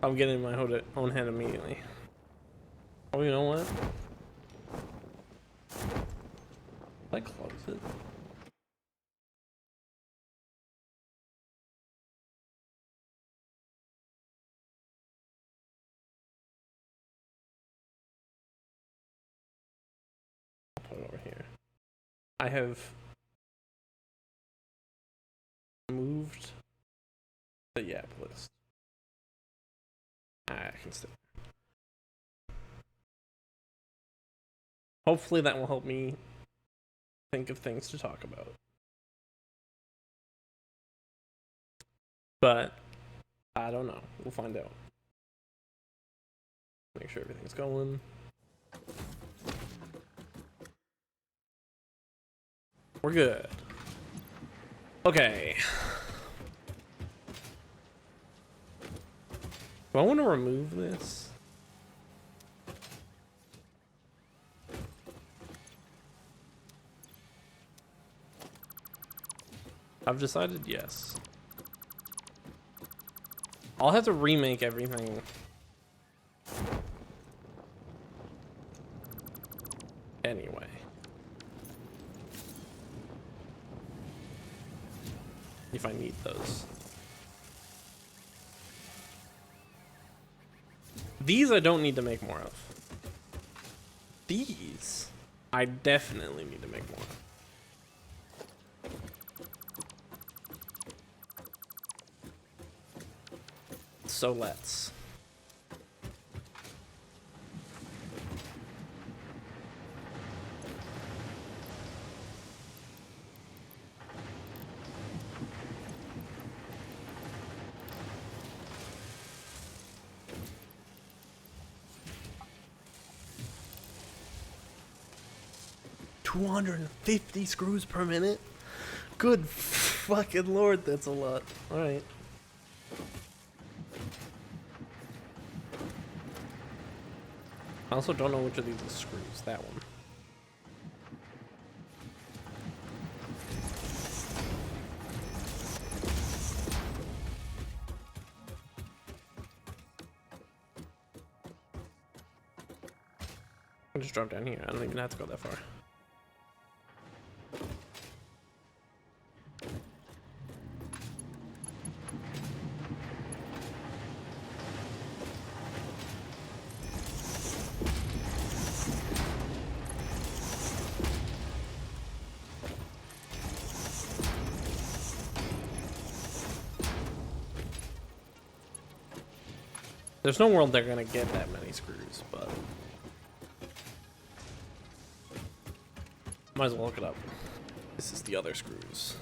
I'm getting my own head immediately. Oh, you know what? I close it. I'll put it over here. I have moved the Yap list. I can stay. Hopefully that will help me think of things to talk about. But I don't know. We'll find out. Make sure everything's going. We're good. Okay. Do I want to remove this? I've decided yes. I'll have to remake everything. Anyway. If I need those. These I don't need to make more of. These I definitely need to make more of. So let's. $250 screws per minute? Good fucking lord, that's a lot. Alright. I also don't know which of these is screws. That one. I just drop down here. I don't even have to go that far. There's no world they're gonna get that many screws, but might as well look it up. This is the other screws.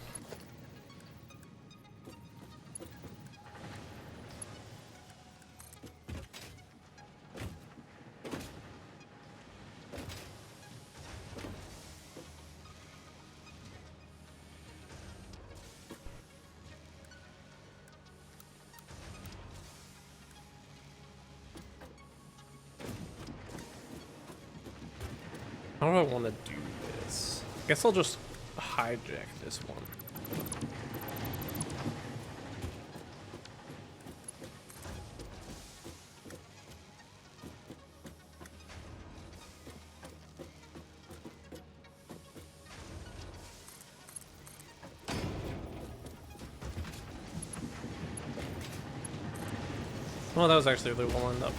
How do I want to do this? I guess I'll just hijack this one. Oh, that was actually the one lined up.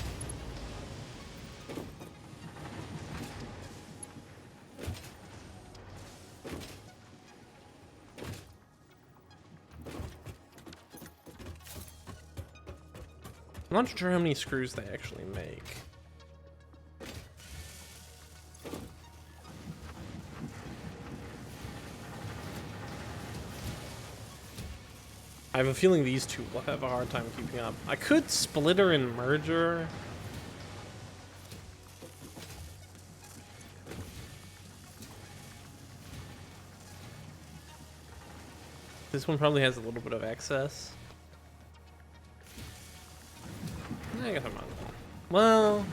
I'm not sure how many screws they actually make. I have a feeling these two will have a hard time keeping up. I could splitter and merger. This one probably has a little bit of excess. I guess I'm not. Well,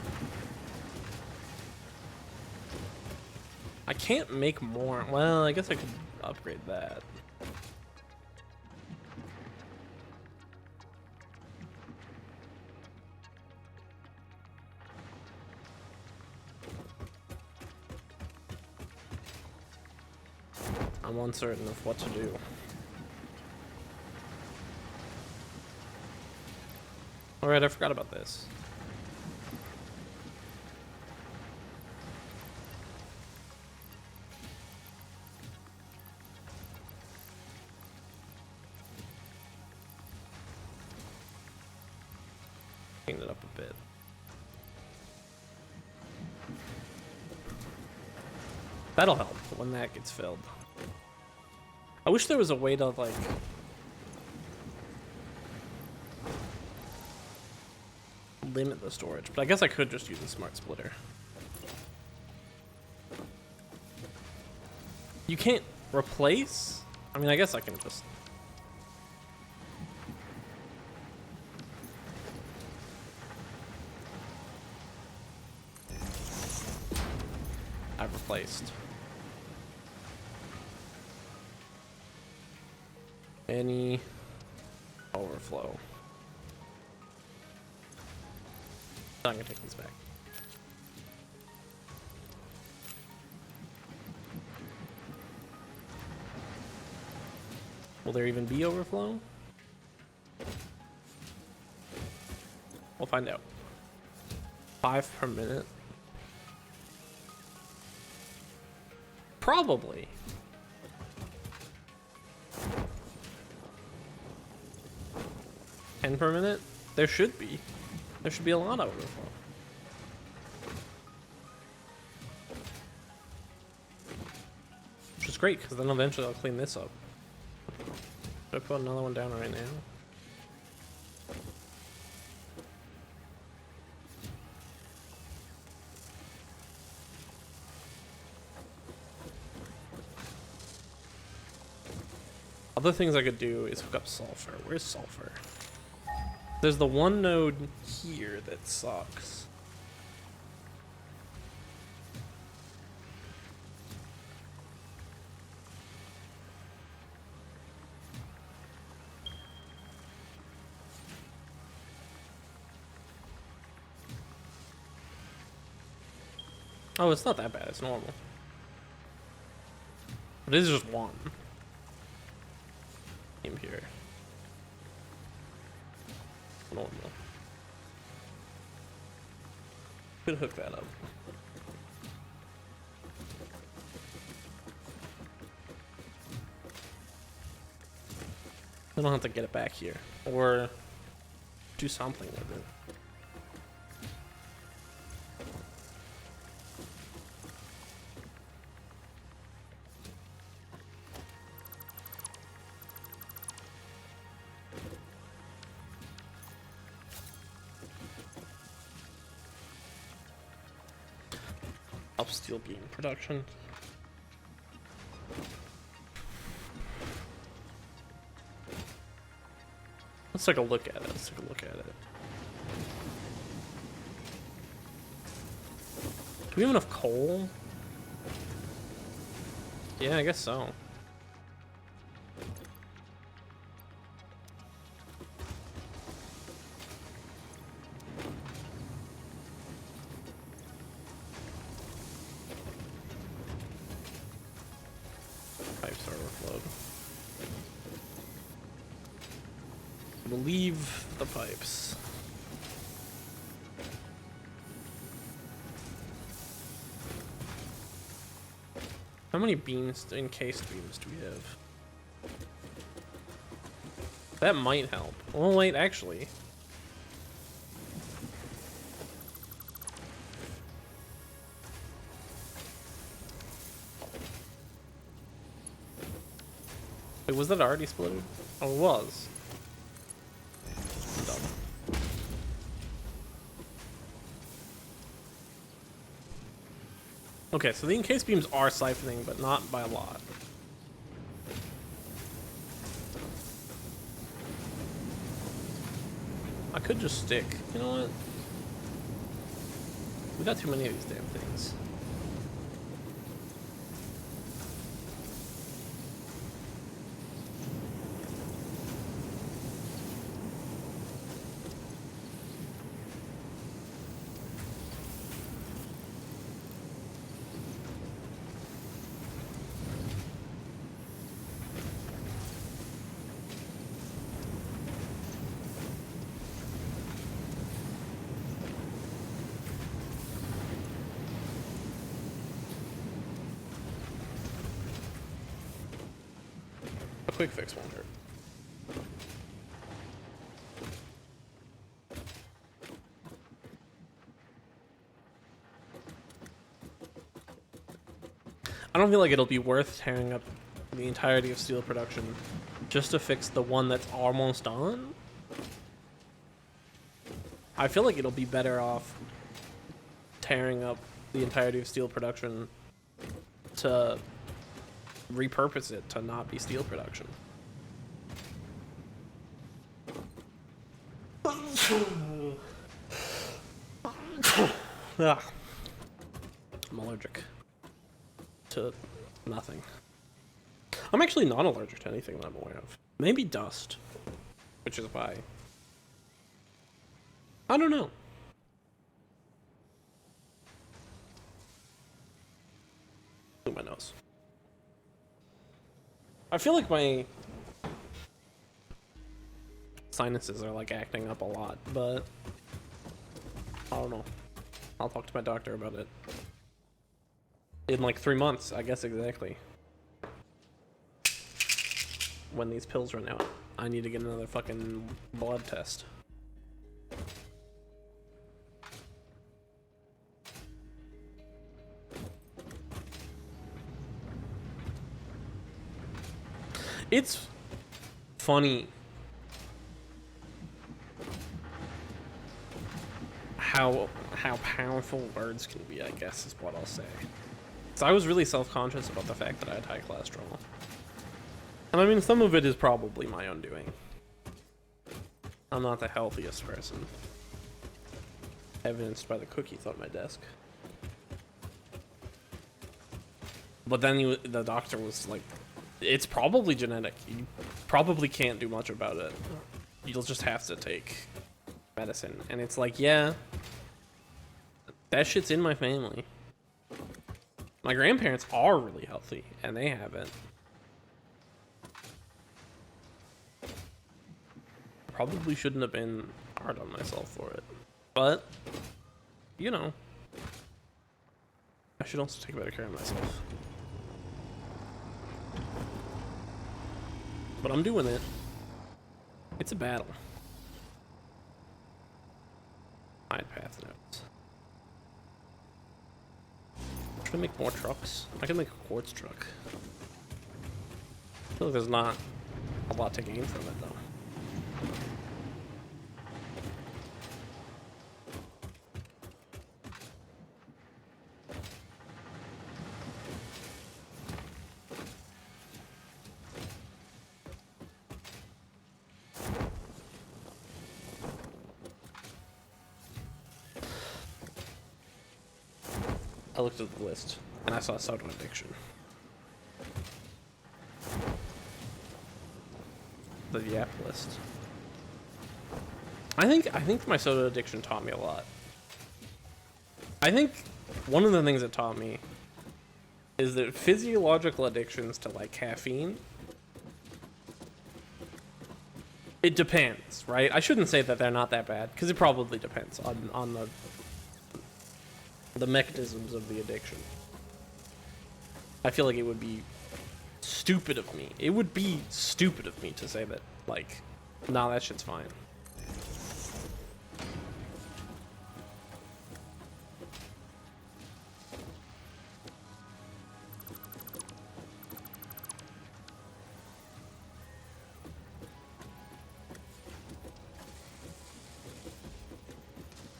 I can't make more. Well, I guess I could upgrade that. I'm uncertain of what to do. Alright, I forgot about this. Clean it up a bit. That'll help when that gets filled. I wish there was a way to, like, limit the storage, but I guess I could just use a smart splitter. You can't replace? I mean, I guess I can just... I've replaced. Any overflow. I'm gonna take these back. Will there even be overflow? We'll find out. 5 per minute? Probably. $10 per minute? There should be. There should be a lot of overflow. Which is great, because then eventually I'll clean this up. Should I put another one down right now? Other things I could do is hook up sulfur. Where's sulfur? There's the one node here that sucks. Oh, it's not that bad. It's normal. But it is just one. In here. Normal. Could hook that up. I don't have to get it back here. Or do something with it. Help steel beam production. Let's take a look at it. Let's take a look at it. Do we have enough coal? Yeah, I guess so. Pipes are overflowed. We'll leave the pipes. How many beams, encased beams, do we have? That might help. Oh wait, actually. Wait, was that already split? Oh, it was. I'm dumb. Okay, so the encased beams are siphoning, but not by a lot. I could just stick. You know what? We got too many of these damn things. quick fix won't hurt. I don't feel like it'll be worth tearing up the entirety of steel production just to fix the one that's almost done. I feel like it'll be better off tearing up the entirety of steel production to repurpose it to not be steel production. I'm allergic to nothing. I'm actually not allergic to anything that I'm aware of. Maybe dust, which is why. I don't know. My nose. I feel like my sinuses are like acting up a lot, but I don't know. I'll talk to my doctor about it in like 3 months, I guess exactly. When these pills run out, I need to get another fucking blood test. It's funny how powerful words can be, I guess, is what I'll say. So I was really self-conscious about the fact that I had high cholesterol. And I mean, some of it is probably my own doing. I'm not the healthiest person, evidenced by the cookies on my desk. But then the doctor was like, it's probably genetic. You probably can't do much about it. You'll just have to take medicine. And it's like, yeah, that shit's in my family. My grandparents are really healthy, and they haven't. Probably shouldn't have been hard on myself for it. But, you know, I should also take better care of myself. But I'm doing it. It's a battle. I'd path notes. Should I make more trucks? I can make a quartz truck. I feel like there's not a lot to gain from it though. I looked at the list and I saw soda addiction. The Yap list. I think my soda addiction taught me a lot. I think one of the things it taught me is that physiological addictions to like caffeine, it depends, right? I shouldn't say that they're not that bad because it probably depends on the mechanisms of the addiction. I feel like it would be stupid of me. It would be stupid of me to say that, like, nah, that shit's fine.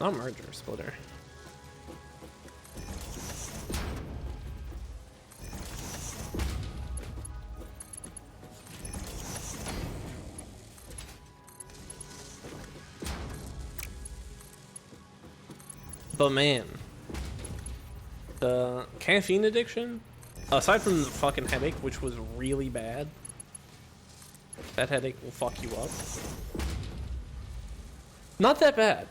Not merger, splitter. But man, the caffeine addiction, aside from the fucking headache, which was really bad, that headache will fuck you up. Not that bad.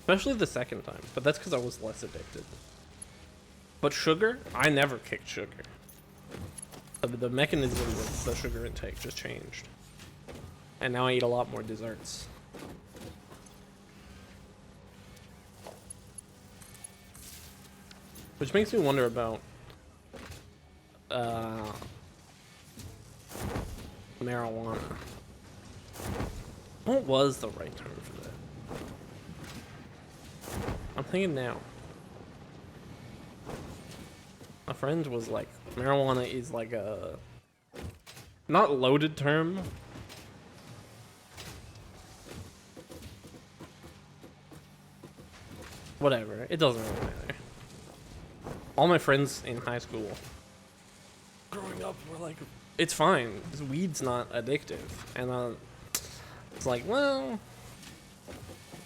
Especially the second time, but that's because I was less addicted. But sugar, I never kicked sugar. The mechanism of the sugar intake just changed. And now I eat a lot more desserts. Which makes me wonder about marijuana. What was the right term for that? I'm thinking now. A friend was like, marijuana is like a not loaded term. Whatever, it doesn't really matter. All my friends in high school growing up were like, it's fine, weed's not addictive. And it's like, well,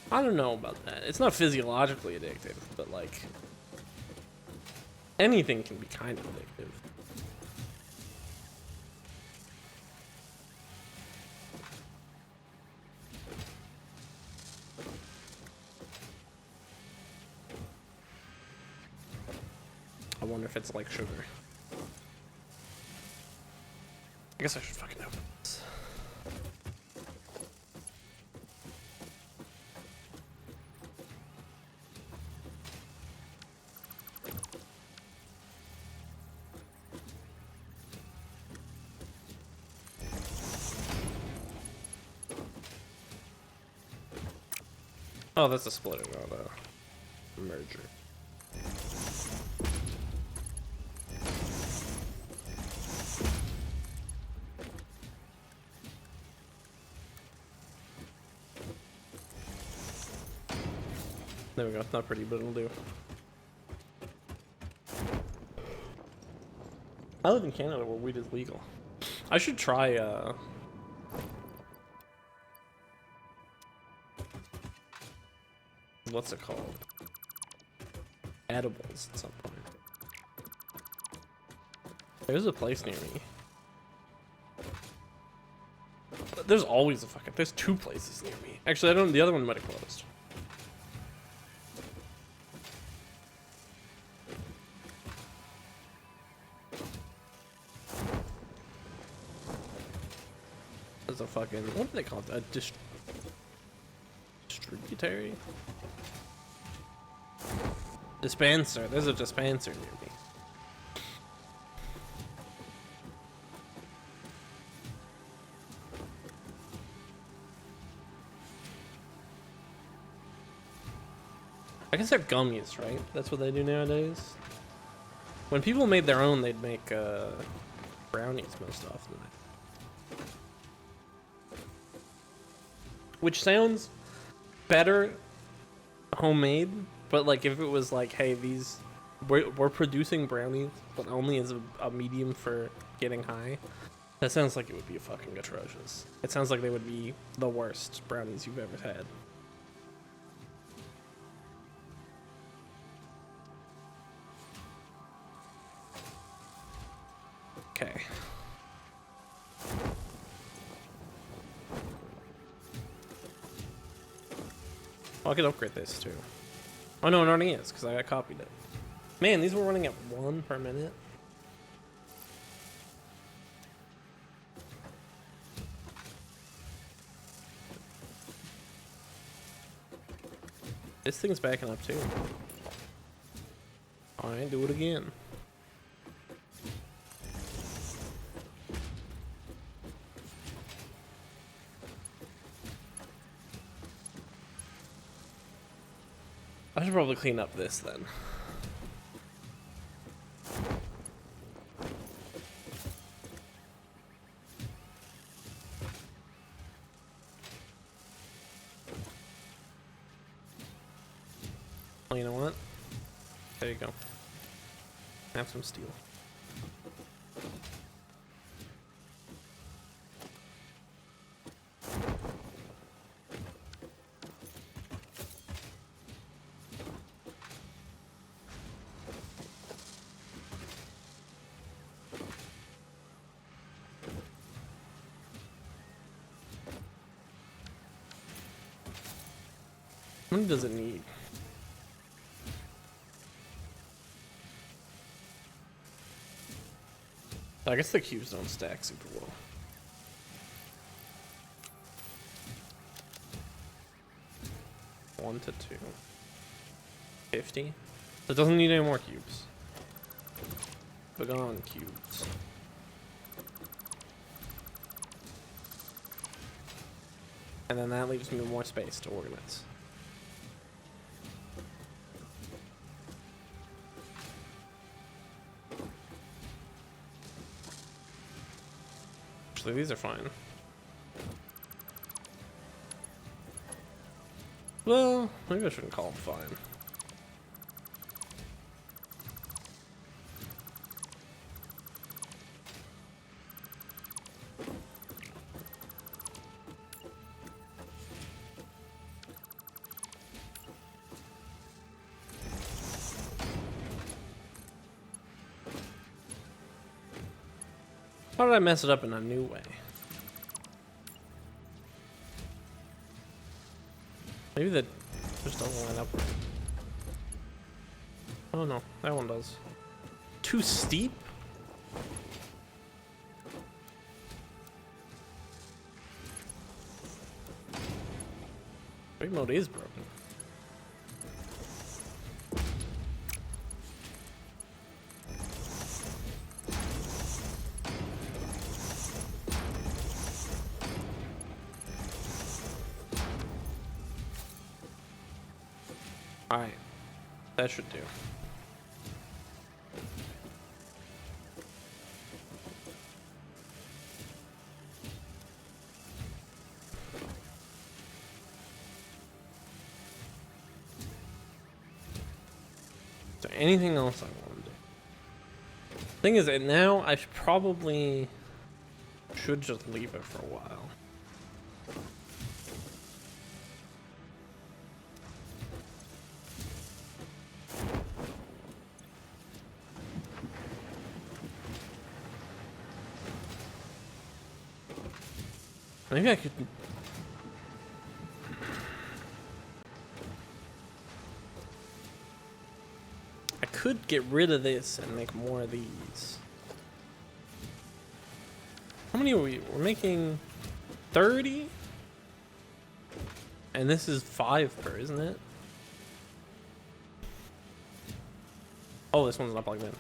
I don't know about that. It's not physiologically addictive, but like, anything can be kind of addictive. I wonder if it's like sugar. I guess I should fucking open this. Oh, that's a splitter, not a merger. There we go. Not pretty, but it'll do. I live in Canada where weed is legal. I should try, what's it called? Edibles at some point. There's a place near me. There's always there's two places near me. Actually, the other one might have closed. There's a fucking, what do they call it? A distributary? Dispenser. There's a dispenser near me. I guess they're gummies, right? That's what they do nowadays. When people made their own, they'd make brownies most often. Which sounds better homemade, but like if it was like, hey, we're producing brownies, but only as a medium for getting high, that sounds like it would be fucking atrocious. It sounds like they would be the worst brownies you've ever had. Okay. I could upgrade this too. Oh no, it already is, because I copied it. Man, these were running at 1 per minute. This thing's backing up too. Alright, do it again. I should probably clean up this then. Well, you know what? There you go. Have some steel. How many does it need? I guess the cubes don't stack super well. One to 2. 50? It doesn't need any more cubes. Begone cubes. And then that leaves me more space to organize. Actually, these are fine. Well, maybe I shouldn't call them fine. How did I mess it up in a new way? Maybe that just doesn't line up right. Oh no, that one does. Too steep? Brave mode is broken. Alright, that should do. Is there anything else I want to do? Thing is that now I probably should just leave it for a while. Maybe I could... I could get rid of this and make more of these. How many are we? We're making 30? And this is 5 per, isn't it? Oh, this one's not plugged in.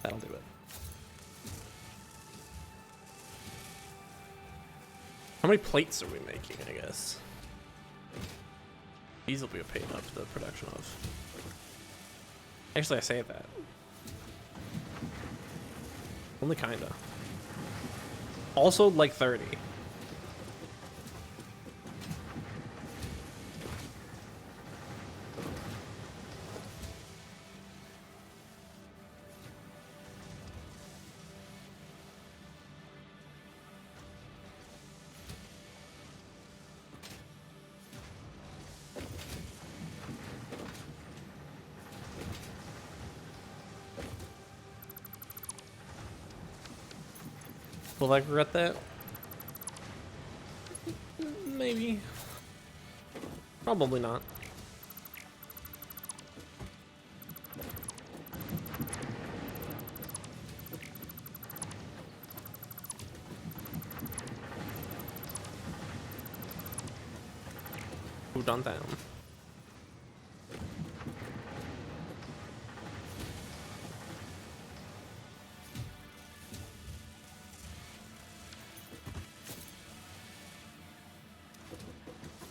That'll do it. How many plates are we making, I guess? These will be paid up the production of. Actually, I say that. Only kinda. Also, like 30. Will I regret that? Maybe. Probably not. Who done that?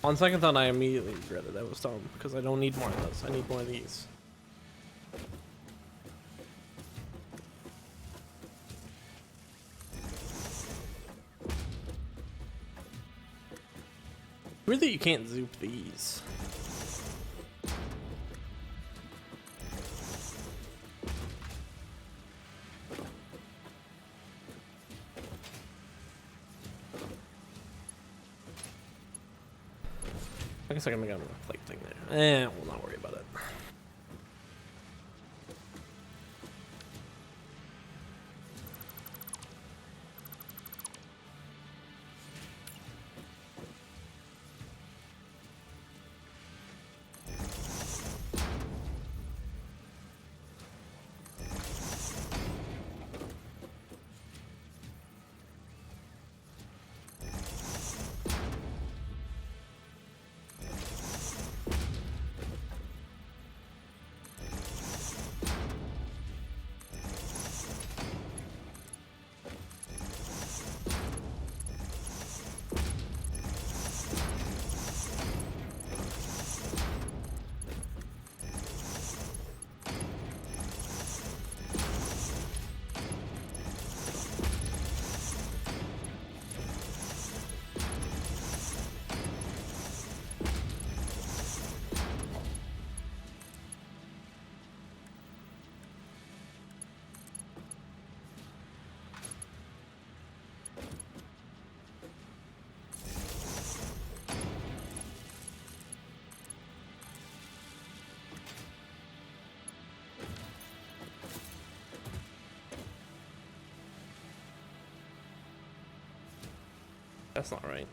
On second thought, I immediately regretted that was dumb because I don't need more of those. I need more of these. Weird that you can't zoop these. I guess I can make a plate thing there. We'll not worry about it. That's not right.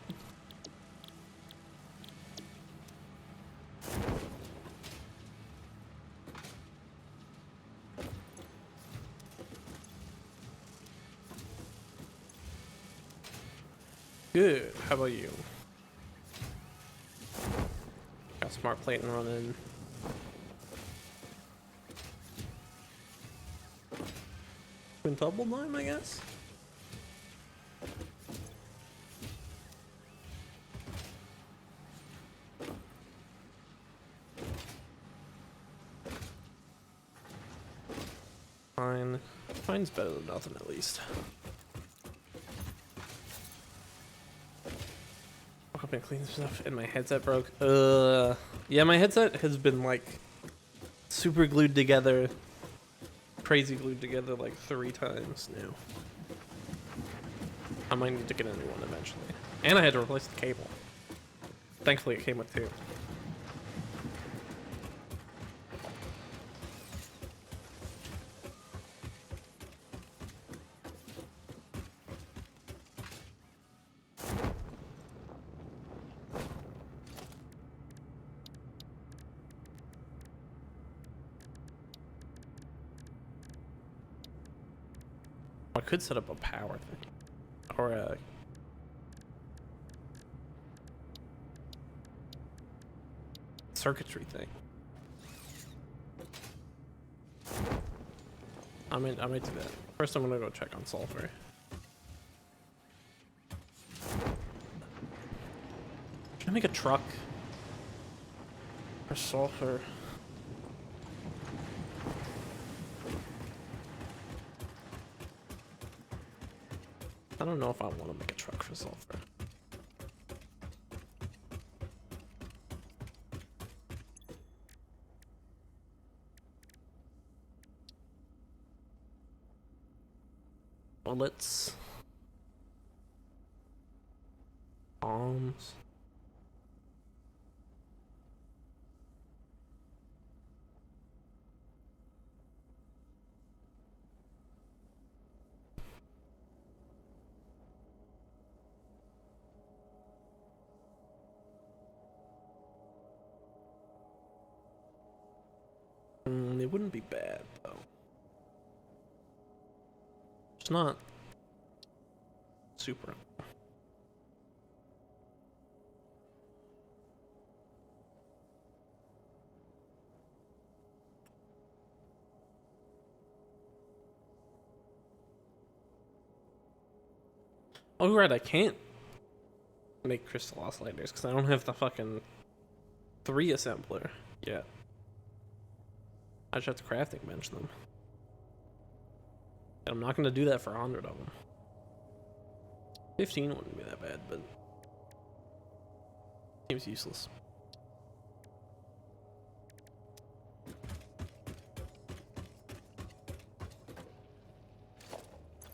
Good. How about you? Got smart plating running. Quintuple time, I guess. Fine. Fine's better than nothing, at least. Woke up and cleaned stuff, and my headset broke. Yeah, my headset has been like super glued together, crazy glued together like 3 times now. I might need to get a new one eventually. And I had to replace the cable. Thankfully, it came with 2. I could set up a power thing. Or a... circuitry thing. I might do that. First I'm gonna go check on sulfur. Should I make a truck? For sulfur? I don't know if I want to make a truck for sulfur. Bullets. Bombs. It wouldn't be bad, though. It's not super. Oh, right, I can't make crystal oscillators because I don't have the fucking 3 assembler yet. I just have to crafting bench them. And I'm not going to do that for 100 of them. 15 wouldn't be that bad, but seems useless.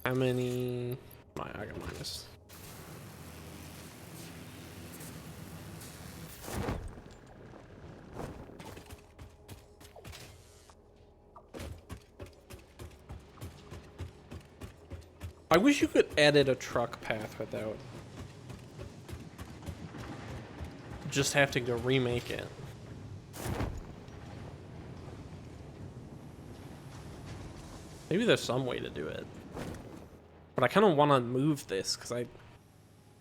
How many? I got minus. I wish you could edit a truck path without just having to remake it. Maybe there's some way to do it. But I kind of want to move this because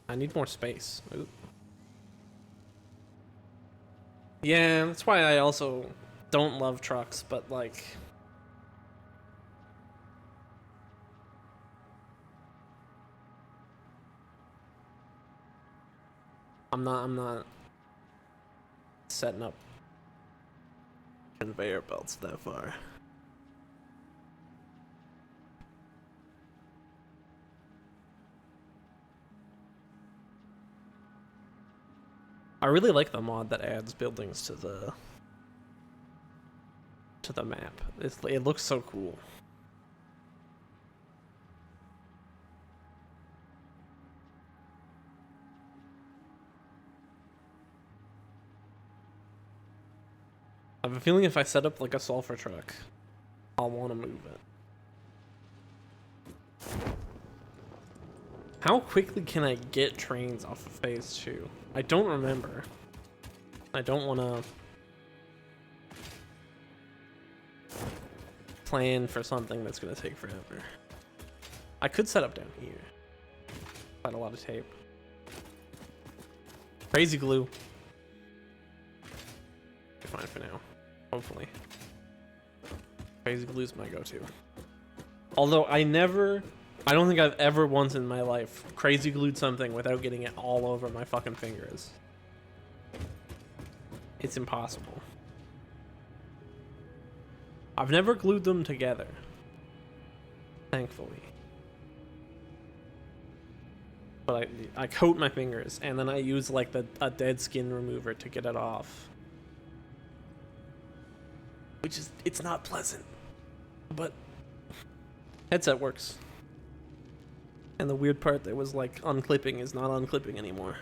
I need more space. Ooh. Yeah, that's why I also don't love trucks, but like... I'm not setting up conveyor belts that far. I really like the mod that adds buildings to the map. It looks so cool. I have a feeling if I set up like a sulfur truck, I'll want to move it. How quickly can I get trains off of phase 2? I don't remember. I don't want to plan for something that's going to take forever. I could set up down here. Find a lot of tape. Crazy glue. Fine for now. Hopefully. Crazy glue's my go-to. Although I don't think I've ever once in my life crazy glued something without getting it all over my fucking fingers. It's impossible. I've never glued them together. Thankfully. But I coat my fingers and then I use like a dead skin remover to get it off. Which is, it's not pleasant. But headset works. And the weird part that was like unclipping is not unclipping anymore.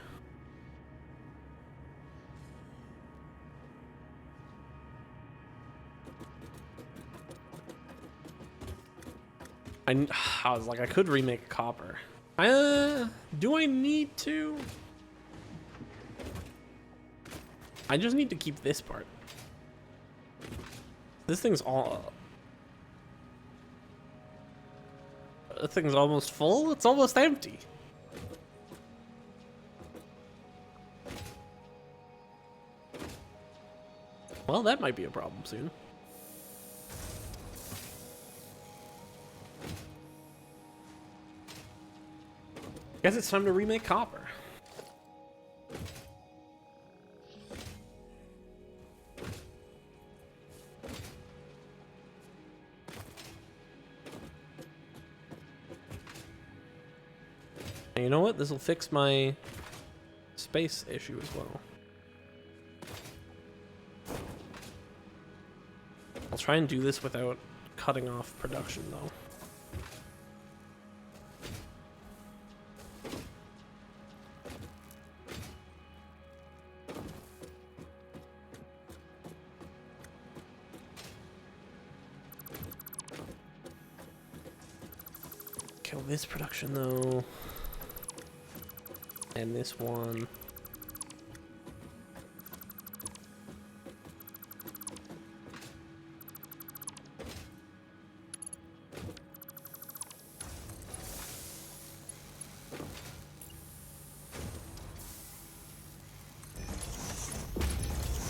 I was like, I could remake copper. Do I need to? I just need to keep this part. This thing's all... The thing's almost full? It's almost empty. Well, that might be a problem soon. Guess it's time to remake copper. And you know what? This will fix my space issue as well. I'll try and do this without cutting off production though. Kill this production though. And this one.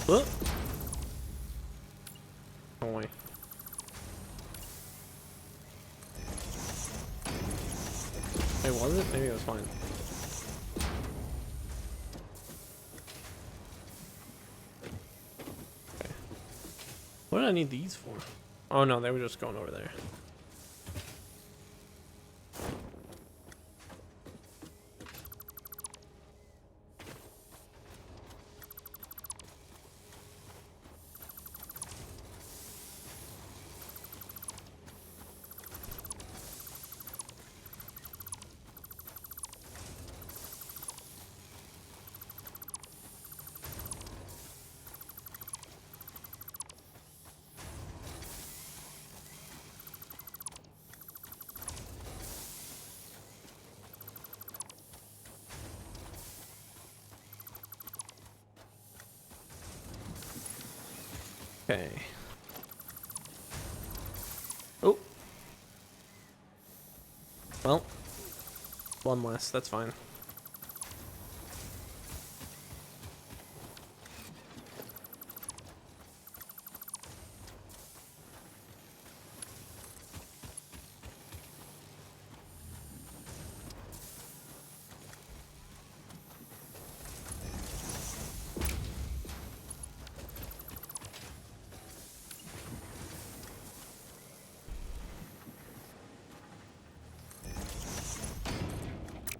Whoop. Oh wait. Wait, was it? Maybe it was fine. Okay. What did I need these for? Oh no, they were just going over there. Okay. Oh. Well, one less, that's fine.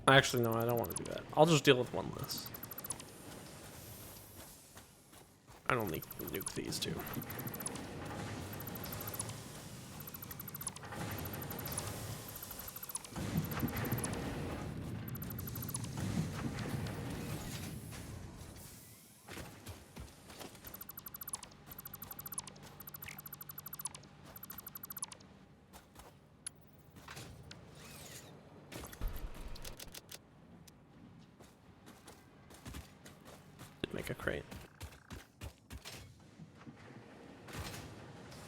Actually, no, I don't want to do that. I'll just deal with one less. I don't need to nuke these two. make a crate.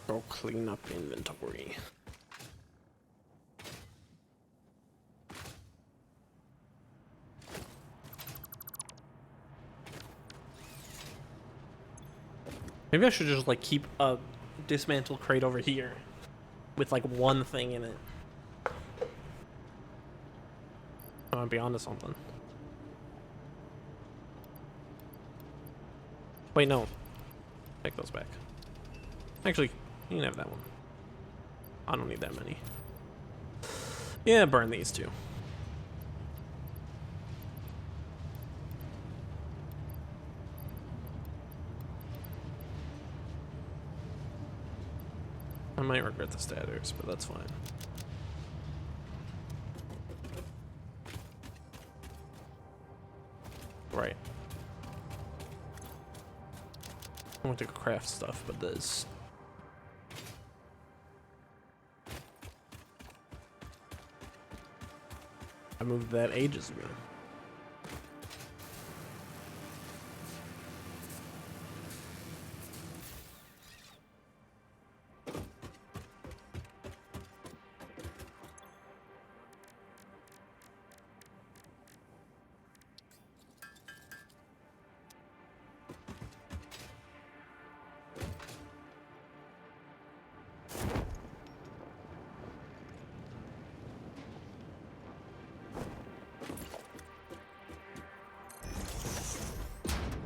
Go clean up inventory. Maybe I should just like keep a dismantled crate over here with like one thing in it. I might be onto something. Wait, no. Take those back. Actually, you can have that one. I don't need that many. Yeah, burn these two. I might regret the statters, but that's fine. Right. I want to go craft stuff, but this. I moved that ages ago.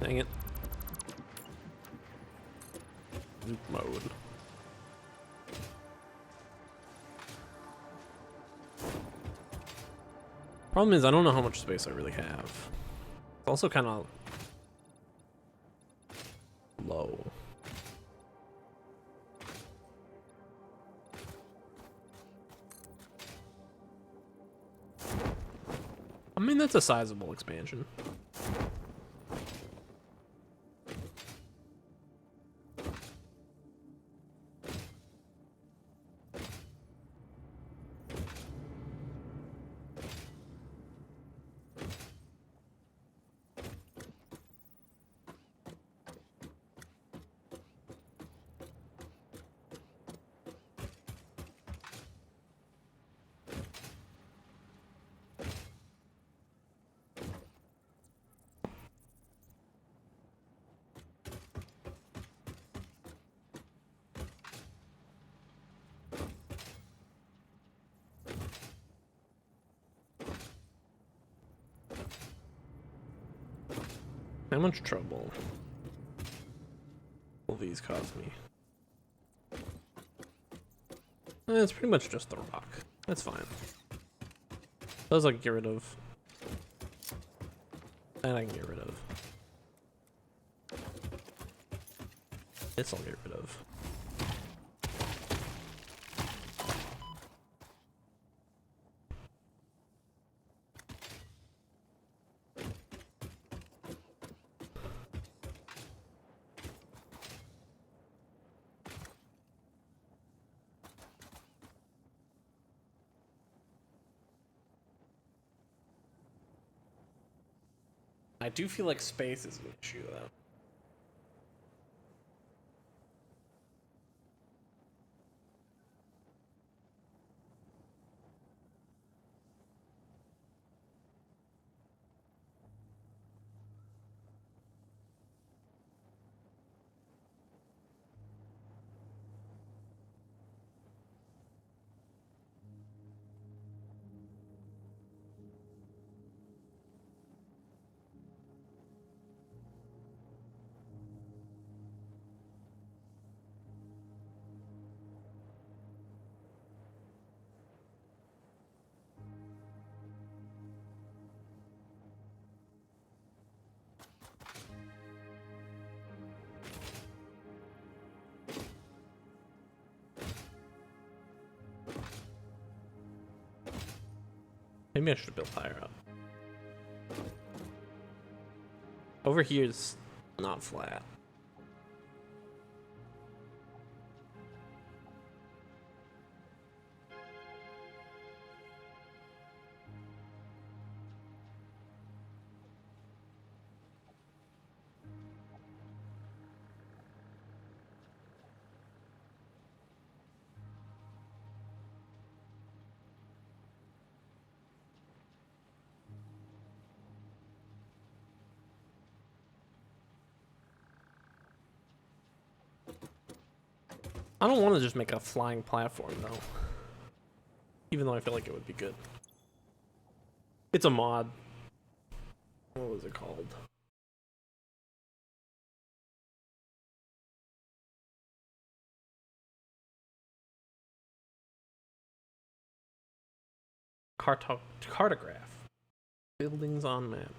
Dang it. Loop mode. Problem is, I don't know how much space I really have. It's also kind of low. I mean, that's a sizable expansion. How much trouble will these cause me? It's pretty much just the rock. That's fine. Those I can get rid of. That I can get rid of. This I'll get rid of. I do feel like space is an issue, though. Maybe I should have built higher up. Over here is not flat. I don't want to just make a flying platform though. Even though I feel like it would be good. It's a mod. What was it called? Cartograph. Buildings on map.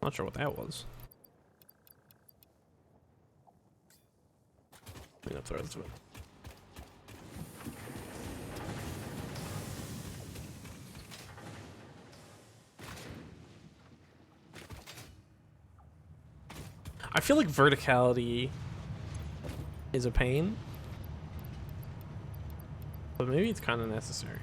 Not sure what that was. I think that's the rest of it. I feel like verticality is a pain, but maybe it's kind of necessary.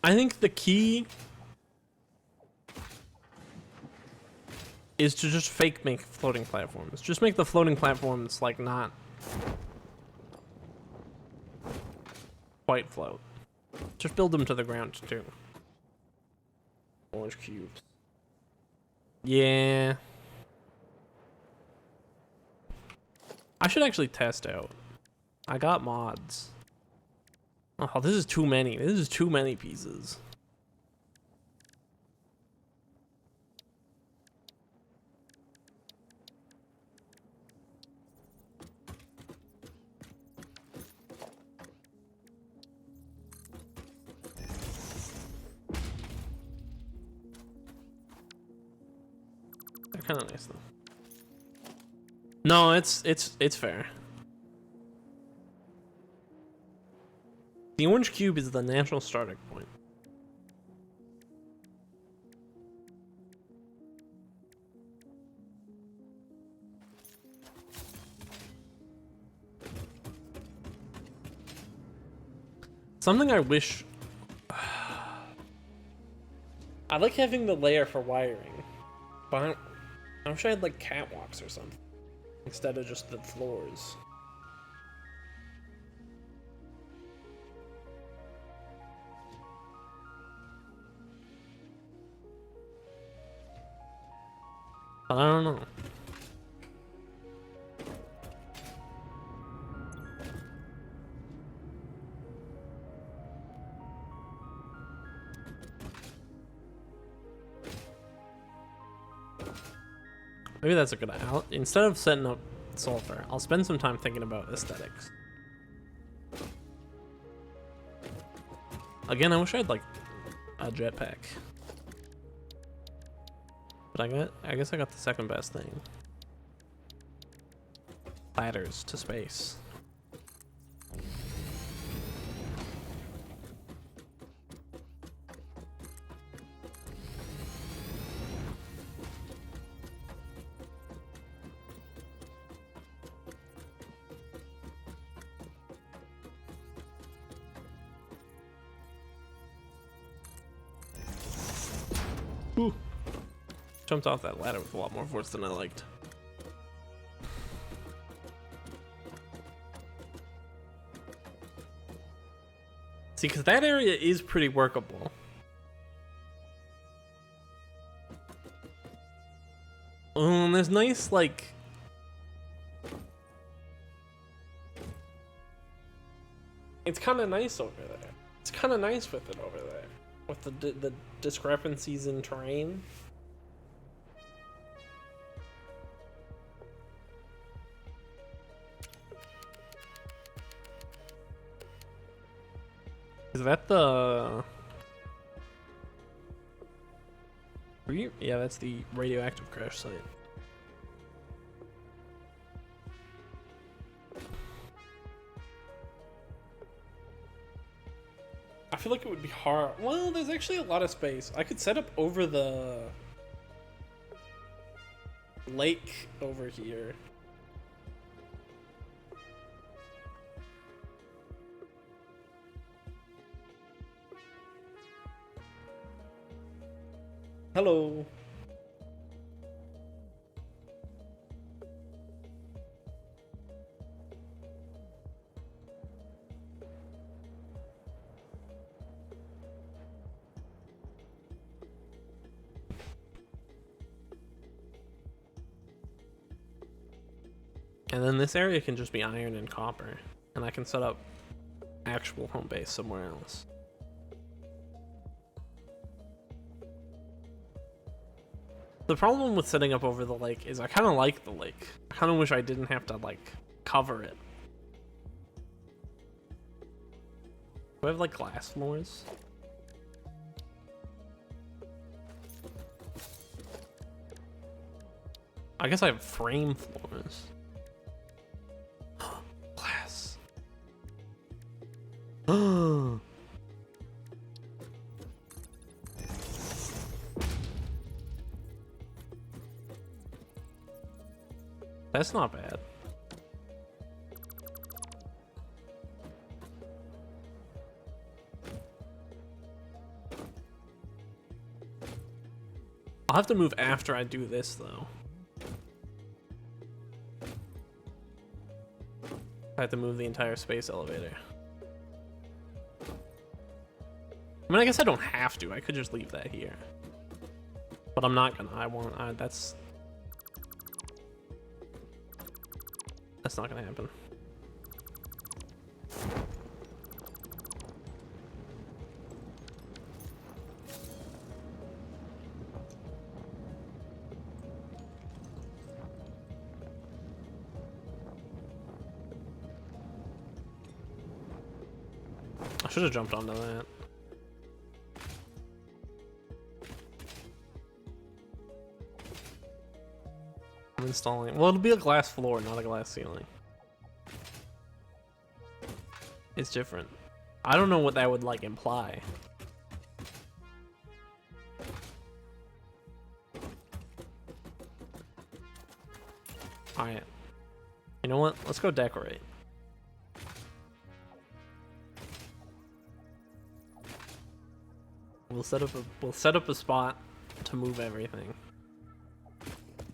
I think the key is to just fake make floating platforms. Just make the floating platforms like not quite float. Just build them to the ground too. Orange cubes. Yeah. I should actually test out. I got mods. Oh, this is too many. This is too many pieces. They're kind of nice though. No, it's fair. The orange cube is the natural starting point. Something I wish... I like having the layer for wiring, but I wish I had like catwalks or something instead of just the floors. But I don't know. Maybe that's a good out. Instead of setting up sulfur, I'll spend some time thinking about aesthetics. Again, I wish I had like a jetpack. But I guess I got the second best thing. Ladders to space. Ooh. Jumped off that ladder with a lot more force than I liked. See, because that area is pretty workable. There's nice, like... It's kind of nice over there. It's kind of nice with it over there. With the discrepancies in terrain. Is that the... Yeah, that's the radioactive crash site. I feel like it would be hard. Well, there's actually a lot of space. I could set up over the lake over here. Hello. And then this area can just be iron and copper, and I can set up actual home base somewhere else. The problem with setting up over the lake is I kind of like the lake. I kind of wish I didn't have to like cover it. Do I have like glass floors? I guess I have frame floors. Glass. That's not bad. I'll have to move after I do this though. I have to move the entire space elevator. I mean, I guess I don't have to. I could just leave that here. But I'm not gonna. That's not gonna happen. I should have jumped onto that. I'm installing. Well, it'll be a glass floor, not a glass ceiling. It's different. I don't know what that would like imply. Alright. You know what? Let's go decorate. We'll set up a spot to move everything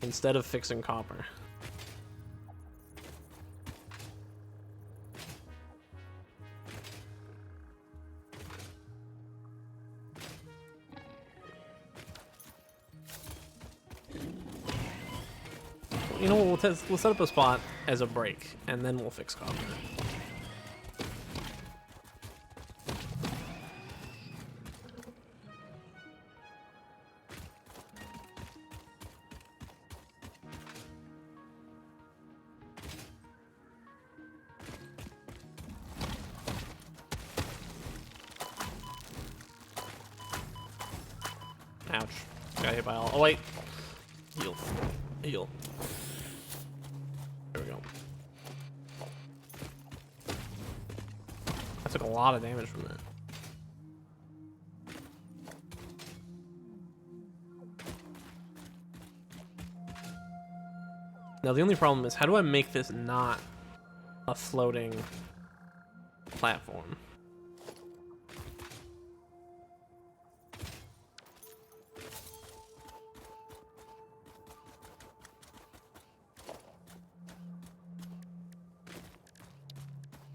instead of fixing copper. You know what? We'll set up a spot as a break, and then we'll fix copper. Ouch. Got hit by all. Oh, wait. Heal. Heal. There we go. I took a lot of damage from that. Now, the only problem is, how do I make this not a floating platform?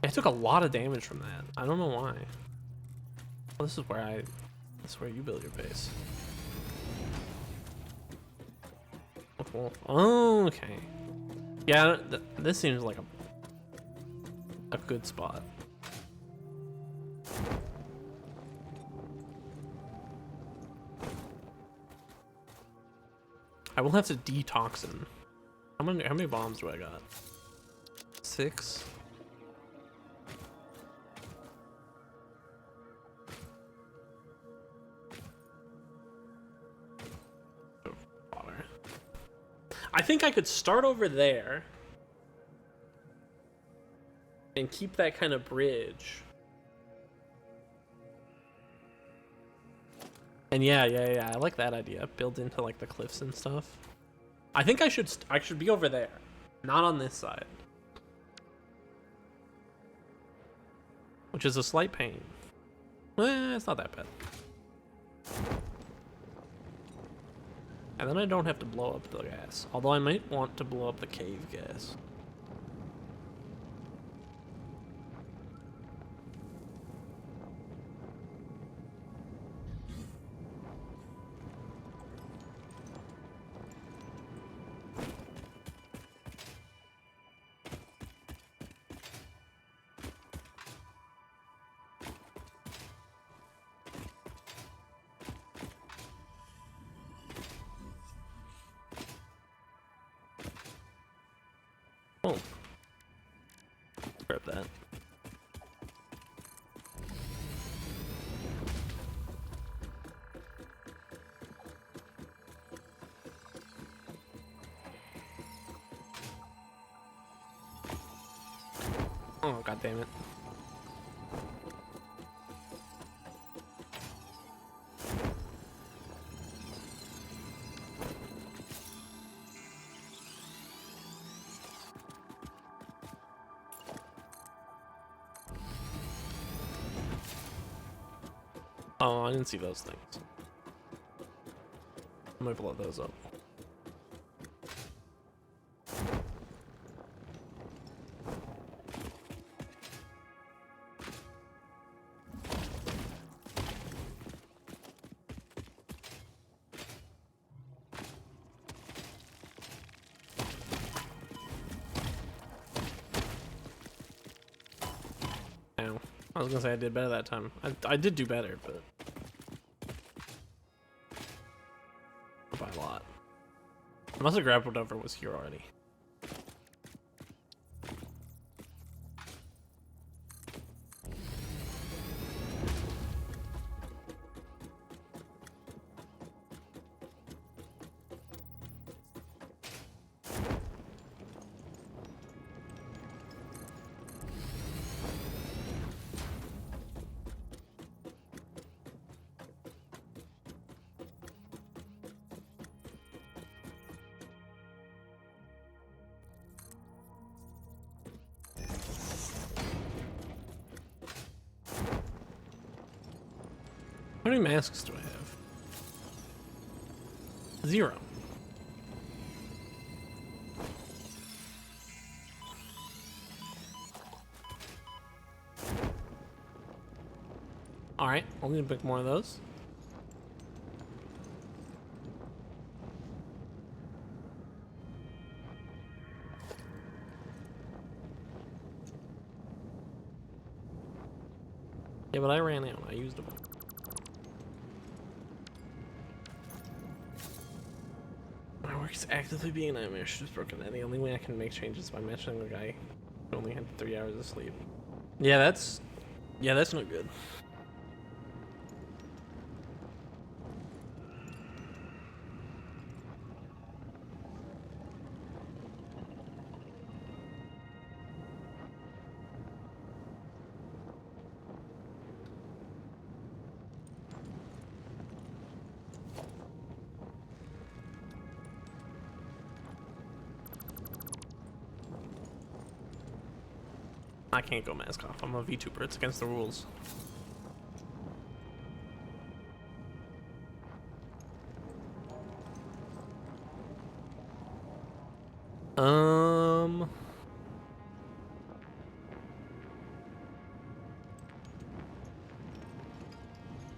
I took a lot of damage from that. I don't know why. Well, this is where you build your base. Oh, okay. Yeah, this seems like a good spot. I will have to detoxin. How many bombs do I got? 6. I think I could start over there and keep that kind of bridge. And yeah, I like that idea. Build into like the cliffs and stuff. I think I should be over there, not on this side, which is a slight pain. It's not that bad. And then I don't have to blow up the gas. Although I might want to blow up the cave gas. Oh. Grab that. Oh, god damn it. Oh, I didn't see those things. I might blow those up. Ow. I was gonna say I did better that time. I did do better, but by a lot. I must have grabbed whatever was here already. How many masks do I have? 0. Alright, I'll need to pick more of those. Yeah, but I ran out. I used them. My work is actively being a nightmare. She's broken. And the only way I can make changes is by mentioning the guy who only had 3 hours of sleep. Yeah, that's no good. I can't go mask off. I'm a VTuber. It's against the rules.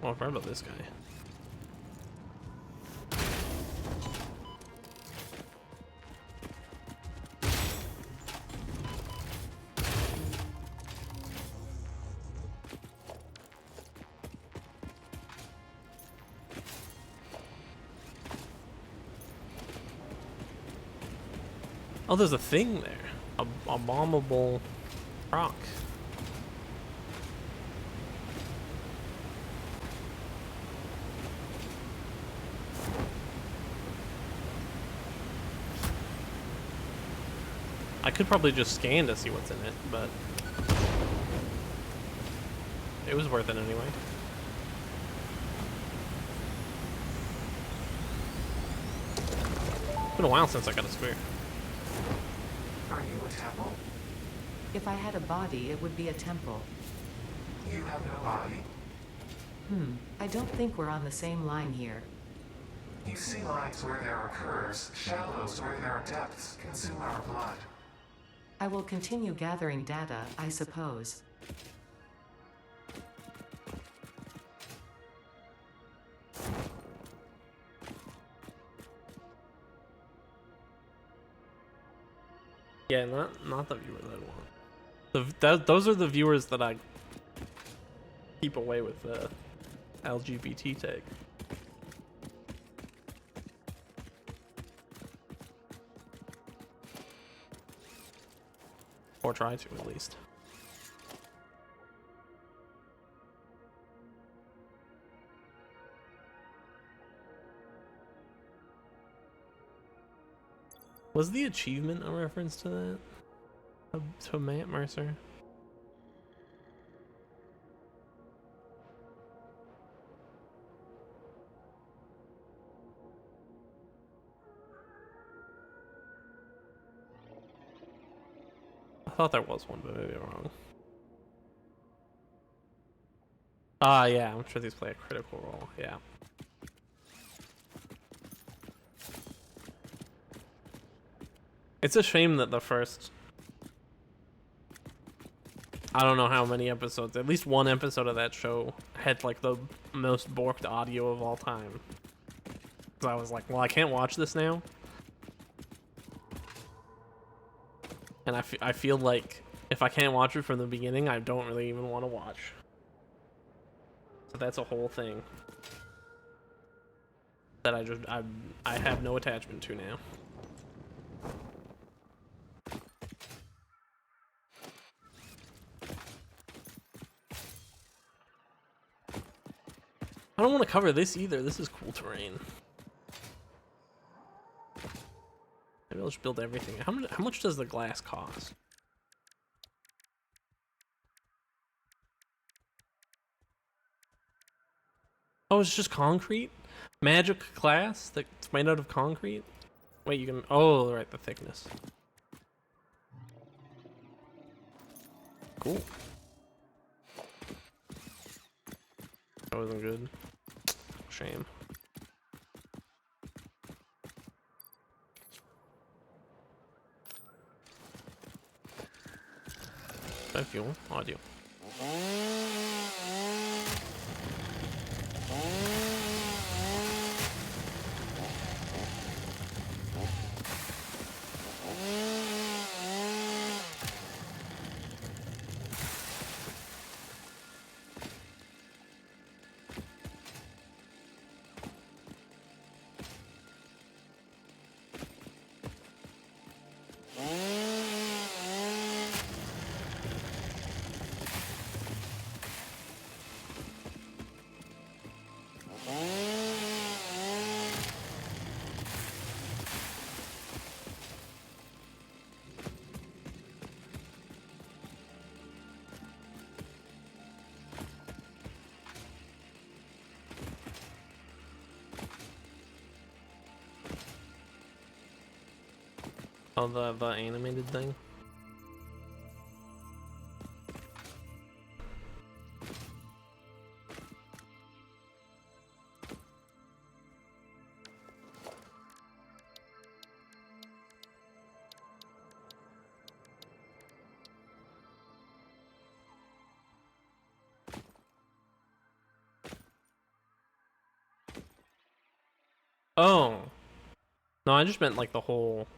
Well, I forgot about this guy. Oh, there's a thing there. A bombable rock. I could probably just scan to see what's in it, but it was worth it anyway. It's been a while since I got a spear. Are you a temple? If I had a body, it would be a temple. You have no body? I don't think we're on the same line here. You see lines where there are curves, shallows where there are depths. Consume our blood. I will continue gathering data, I suppose. Yeah, not the viewers I want. Those are the viewers that I keep away with the LGBT tag. Or try to, at least. Was the achievement a reference to that? To Matt Mercer? I thought there was one, but maybe I'm wrong. Ah, yeah, I'm sure these play a critical role, yeah. It's a shame that the first... I don't know how many episodes, at least one episode of that show had like the most borked audio of all time. So I was like, well, I can't watch this now. And I feel like if I can't watch it from the beginning, I don't really even want to watch. So that's a whole thing that I have no attachment to now. I don't want to cover this either. This is cool terrain. Maybe I'll just build everything. How much does the glass cost? Oh, it's just concrete? Magic glass that's made out of concrete? Wait, you can... Oh, right, the thickness. Cool. That wasn't good. Shame. I fuel. Oh, I do. Oh, the animated thing? Oh. No, I just meant like the whole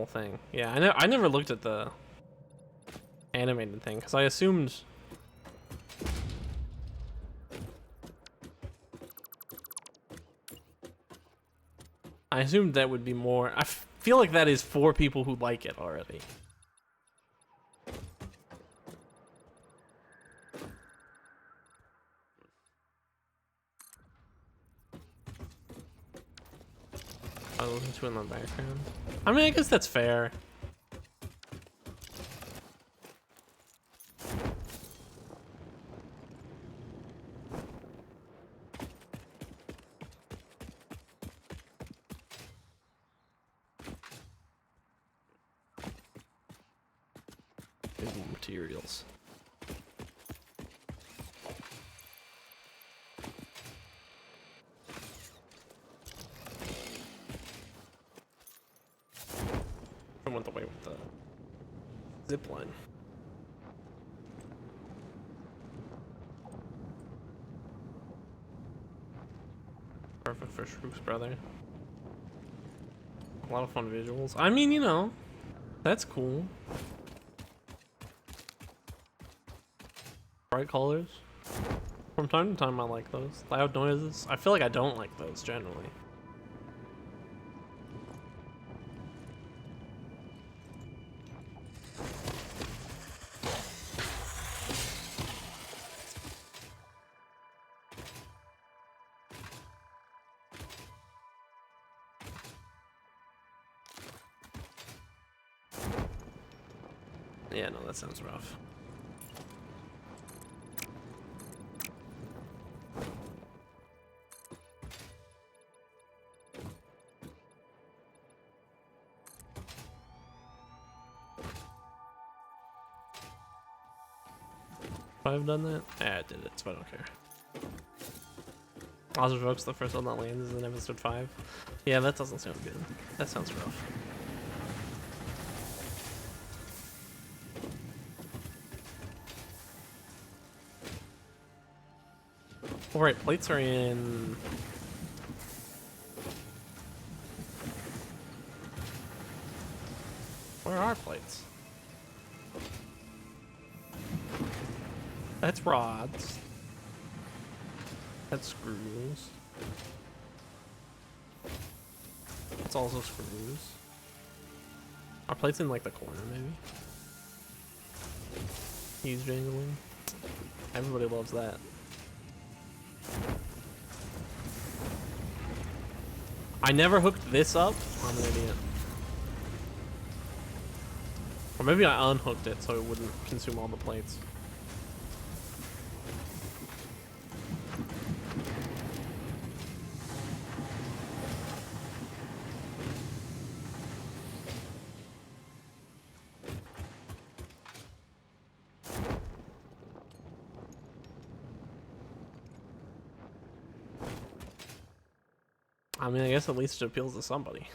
thing. Yeah, I never looked at the animated thing because I assumed that would be more. I feel like that is for people who like it already. I listen to it in the background. I mean, I guess that's fair. Materials. went away with the zip line. Perfect for Shrook's brother. A lot of fun visuals. I mean, you know, that's cool. Bright colors. From time to time, I like those. Loud noises. I feel like I don't like those generally. Yeah, no, that sounds rough. I've done that? Yeah, I did it, so I don't care. Ozark's the first one that lands in episode 5. Yeah, that doesn't sound good. That sounds rough. Alright, plates are in... Where are plates? That's rods. That's screws. That's also screws. Are plates in like the corner maybe? He's jangling. Everybody loves that. I never hooked this up. I'm an idiot. Or maybe I unhooked it so it wouldn't consume all the plates. I mean, I guess at least it appeals to somebody.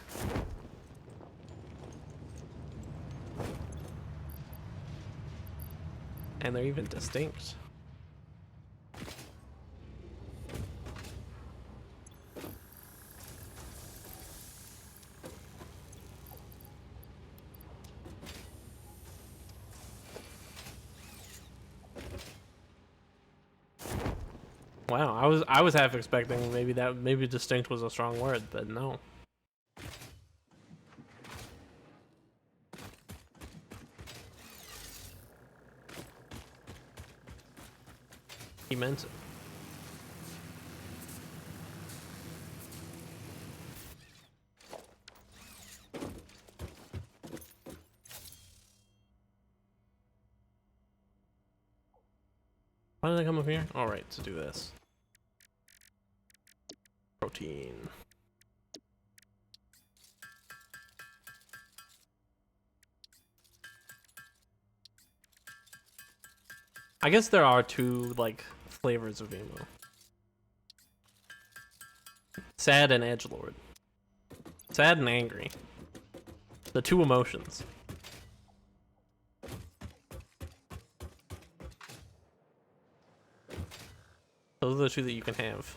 And they're even distinct. Wow, I was half expecting maybe distinct was a strong word, but no. He meant it. Why did I come up here? All right, to do this. Protein. I guess there are two like flavors of emo. Sad and edgelord. Sad and angry. The two emotions. Those are the two that you can have.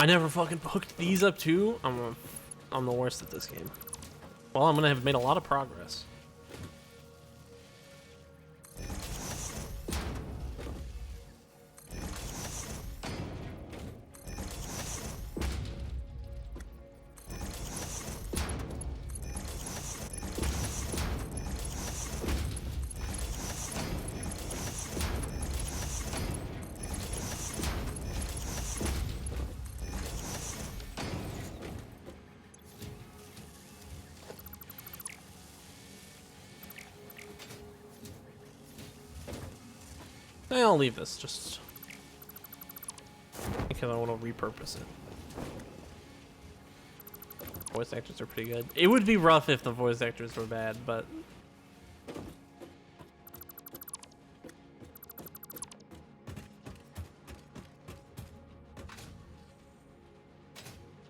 I never fucking hooked these up too. I'm the worst at this game. Well, I'm gonna have made a lot of progress. I'll leave this just because I want to repurpose it. Voice actors are pretty good. It would be rough if the voice actors were bad, but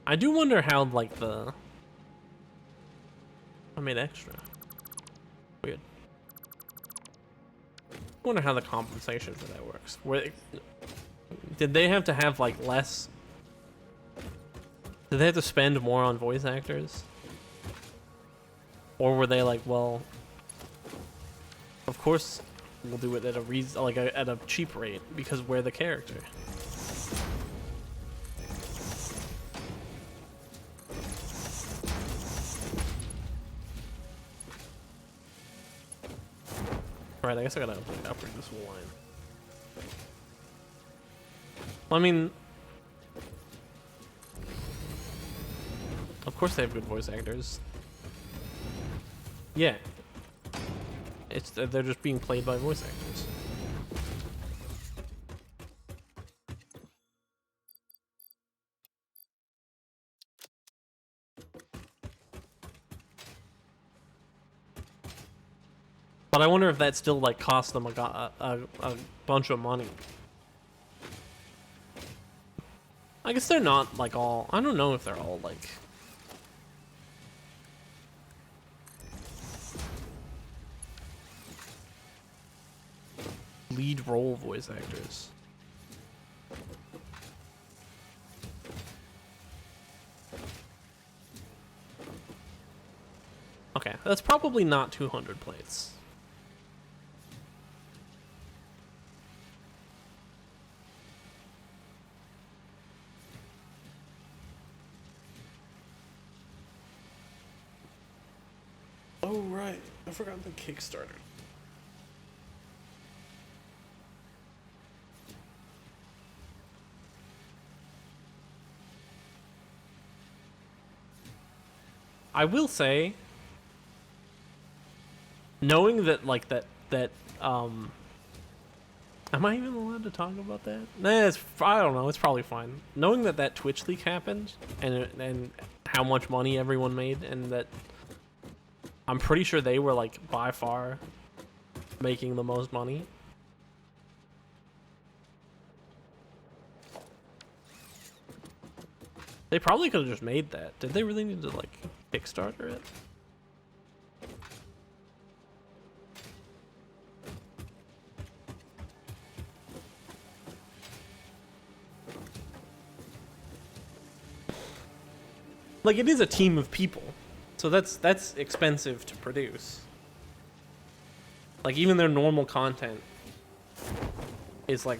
I do wonder how, like, I made extra. Weird. I wonder how the compensation for that works. Did they have to have, like, less... Did they have to spend more on voice actors? Or were they like, well, of course we'll do it at a at a cheap rate because we're the character. Alright, I guess I gotta upgrade this whole line. Well, I mean, of course they have good voice actors. Yeah. They're just being played by voice actors. But I wonder if that still like cost them a bunch of money. I guess they're not like all. I don't know if they're all like. Lead role voice actors. Okay, that's probably not 200 plates. Oh right, I forgot the Kickstarter. I will say, knowing that like that am I even allowed to talk about that? Nah, I don't know. It's probably fine. Knowing that Twitch leak happened and how much money everyone made, and that I'm pretty sure they were like by far making the most money. They probably could have just made that. Did they really need to like Kickstarter it? Like, it is a team of people, so that's expensive to produce. Like, even their normal content is like,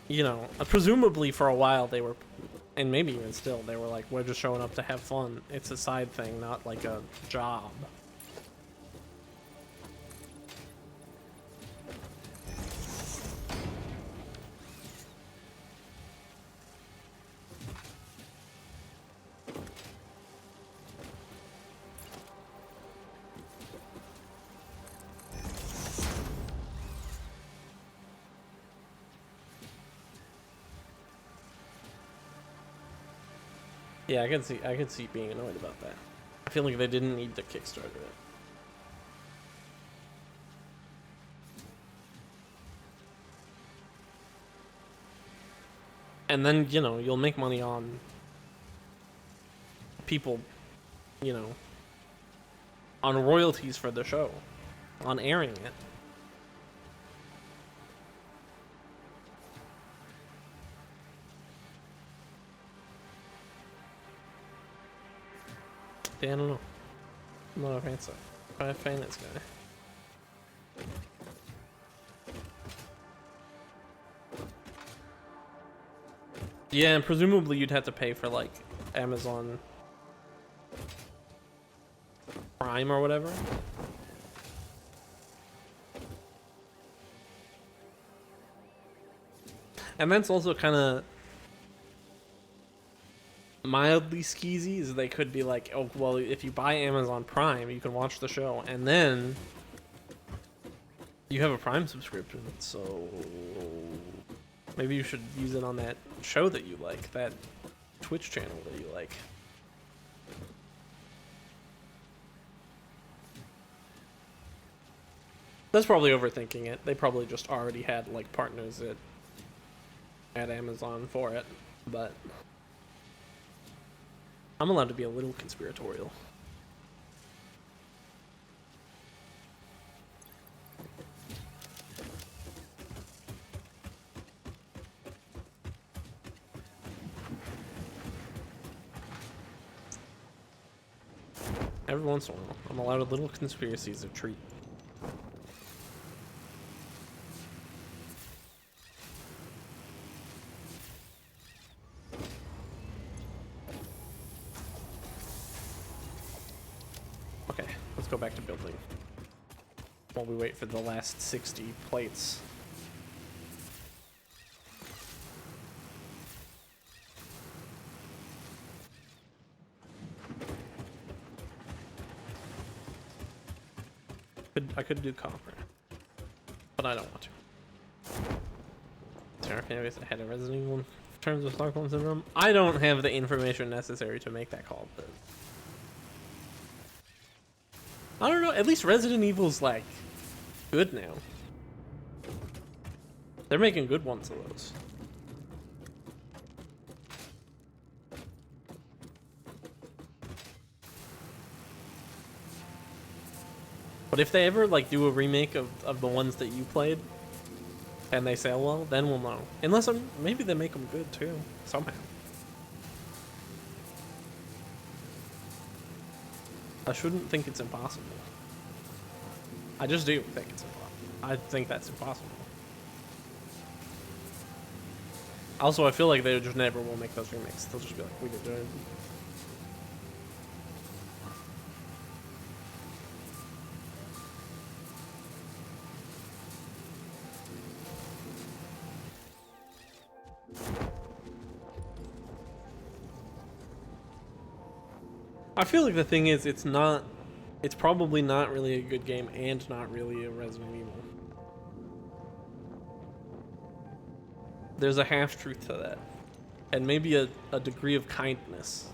you know, presumably for a while they were, and maybe even still, they were like, we're just showing up to have fun. It's a side thing, not like a job. Yeah, I can see being annoyed about that. I feel like they didn't need to Kickstarter it. And then, you know, you'll make money on people, you know, on royalties for the show, on airing it. Yeah, I don't know. I'm not a finance guy. Yeah, and presumably you'd have to pay for like Amazon Prime or whatever. And that's also kind of mildly skeezy, is they could be like, oh, well, if you buy Amazon Prime, you can watch the show, and then you have a Prime subscription, so maybe you should use it on that show that you like, that Twitch channel that you like. That's probably overthinking it. They probably just already had like partners at Amazon for it, but I'm allowed to be a little conspiratorial. Every once in a while, I'm allowed a little conspiracy as a treat. Okay, let's go back to building while we wait for the last 60 plates. I could do copper, but I don't want to. Sarah is ahead of Resident Evil in terms of Stockholm Syndrome. I don't have the information necessary to make that call, but I don't know. At least Resident Evil's like good now. They're making good ones of those. But if they ever like do a remake of the ones that you played and they sell well, then we'll know. Unless maybe they make them good too, somehow. I shouldn't think it's impossible. I just do think it's impossible. I think that's impossible. Also, I feel like they just never will make those remakes. They'll just be like, we did do it. I feel like the thing is, it's probably not really a good game and not really a Resident Evil. There's a half-truth to that. And maybe a degree of kindness.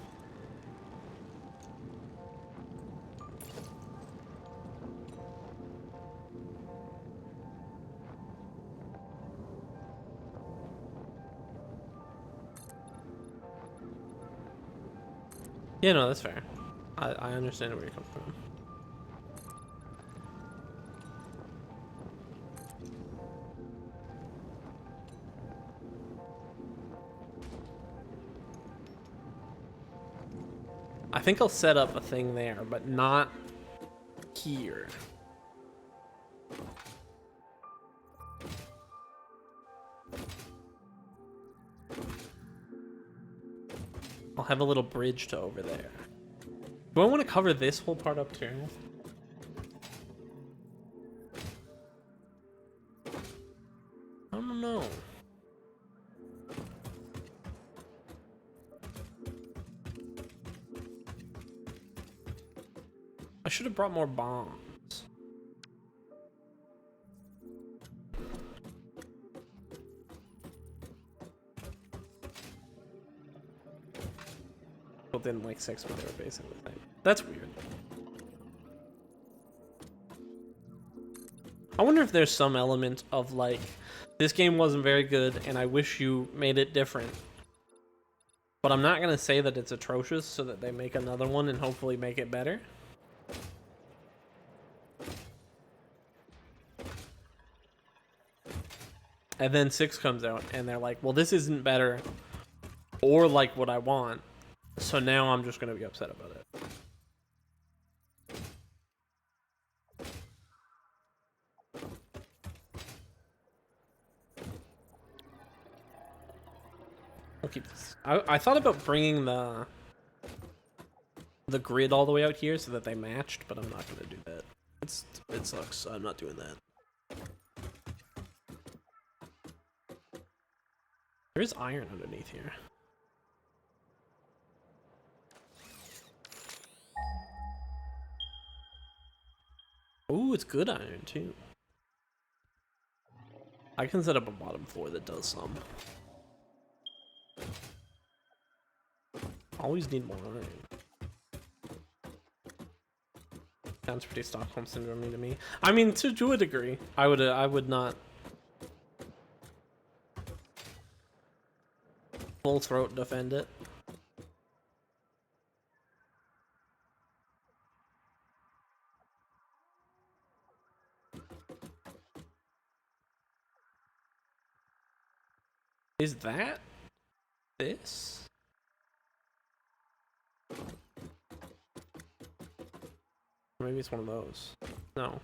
Yeah, no, that's fair. I understand where you're coming from. I think I'll set up a thing there, but not here. I'll have a little bridge to over there. Do I want to cover this whole part up too? I don't know. I should have brought more bombs. People didn't like 6 when they were basically the same. That's weird. I wonder if there's some element of like, this game wasn't very good and I wish you made it different. But I'm not gonna say that it's atrocious so that they make another one and hopefully make it better. And then 6 comes out and they're like, well, this isn't better or like what I want. So now I'm just gonna be upset about it. I'll keep this. I thought about bringing the grid all the way out here so that they matched, but I'm not gonna do that. It sucks. I'm not doing that. There is iron underneath here. Ooh, it's good iron too. I can set up a bottom floor that does some. Always need more iron. Sounds pretty Stockholm Syndrome to me. I mean, to a degree, I would not full throat defend it. Is that this? Maybe it's one of those. No.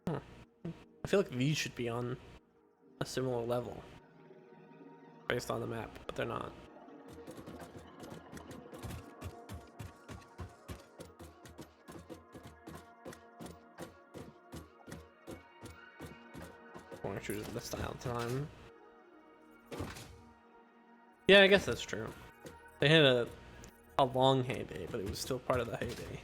Huh. I feel like these should be on a similar level based on the map, but they're not. Or choose the style time. Yeah, I guess that's true. They had a long heyday, but it was still part of the heyday.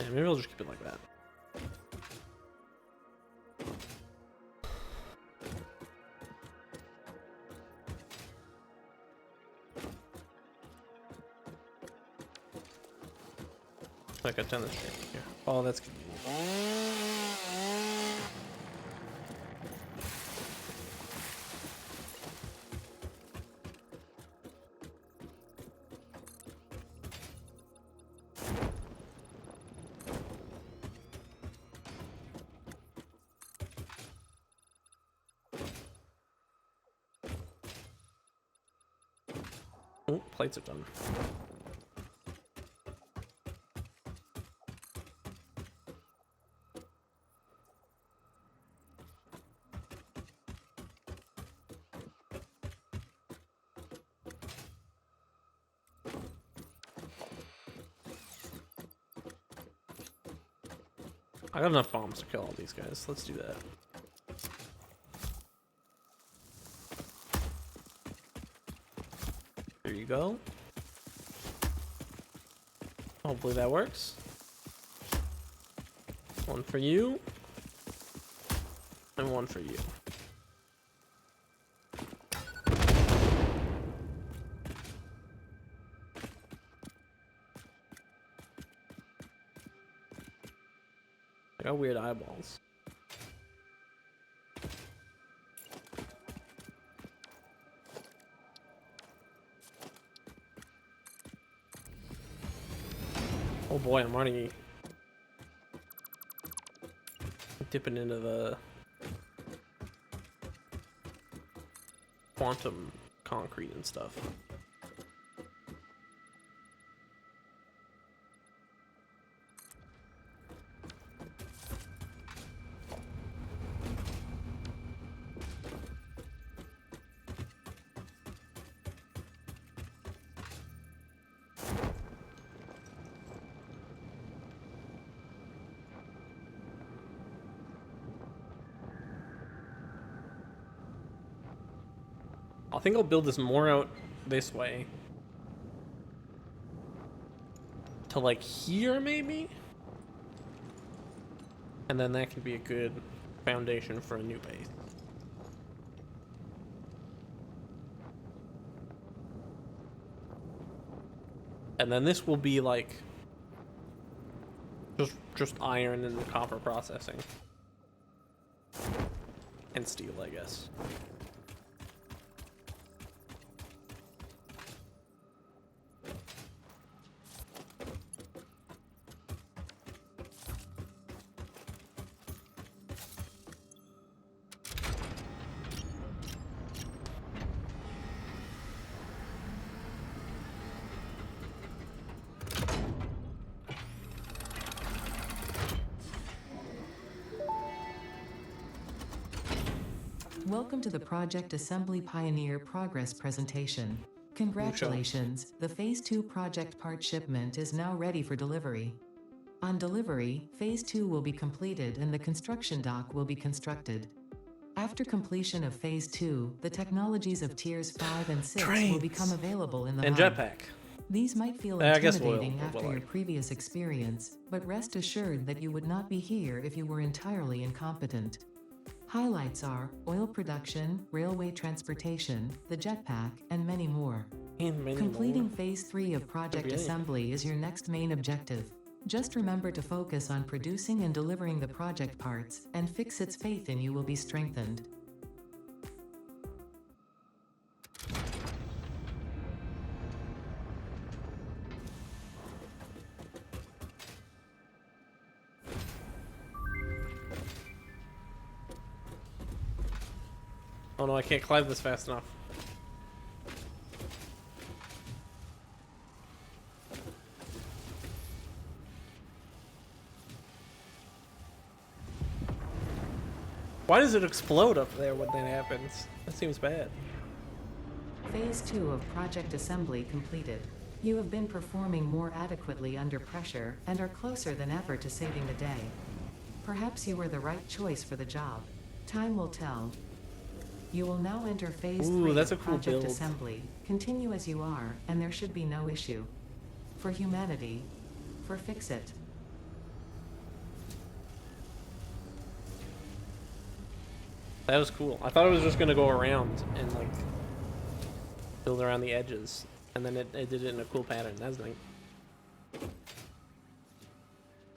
Yeah, maybe I'll just keep it like that. Like a tennis street here. Oh, that's convenient. Oh, plates are done. I got enough bombs to kill all these guys. Let's do that. There you go. Hopefully that works. One for you. And one for you. I got weird eyeballs. Oh boy, I'm already dipping into the quantum concrete and stuff. I think I'll build this more out this way. To like here maybe? And then that could be a good foundation for a new base. And then this will be like just iron and copper processing. And steel, I guess. Welcome to the Project Assembly Pioneer Progress presentation. Congratulations, the Phase 2 project part shipment is now ready for delivery. On delivery, Phase 2 will be completed and the construction dock will be constructed. After completion of Phase 2, the technologies of Tiers 5 and 6 will Trains. become available in the And hub. jetpack. These might feel I guess intimidating we'll after your previous experience, but rest assured that you would not be here if you were entirely incompetent. Highlights are oil production, railway transportation, the jetpack, and many more. And many Completing more. Phase 3 of project Okay. assembly is your next main objective. Just remember to focus on producing and delivering the project parts, and Fixit's faith in you will be strengthened. Oh no, I can't climb this fast enough. Why does it explode up there when that happens? That seems bad. Phase 2 of project assembly completed. You have been performing more adequately under pressure, and are closer than ever to saving the day. Perhaps you were the right choice for the job. Time will tell. You will now enter Phase 3 that's a of cool project build. assembly. Continue as you are, and there should be no issue. For humanity. For Fixit. That was cool. I thought it was just gonna go around and like build around the edges, and then it did it in a cool pattern. That's nice.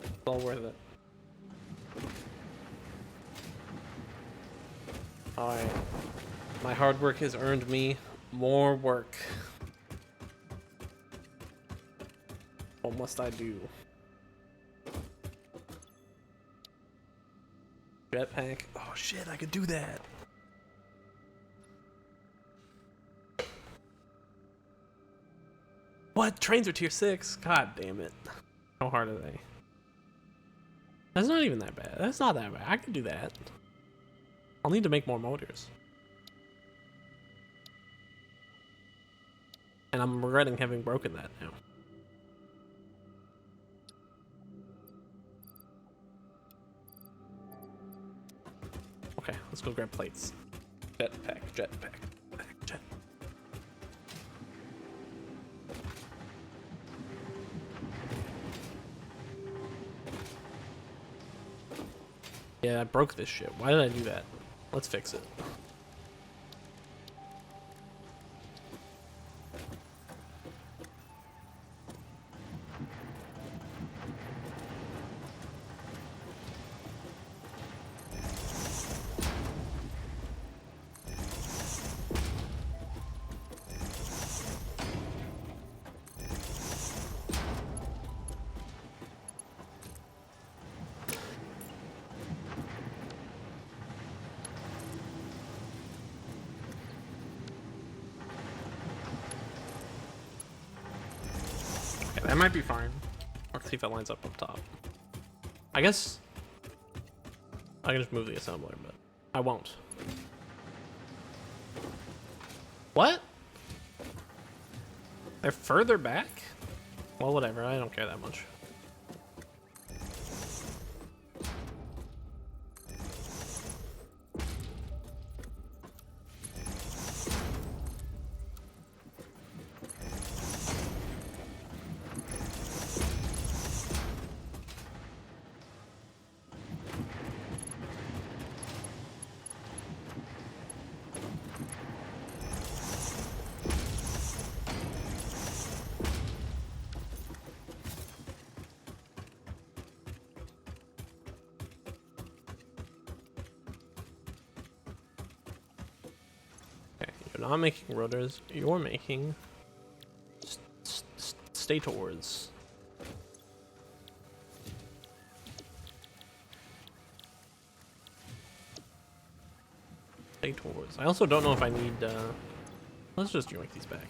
It's all worth it. Alright. My hard work has earned me more work. What must I do? Jetpack. Oh shit, I could do that. What? Trains are tier 6? God damn it. How hard are they? That's not even that bad. That's not that bad. I can do that. I'll need to make more motors. And I'm regretting having broken that now. Okay, let's go grab plates. Jetpack, jetpack, jet. Yeah, I broke this shit. Why did I do that? Let's fix it. Okay, that might be fine. Let's see if it lines up top. I guess I can just move the assembler, but I won't. What? They're further back? Well, whatever. I don't care that much. You're not making rotors, you're making stators. Stators. I also don't know if I need, let's just join these back.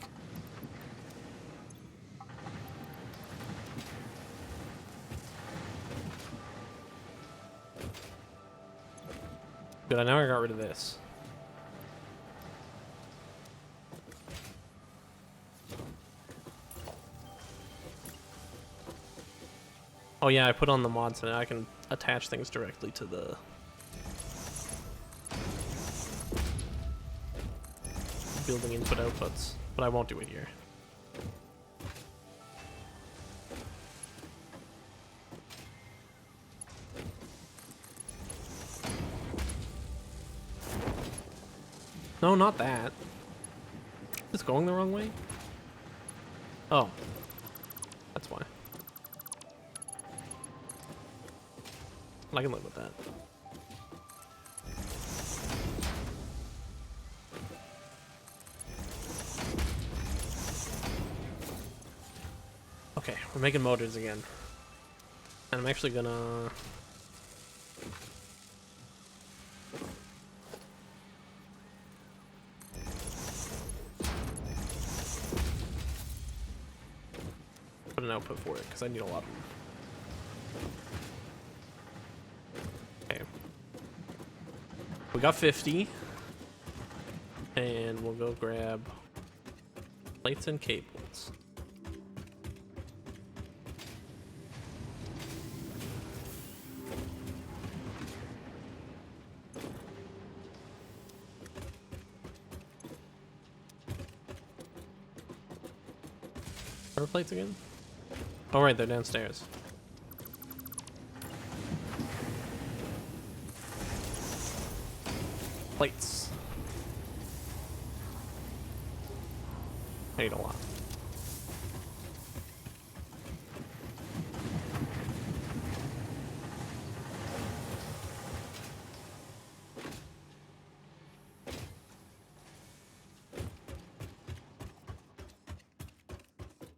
Good, I now got rid of this. Oh yeah, I put on the mods and I can attach things directly to the building input outputs, but I won't do it here. No, not that. It's going the wrong way? Oh. That's why. I can live with that. Okay, we're making motors again. And I'm actually gonna... put an output for it, because I need a lot of them. Okay. We got 50. And we'll go grab plates and cables. Are plates again? Oh right, they're downstairs. Plates. I need a lot.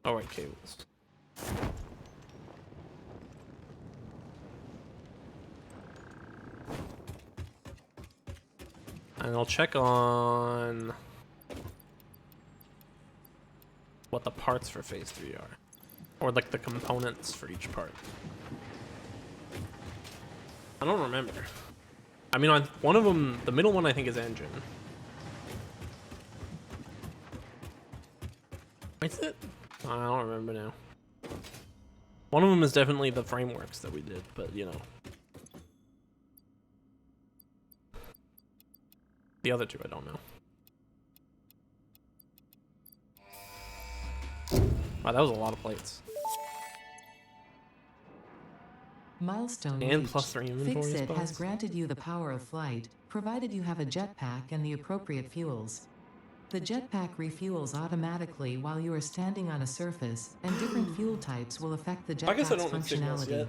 Alright, cables. And I'll check on what the parts for phase 3 are. Or like the components for each part. I don't remember. I mean, on one of them, the middle one I think is engine. Is it? I don't remember now. One of them is definitely the frameworks that we did, but you know. The other two I don't know. Wow, that was a lot of plates. Milestone And reached. plus 3 inventory Fix-It has spots. granted you the power of flight, provided you have a jetpack and the appropriate fuels. The jetpack refuels automatically while you are standing on a surface, and different fuel types will affect the I guess I jetpack's don't need signals functionality. yet.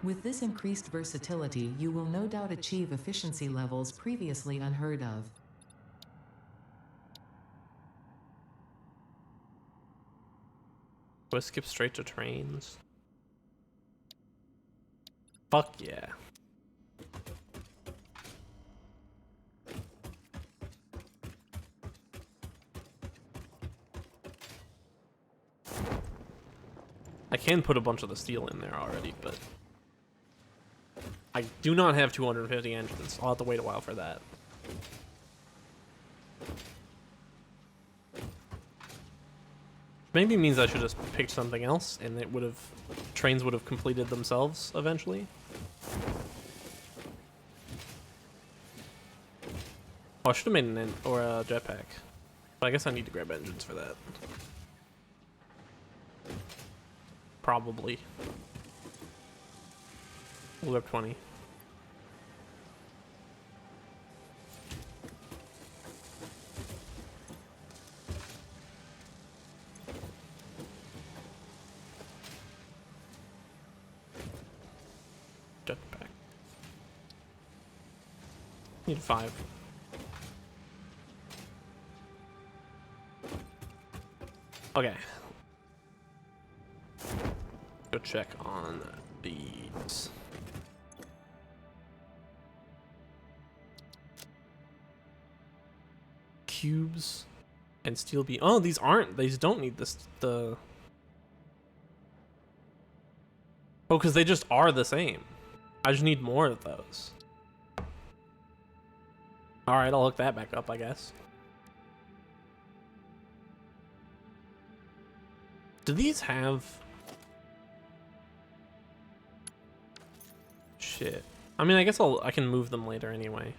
With this increased versatility, you will no doubt achieve efficiency levels previously unheard of. Do I skip straight to trains? Fuck yeah. I can put a bunch of the steel in there already, but I do not have 250 engines. I'll have to wait a while for that. Maybe means I should have picked something else, and it would have trains would have completed themselves eventually. Oh, I should have made an or a jetpack, but I guess I need to grab engines for that. Probably. We'll grab 20. Jetpack. Need 5. Okay. Go check on these. Cubes and steel beam. Oh, these aren't. These don't need this. Oh, because they just are the same. I just need more of those. All right, I'll hook that back up, I guess. Do these have... shit. I mean, I guess I can move them later anyway.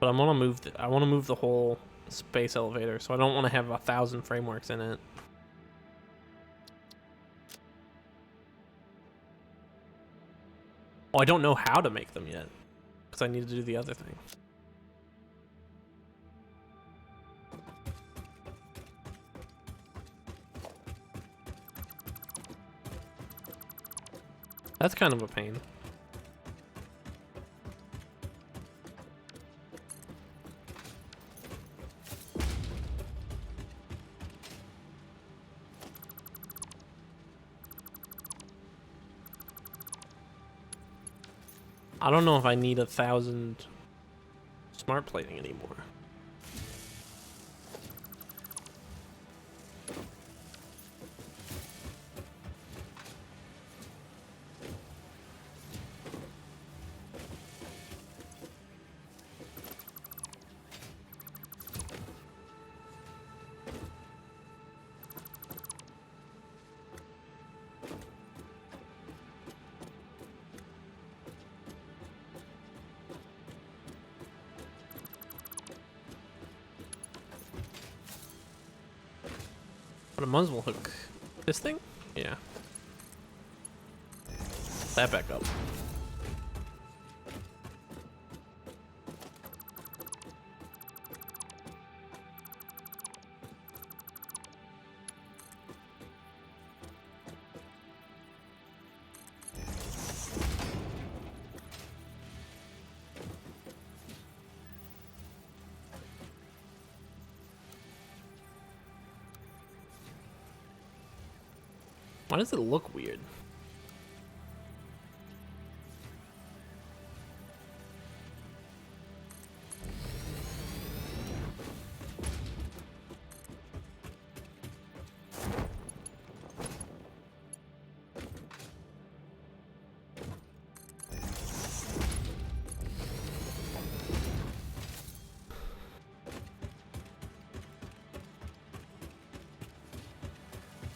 But I want to move the whole space elevator, so I don't want to have 1,000 frameworks in it. Oh, I don't know how to make them yet, because I need to do the other thing. That's kind of a pain. I don't know if I need 1,000 smart plating anymore. But a muzzle hook. This thing? Yeah. That back up. Why does it look weird?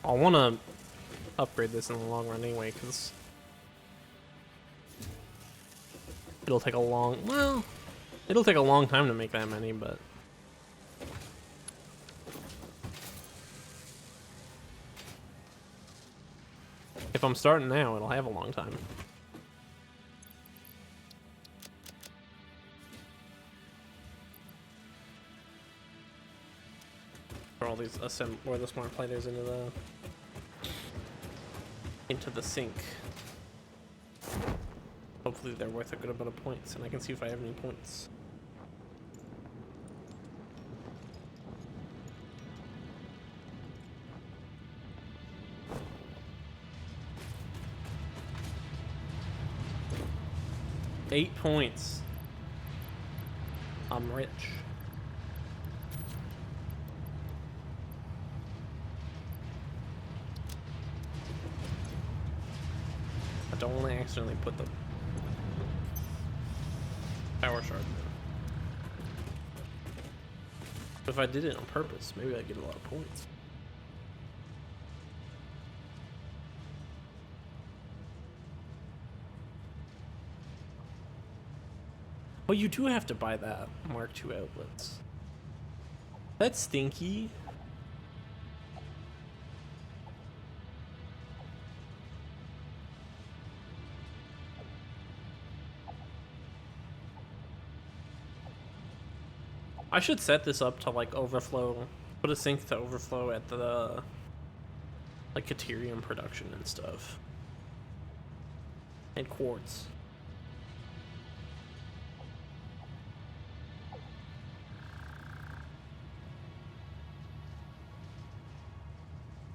I want to upgrade this in the long run anyway, because it'll take a long, well, it'll take a long time to make that many, but if I'm starting now, it'll have a long time. For all these or the smart platers into the sink. Hopefully they're worth a good amount of points, and I can see if I have any points. Eight points. I'm rich. I don't want to accidentally put the power shard in. But if I did it on purpose, maybe I'd get a lot of points. Well, you do have to buy that Mark II outlets. That's stinky. I should set this up to like overflow, put a sink to overflow at the like Caterium production and stuff. And quartz.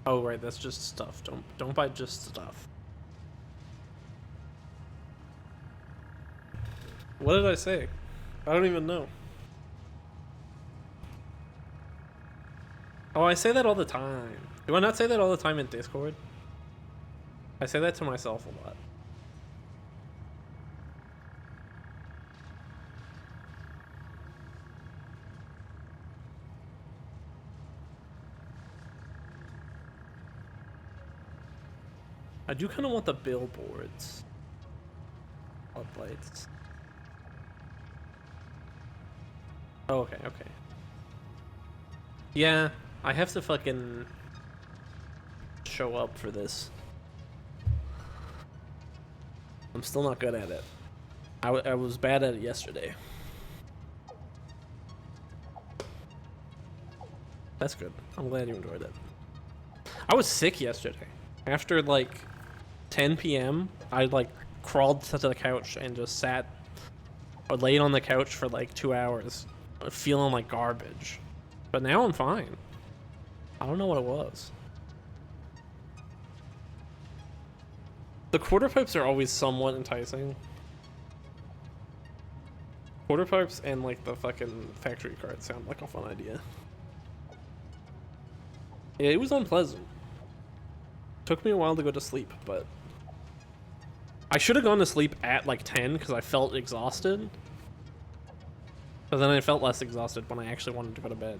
Oh right, that's just stuff. Don't buy just stuff. What did I say? I don't even know. Oh, I say that all the time. Do I not say that all the time in Discord? I say that to myself a lot. I do kind of want the billboards. Floodlights. Oh, okay, okay. Yeah, I have to fucking show up for this. I'm still not good at it. I was bad at it yesterday. That's good. I'm glad you enjoyed it. I was sick yesterday. After like 10 p.m., I like crawled to the couch and just sat or laid on the couch for like 2 hours, feeling like garbage. But now I'm fine. I don't know what it was. The quarter pipes are always somewhat enticing. Quarter pipes and like the fucking factory card sound like a fun idea. Yeah, it was unpleasant. Took me a while to go to sleep, but I should have gone to sleep at like 10 because I felt exhausted. But then I felt less exhausted when I actually wanted to go to bed.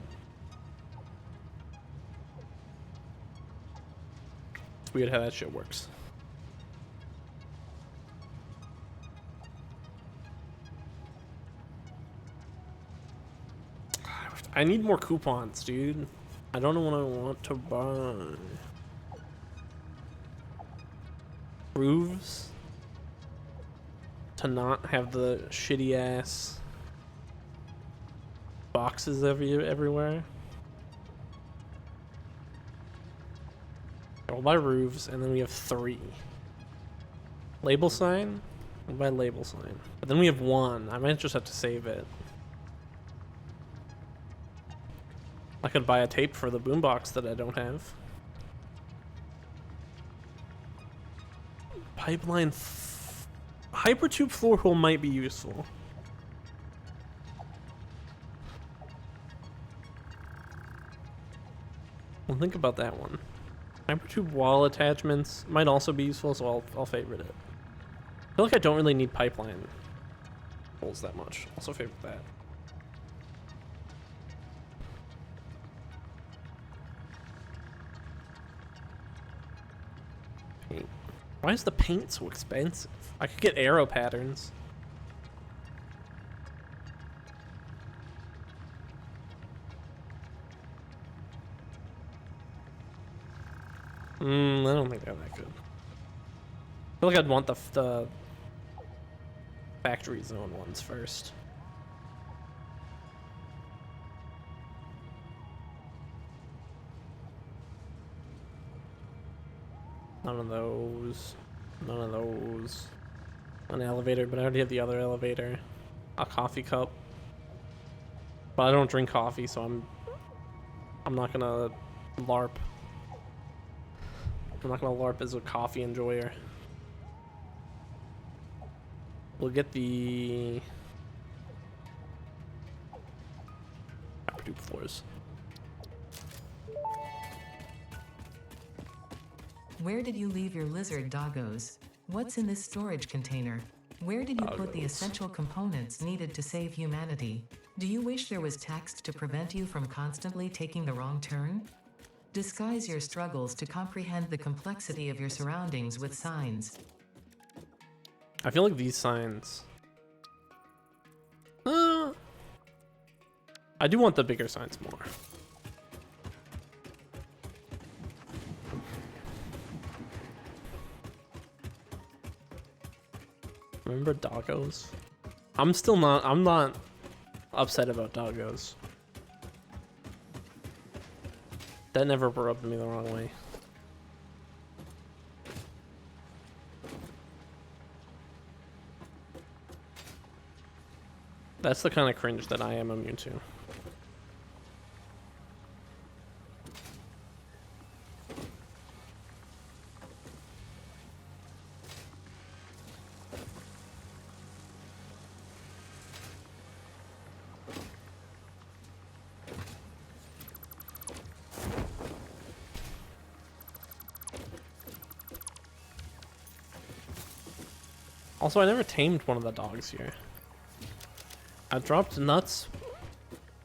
It's weird how that shit works. I need more coupons, dude. I don't know what I want to buy. Roofs. To not have the shitty ass boxes everywhere. I'll buy roofs, and then we have 3. Label sign? I'll buy label sign. But then we have 1. I might just have to save it. I could buy a tape for the boombox that I don't have. Pipeline. Hypertube floor hole might be useful. Well, think about that one. Hypertube wall attachments might also be useful, so I'll favorite it. I feel like I don't really need pipeline holes that much. Also favorite that. Paint. Why is the paint so expensive? I could get arrow patterns. I don't think they're that good. I feel like I'd want the factory zone ones first. None of those. None of those. An elevator, but I already have the other elevator. A coffee cup. But I don't drink coffee, so I'm not gonna LARP. I'm not gonna LARP as a coffee enjoyer. We'll get the Hypertube floors. Where did you leave your lizard doggos? What's in this storage container? Where did you put the essential components needed to save humanity? Do you wish there was text to prevent you from constantly taking the wrong turn? Disguise your struggles to comprehend the complexity of your surroundings with signs. I feel like these signs. I do want the bigger signs more. Remember doggos? I'm not upset about doggos. That never rubbed me the wrong way. That's the kind of cringe that I am immune to. Also, I never tamed one of the dogs here. I dropped nuts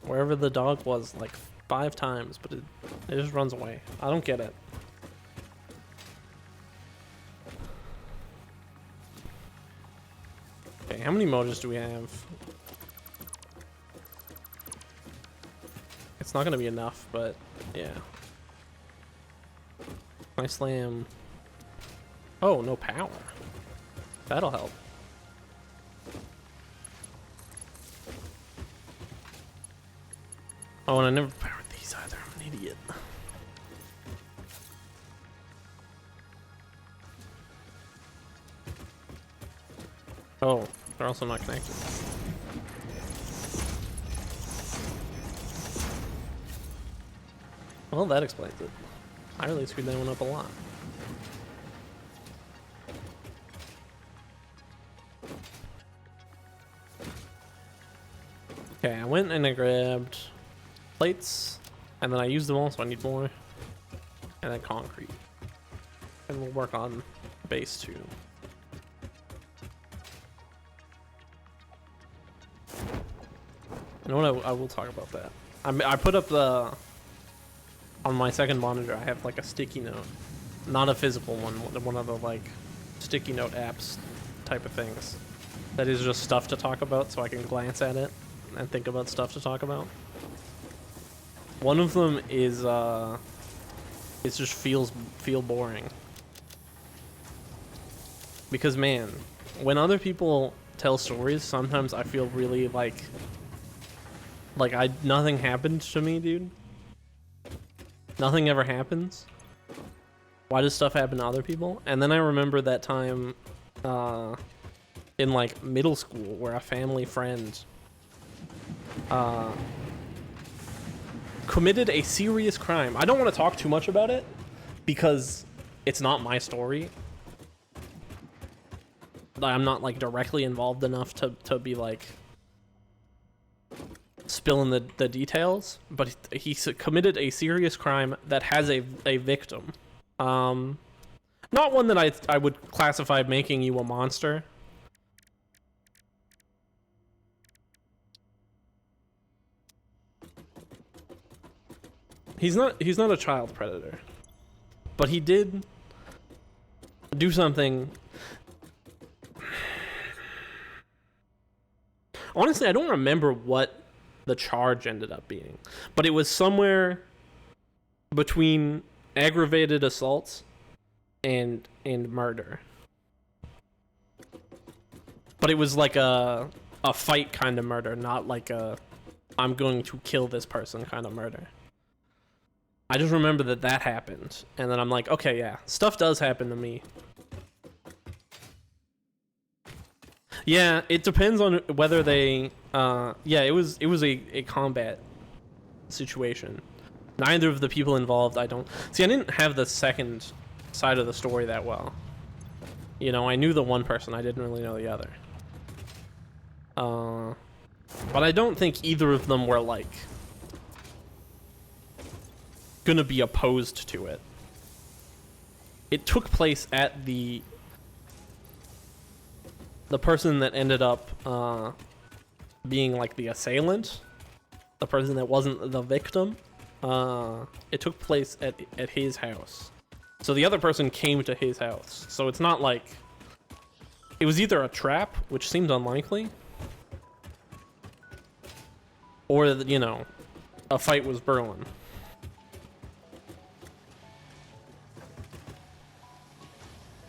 wherever the dog was like 5 times, but it just runs away. I don't get it. many motors do we have? It's not gonna be enough, but yeah. I slam. Oh, no power. That'll help. Oh, and I never powered these either. I'm an idiot. Oh, they're also not connected. Well, that explains it. I really screwed that one up a lot. Okay, I went and I grabbed plates, and then I used them all, so I need more. And then concrete. And we'll work on base 2. You know what, I will talk about that. I put up the... On my second monitor, I have like a sticky note. Not a physical one of the like sticky note apps type of things. That is just stuff to talk about, so I can glance at it and think about stuff to talk about. One of them is it just feel boring. Because man, when other people tell stories, sometimes I feel really like nothing happened to me, dude. Nothing ever happens. Why does stuff happen to other people? And then I remember that time in like middle school where a family friend committed a serious crime. I don't want to talk too much about it because it's not my story. I'm not like directly involved enough to be like spilling the details, but he committed a serious crime that has a victim. Not one that I would classify making you a monster. He's not a child predator, but he did do something. Honestly, I don't remember what the charge ended up being, but it was somewhere between aggravated assaults and murder. But it was like a fight kind of murder, not like a I'm going to kill this person kind of murder. I just remember that happened, and then I'm like, okay, yeah, stuff does happen to me. Yeah, it depends on whether they yeah, it was a combat situation. Neither of the people involved, I didn't have the second side of the story that well. You know, I knew the one person, I didn't really know the other. But I don't think either of them were like gonna be opposed to it. It took place at the person that ended up being like the assailant, the person that wasn't the victim. It took place at his house. So the other person came to his house. So it's not like it was either a trap, which seemed unlikely, or, you know, a fight was brewing.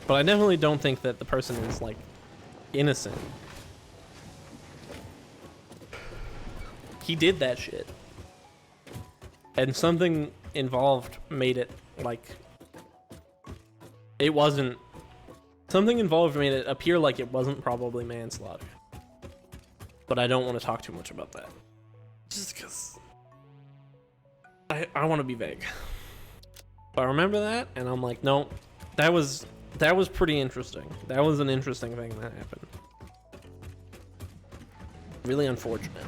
But I definitely don't think that the person is like innocent. He did that shit. And something involved made it like it wasn't. Something involved made it appear like it wasn't probably manslaughter. But I don't want to talk too much about that. Just because I want to be vague. But I remember that, and I'm like, no, that was pretty interesting. That was an interesting thing that happened. Really unfortunate.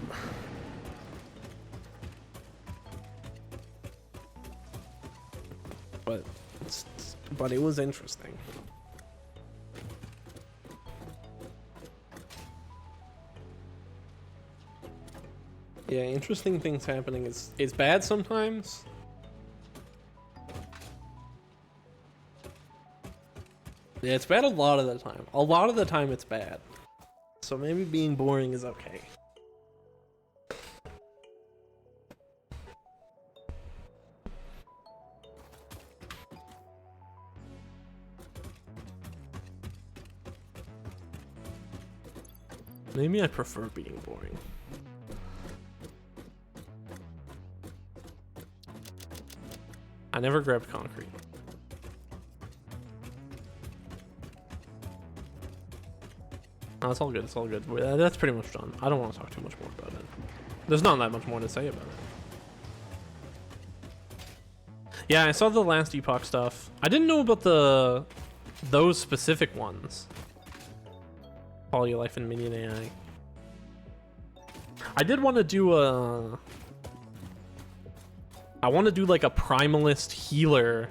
But it was interesting. Yeah, interesting things happening is bad sometimes. Yeah, it's bad a lot of the time. A lot of the time it's bad. So maybe being boring is okay. Maybe I prefer being boring. I never grabbed concrete. No, it's all good. It's all good. That's pretty much done. I don't want to talk too much more about it. There's not that much more to say about it. Yeah, I saw the last Epoch stuff. I didn't know about those specific ones. All Your Life in Minion AI. I did want to do I want to do like a primalist healer.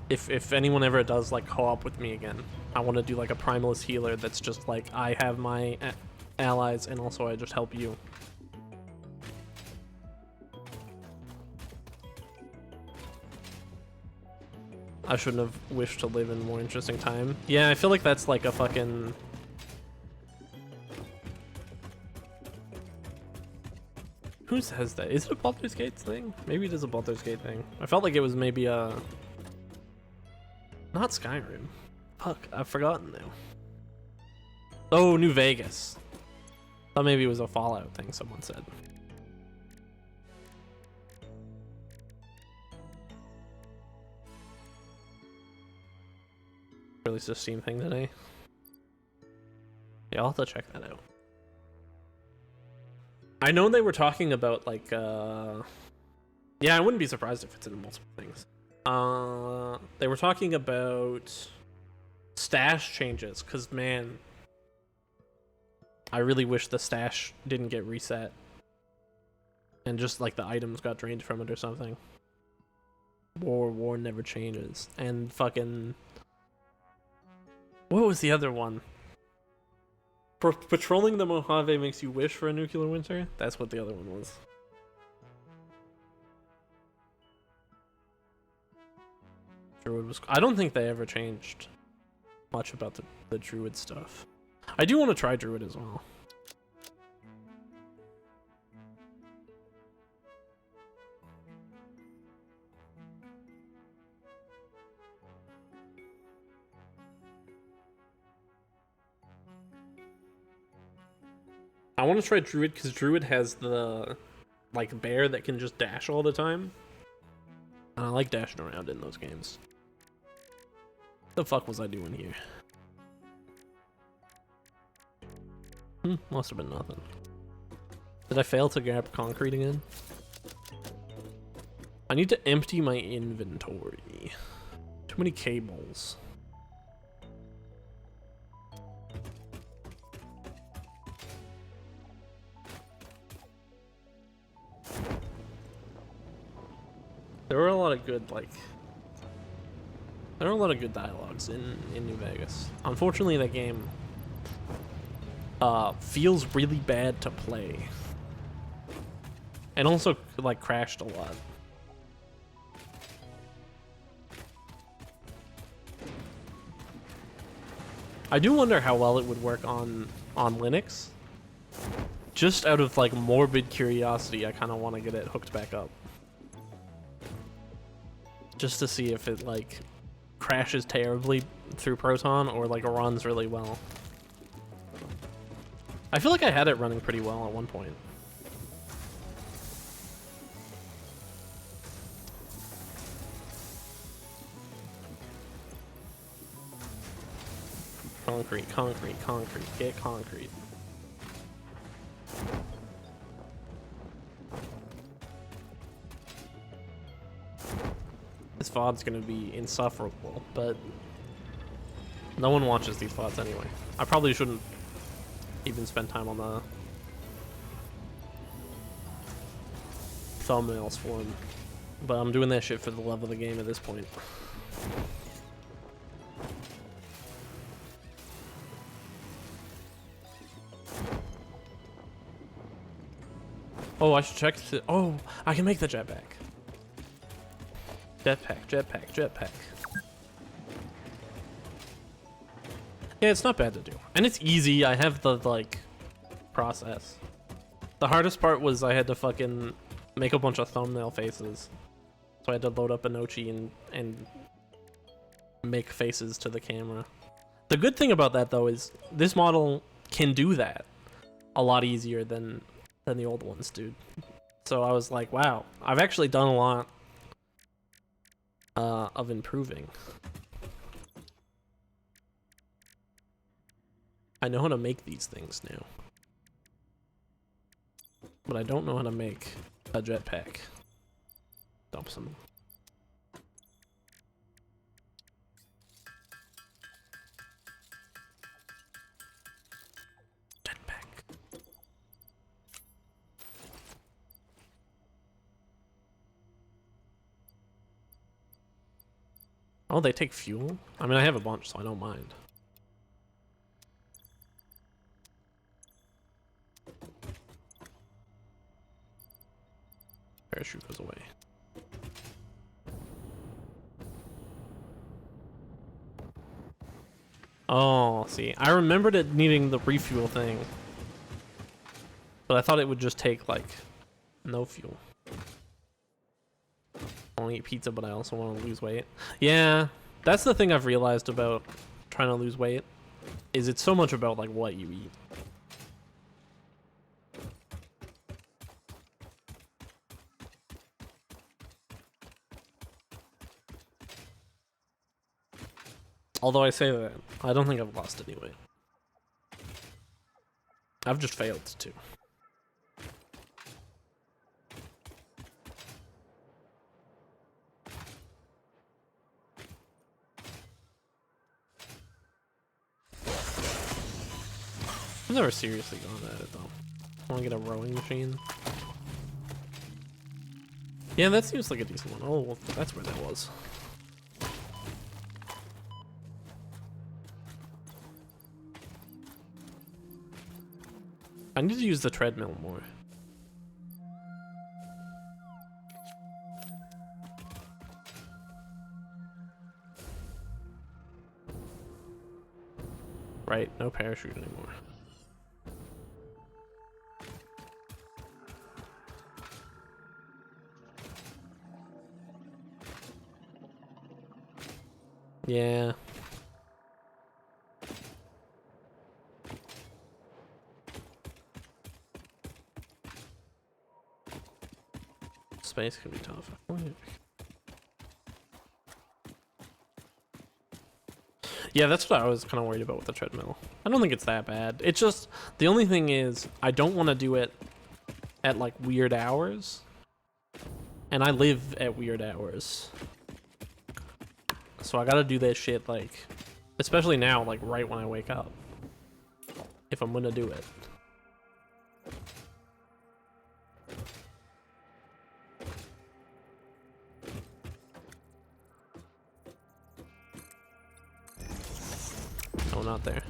If anyone ever does like co-op with me again, I want to do like a primalist healer that's just like I have my allies and also I just help you. I shouldn't have wished to live in a more interesting time. Yeah, I feel like that's like a fucking... Who says that? Is it a Baldur's Gate thing? Maybe it is a Baldur's Gate thing. I felt like it was maybe a... Not Skyrim. Fuck, I've forgotten now. Oh, New Vegas. Thought maybe it was a Fallout thing, someone said. Released a Steam thing today. Yeah, I'll have to check that out. I know they were talking about like yeah, I wouldn't be surprised if it's in multiple things. They were talking about stash changes, cause man, I really wish the stash didn't get reset and just like the items got drained from it or something. War never changes. And fucking, what was the other one? Patrolling the Mojave makes you wish for a nuclear winter? That's what the other one was. Druid was... I don't think they ever changed much about the Druid stuff. I do want to try Druid as well. I want to try Druid because Druid has the like bear that can just dash all the time. And I like dashing around in those games. What the fuck was I doing here? Must have been nothing. Did I fail to grab concrete again? I need to empty my inventory. Too many cables. There were a lot of good, like... There were a lot of good dialogues in New Vegas. Unfortunately, that game feels really bad to play. And also, like, crashed a lot. I do wonder how well it would work on Linux. Just out of, like, morbid curiosity, I kind of want to get it hooked back up. Just to see if it like crashes terribly through Proton or like runs really well. I feel like I had it running pretty well at one point. Concrete, concrete, concrete, get concrete. This VOD's gonna be insufferable, but no one watches these VODs anyway. I probably shouldn't even spend time on the thumbnails for them, but I'm doing that shit for the love of the game at this point. Oh, I should check. Oh, I can make the jetpack. Jetpack, jetpack, jetpack. Yeah, it's not bad to do. And it's easy. I have the, like, process. The hardest part was I had to fucking make a bunch of thumbnail faces. So I had to load up Inochi and make faces to the camera. The good thing about that, though, is this model can do that a lot easier than the old ones, dude. So I was like, wow, I've actually done a lot of improving. I know how to make these things now. But I don't know how to make a jetpack. Dump some. Jetpack. Oh, they take fuel? I mean, I have a bunch, so I don't mind. Parachute goes away. Oh, see, I remembered it needing the refuel thing, but I thought it would just take, like, no fuel. I want to eat pizza, but I also want to lose weight. Yeah, that's the thing I've realized about trying to lose weight, is it's so much about, like, what you eat. Although I say that, I don't think I've lost any weight. I've just failed to. I've never seriously gone at it, though. I want to get a rowing machine. Yeah, that seems like a decent one. Oh, well, that's where that was. I need to use the treadmill more. Right, no parachute anymore. Yeah. Space can be tough. Yeah, that's what I was kind of worried about with the treadmill. I don't think it's that bad. It's just, the only thing is, I don't want to do it at, like, weird hours. And I live at weird hours. So I gotta do that shit, like, especially now, like, right when I wake up. If I'm gonna do it. No, not there.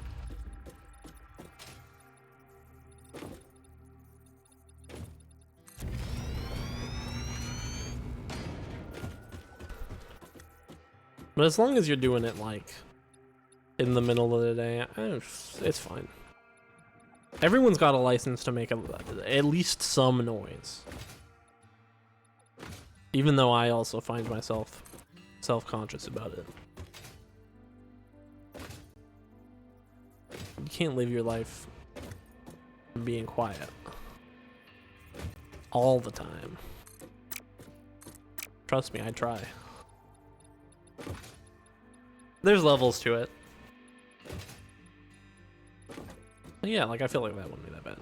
But as long as you're doing it, like, in the middle of the day, it's fine. Everyone's got a license to make at least some noise. Even though I also find myself self-conscious about it. You can't live your life being quiet all the time. Trust me, I try. There's levels to it. But yeah, like, I feel like that wouldn't be that bad.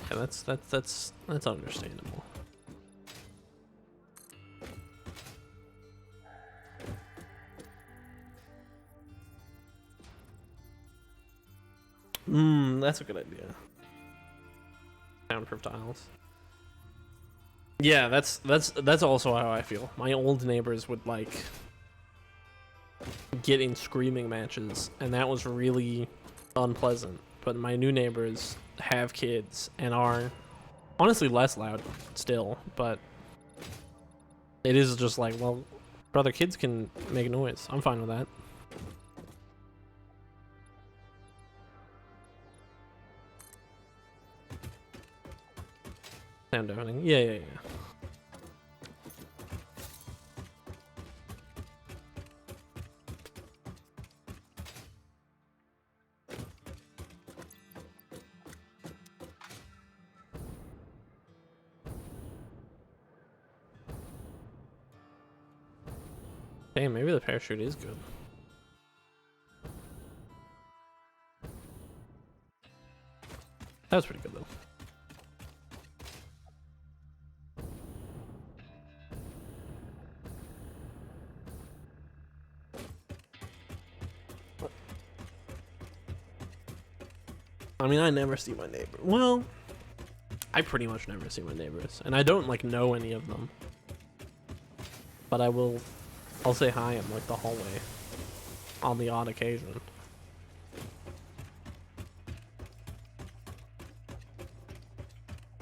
Yeah, that's understandable. That's a good idea. Soundproof tiles. Yeah, that's also how I feel. My old neighbors would like get in screaming matches, and that was really unpleasant. But my new neighbors have kids and are honestly less loud still, but it is just like, well, brother, kids can make noise. I'm fine with that. Sound deafening. Yeah. Damn, maybe the parachute is good. That was pretty good though. I mean, I never see my neighbor. Well, I pretty much never see my neighbors, and I don't like know any of them. But I'll say hi in like the hallway on the odd occasion.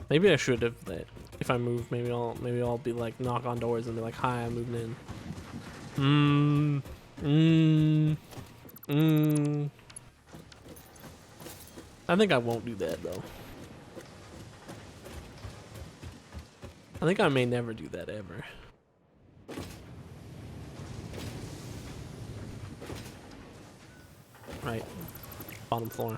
Maybe I should have that. If I move, maybe I'll be like knock on doors and be like, "Hi, I'm moving in." I think I won't do that though. I think I may never do that ever. Right, bottom floor.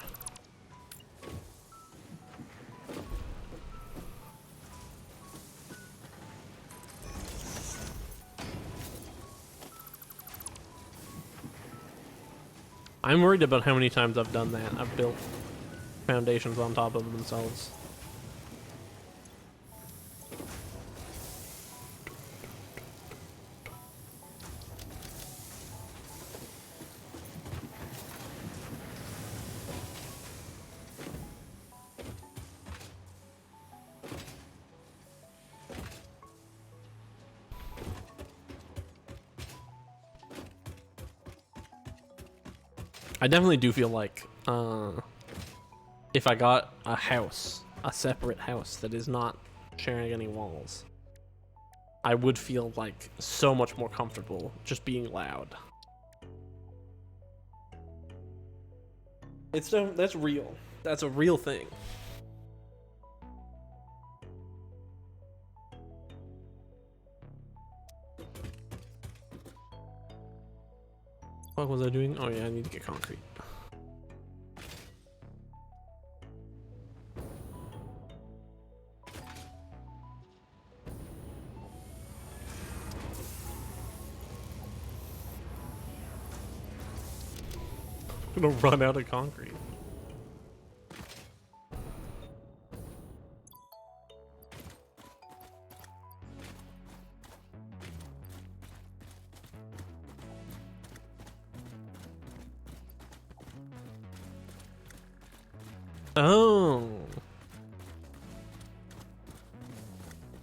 I'm worried about how many times I've done that. I've built foundations on top of themselves. I definitely do feel like if I got a house, a separate house that is not sharing any walls, I would feel like so much more comfortable just being loud. That's real. That's a real thing. What was I doing? Oh yeah, I need to get concrete. I'm gonna run out of concrete. Oh.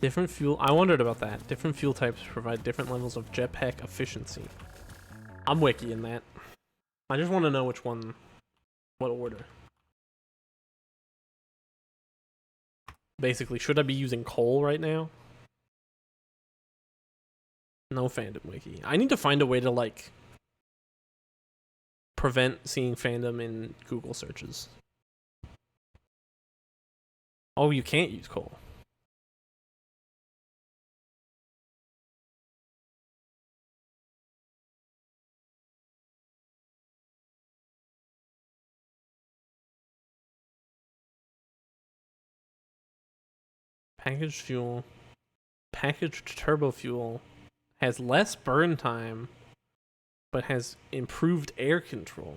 Different fuel. I wondered about that. Different fuel types provide different levels of jetpack efficiency. I'm wiki in that. I just want to know which one, what order. Basically, should I be using coal right now? No fandom wiki. I need to find a way to like prevent seeing fandom in Google searches. Oh, you can't use coal. Packaged fuel. Packaged turbo fuel has less burn time, but has improved air control.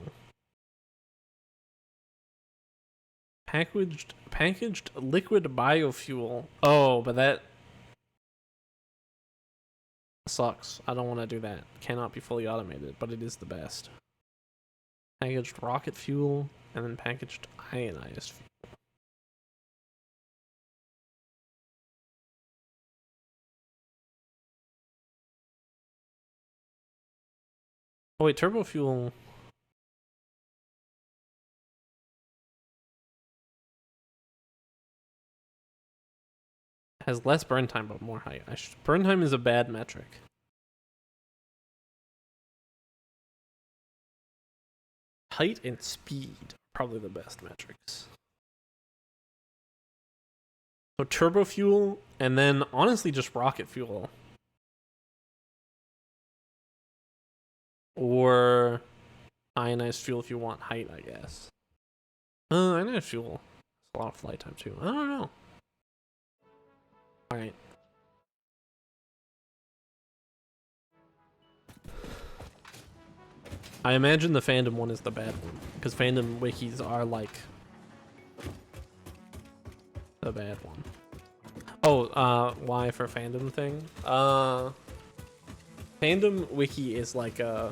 Packaged liquid biofuel. Oh, but that sucks. I don't want to do that. Cannot be fully automated, but it is the best. Packaged rocket fuel, and then packaged ionized fuel. Oh wait, turbo fuel. Has less burn time but more height. Burn time is a bad metric. Height and speed are probably the best metrics. So turbo fuel, and then honestly just rocket fuel. Or ionized fuel if you want height, I guess. Ionized fuel. It's a lot of flight time too. I don't know. Alright. I imagine the fandom one is the bad one, because fandom wikis are like the bad one. Oh, why for fandom thing? Fandom wiki is like a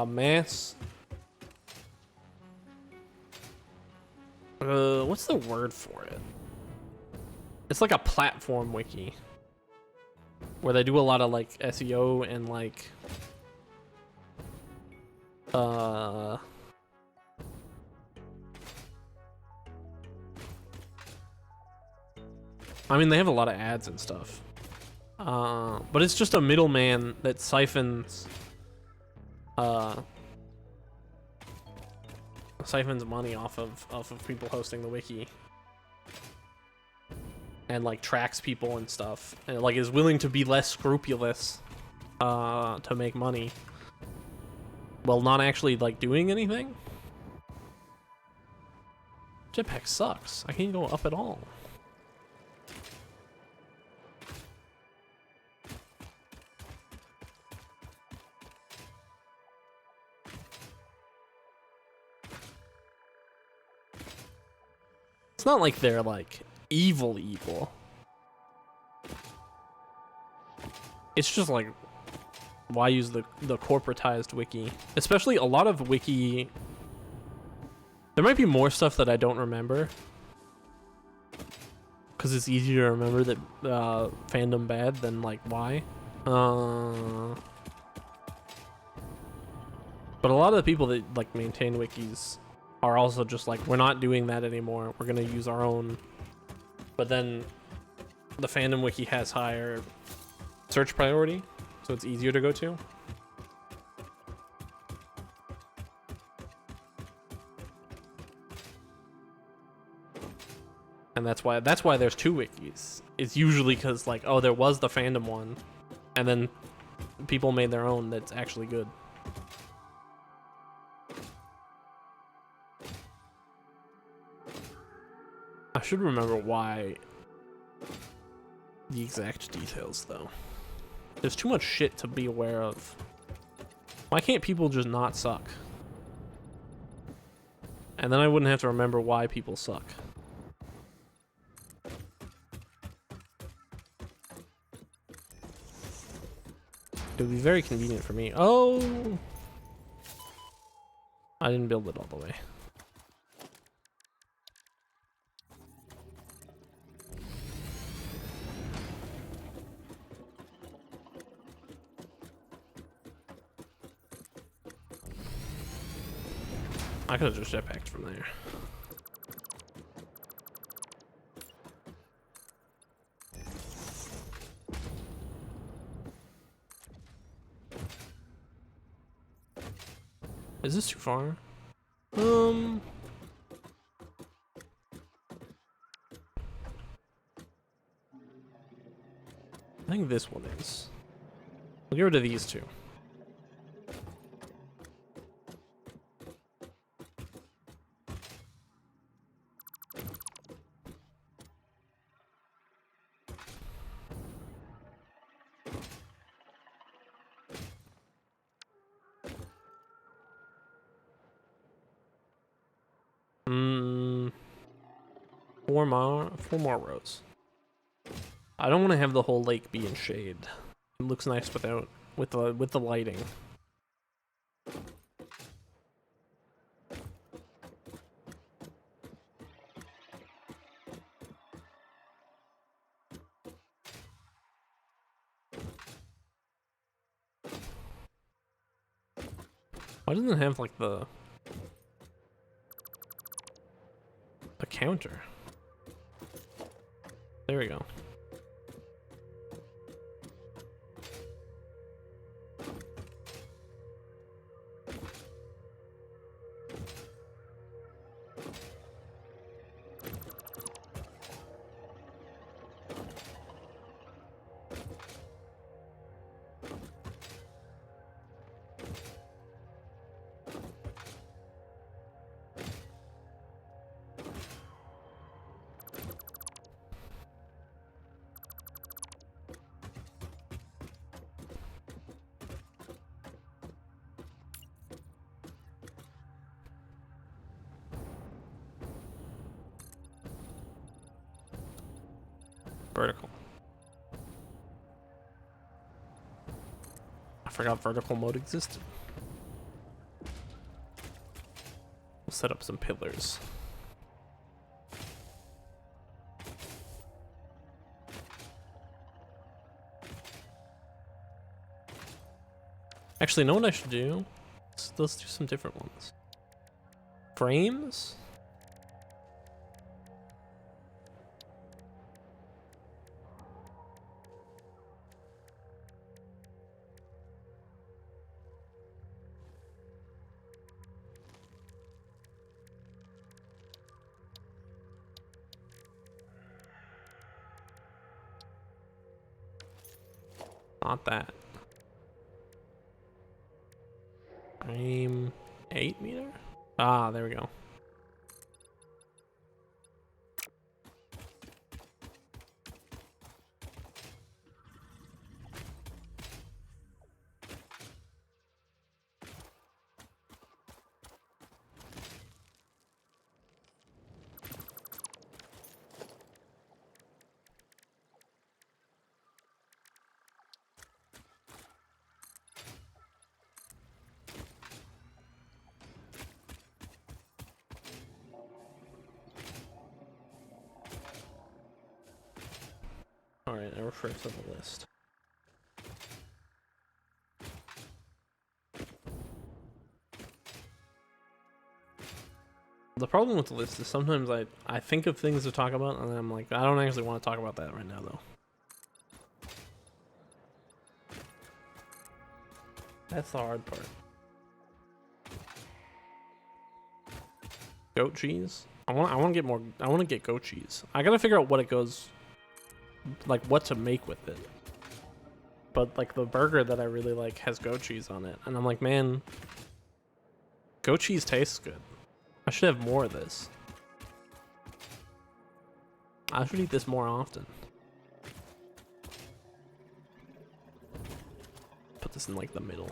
mass. What's the word for it? It's like a platform wiki where they do a lot of like SEO and like I mean they have a lot of ads and stuff. But it's just a middleman that siphons money off of people hosting the wiki. And like tracks people and stuff, and like is willing to be less scrupulous to make money while not actually like doing anything. Jetpack sucks. I can't go up at all. It's not like they're like evil. It's just like, why use the corporatized wiki? Especially a lot of wiki. There might be more stuff that I don't remember, because it's easier to remember that fandom bad than like why. But a lot of the people that like maintain wikis are also just like, we're not doing that anymore. We're gonna use our own. But then the fandom wiki has higher search priority, so it's easier to go to. And that's why there's two wikis. It's usually because like, oh, there was the fandom one, and then people made their own that's actually good. I should remember why the exact details though. There's too much shit to be aware of. Why can't people just not suck? And then I wouldn't have to remember why people suck. It would be very convenient for me. Oh! I didn't build it all the way. I could have just jetpacked from there. Is this too far? I think this one is. We'll get rid of these two. Four more rows. I don't want to have the whole lake be in shade. It looks nice with the lighting. Why doesn't it have like the counter? There we go. Vertical. I forgot vertical mode existed. We'll set up some pillars. Actually, know what I should do? Let's do some different ones. Frames? Not that. Frame 8 meter? Ah, there we go. Alright, I refer to the list. The problem with the list is sometimes I think of things to talk about and then I'm like, I don't actually want to talk about that right now though. That's the hard part. Goat cheese? I want to get goat cheese. I gotta figure out what it goes, like what to make with it. But like the burger that I really like has goat cheese on it, and I'm like, man, goat cheese tastes good. I should have more of this. I should eat this more often. Put this in like the middle.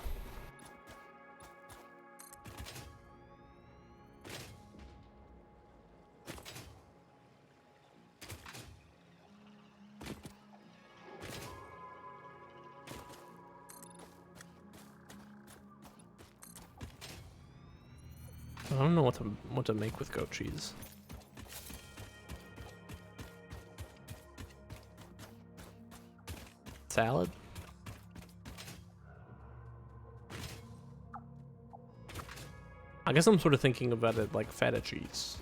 I don't know what to make with goat cheese. Salad? I guess I'm sort of thinking about it like feta cheese.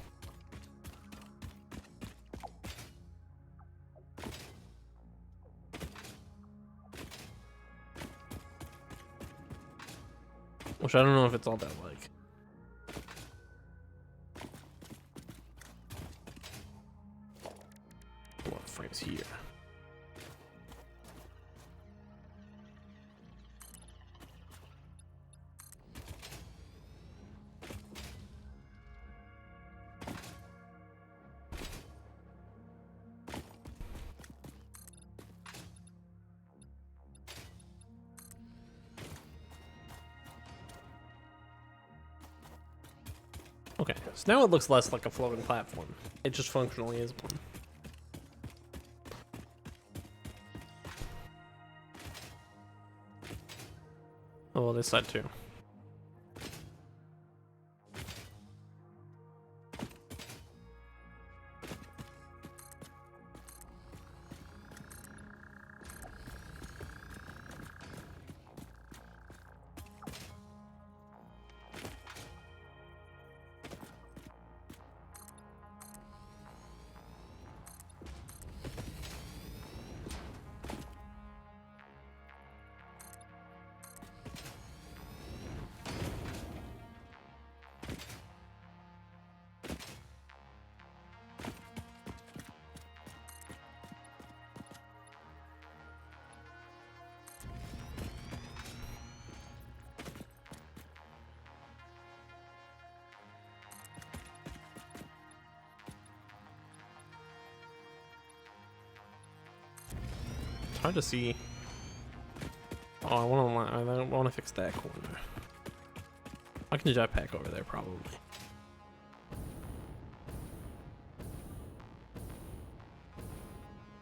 Which I don't know if it's all that like. What frames here? Okay, so now it looks less like a floating platform. It just functionally is one. Oh, well, this side too. hard to see. Oh, I want to fix that corner. I can jetpack over there probably.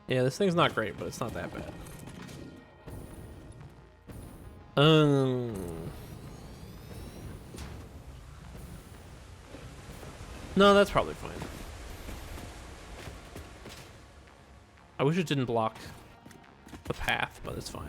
Yeah, this thing's not great, but it's not that bad. No, that's probably fine. I wish it didn't block the path, but it's fine.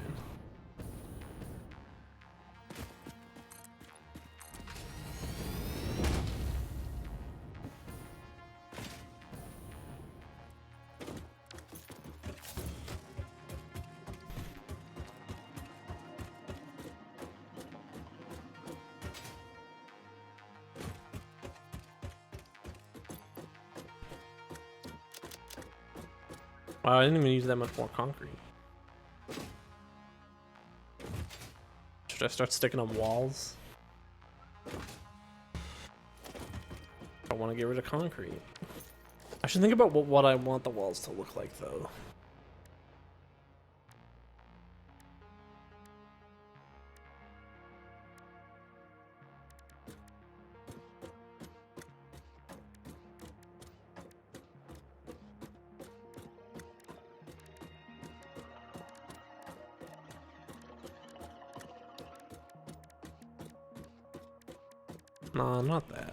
Wow, I didn't even use that much more concrete. Should I start sticking on walls? I want to get rid of concrete. I should think about what I want the walls to look like, though. Nah, not that.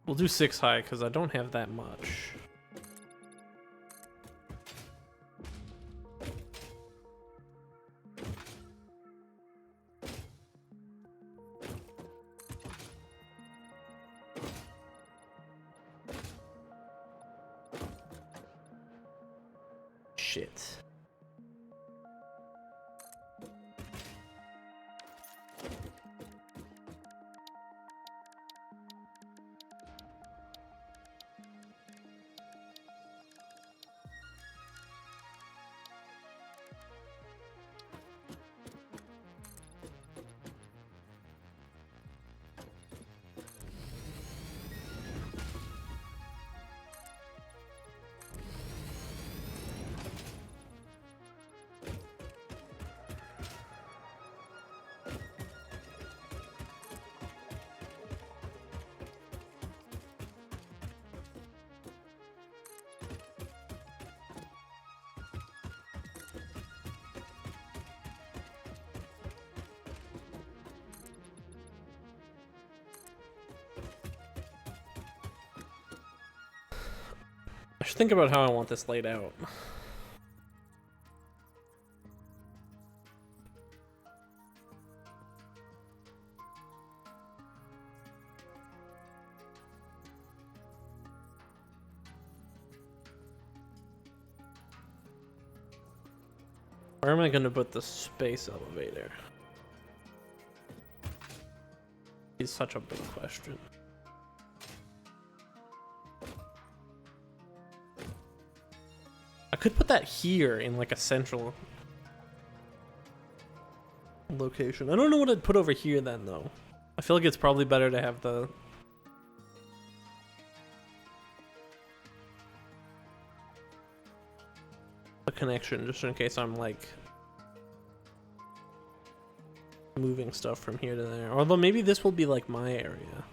We'll do 6 high because I don't have that much. Shit. I should think about how I want this laid out. Where am I going to put the space elevator? Is such a big question. I could put that here in like a central location. I don't know what I'd put over here then though. I feel like it's probably better to have the connection just in case I'm like moving stuff from here to there. Although maybe this will be like my area.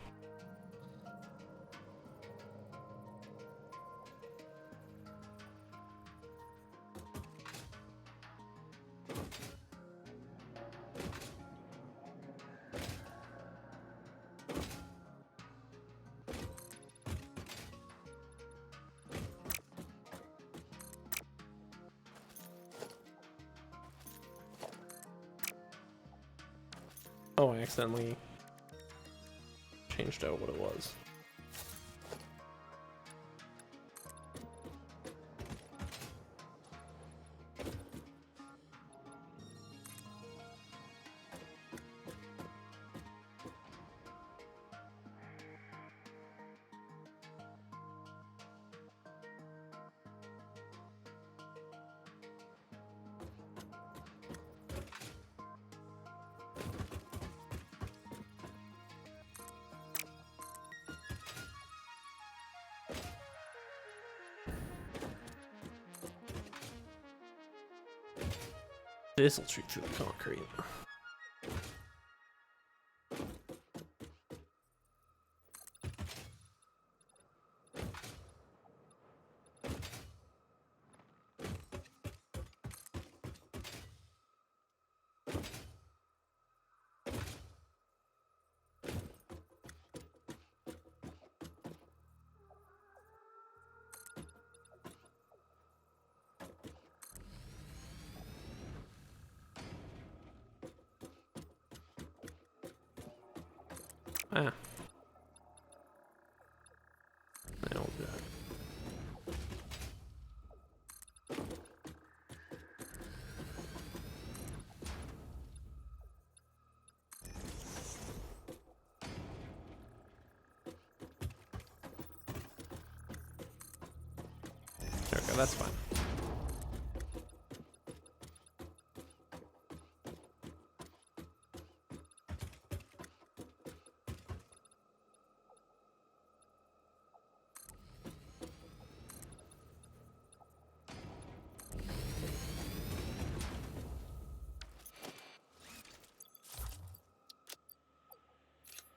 Oh, I accidentally changed out what it was. This'll shoot through the concrete. Ah. I don't do that. There we go, that's fine.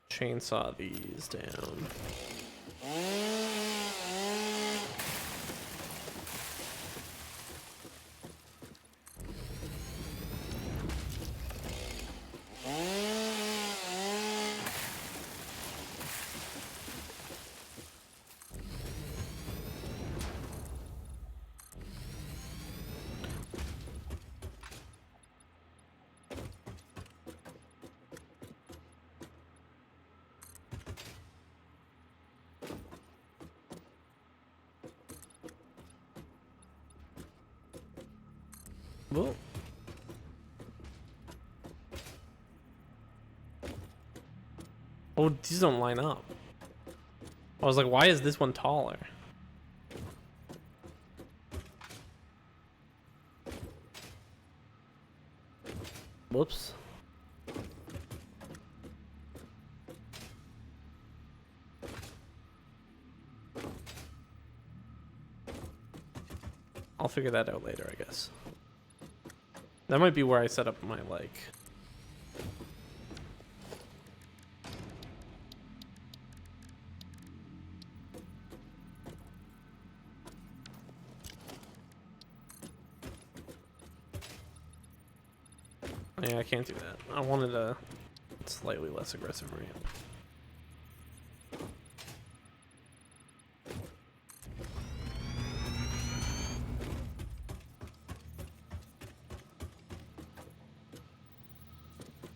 Chainsaw these down. Whoa. Oh, these don't line up. I was like, why is this one taller? Whoops. I'll figure that out later, I guess. That might be where I set up my, like... Yeah, I can't do that. I wanted a slightly less aggressive ramp.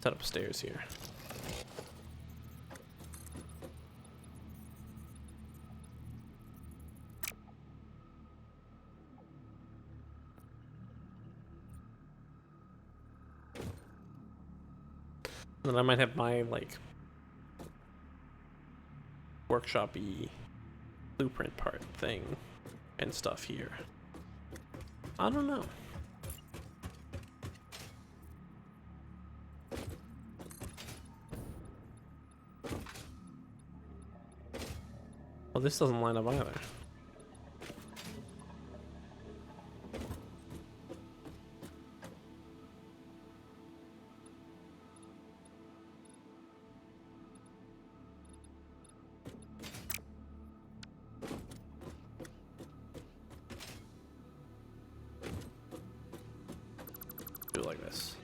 Set up stairs here. Then I might have my, like, workshop-y blueprint part thing and stuff here. I don't know. Well, this doesn't line up either. Do it like this.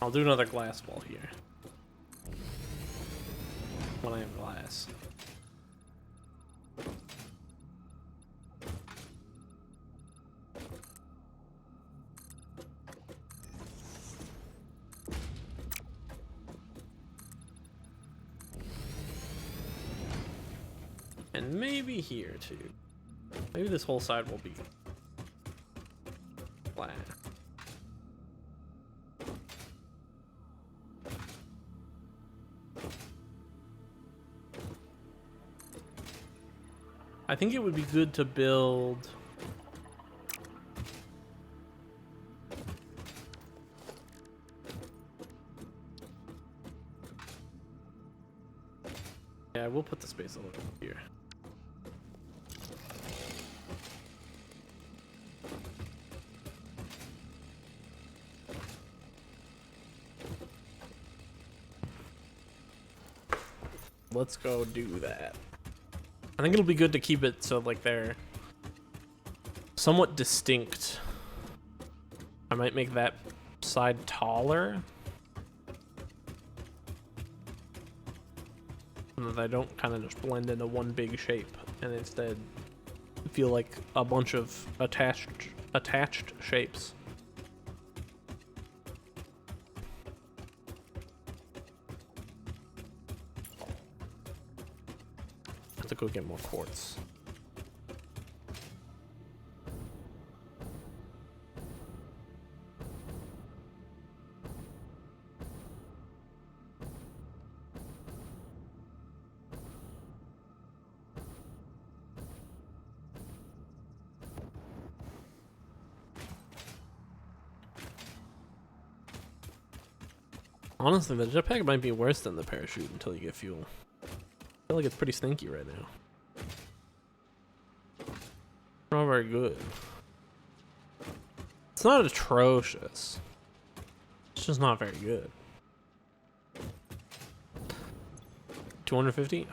I'll do another glass wall here. When I have glass. And maybe here too. Maybe this whole side will be flat. I think it would be good to build. Yeah, we'll put the space a little here. Let's go do that. I think it'll be good to keep it so like they're somewhat distinct. I might make that side taller so that I don't kind of just blend into one big shape and instead feel like a bunch of attached shapes. To go get more quartz. Honestly, the jetpack might be worse than the parachute until you get fuel. I feel like it's pretty stinky right now. Not very good. It's not atrocious. It's just not very good. 250?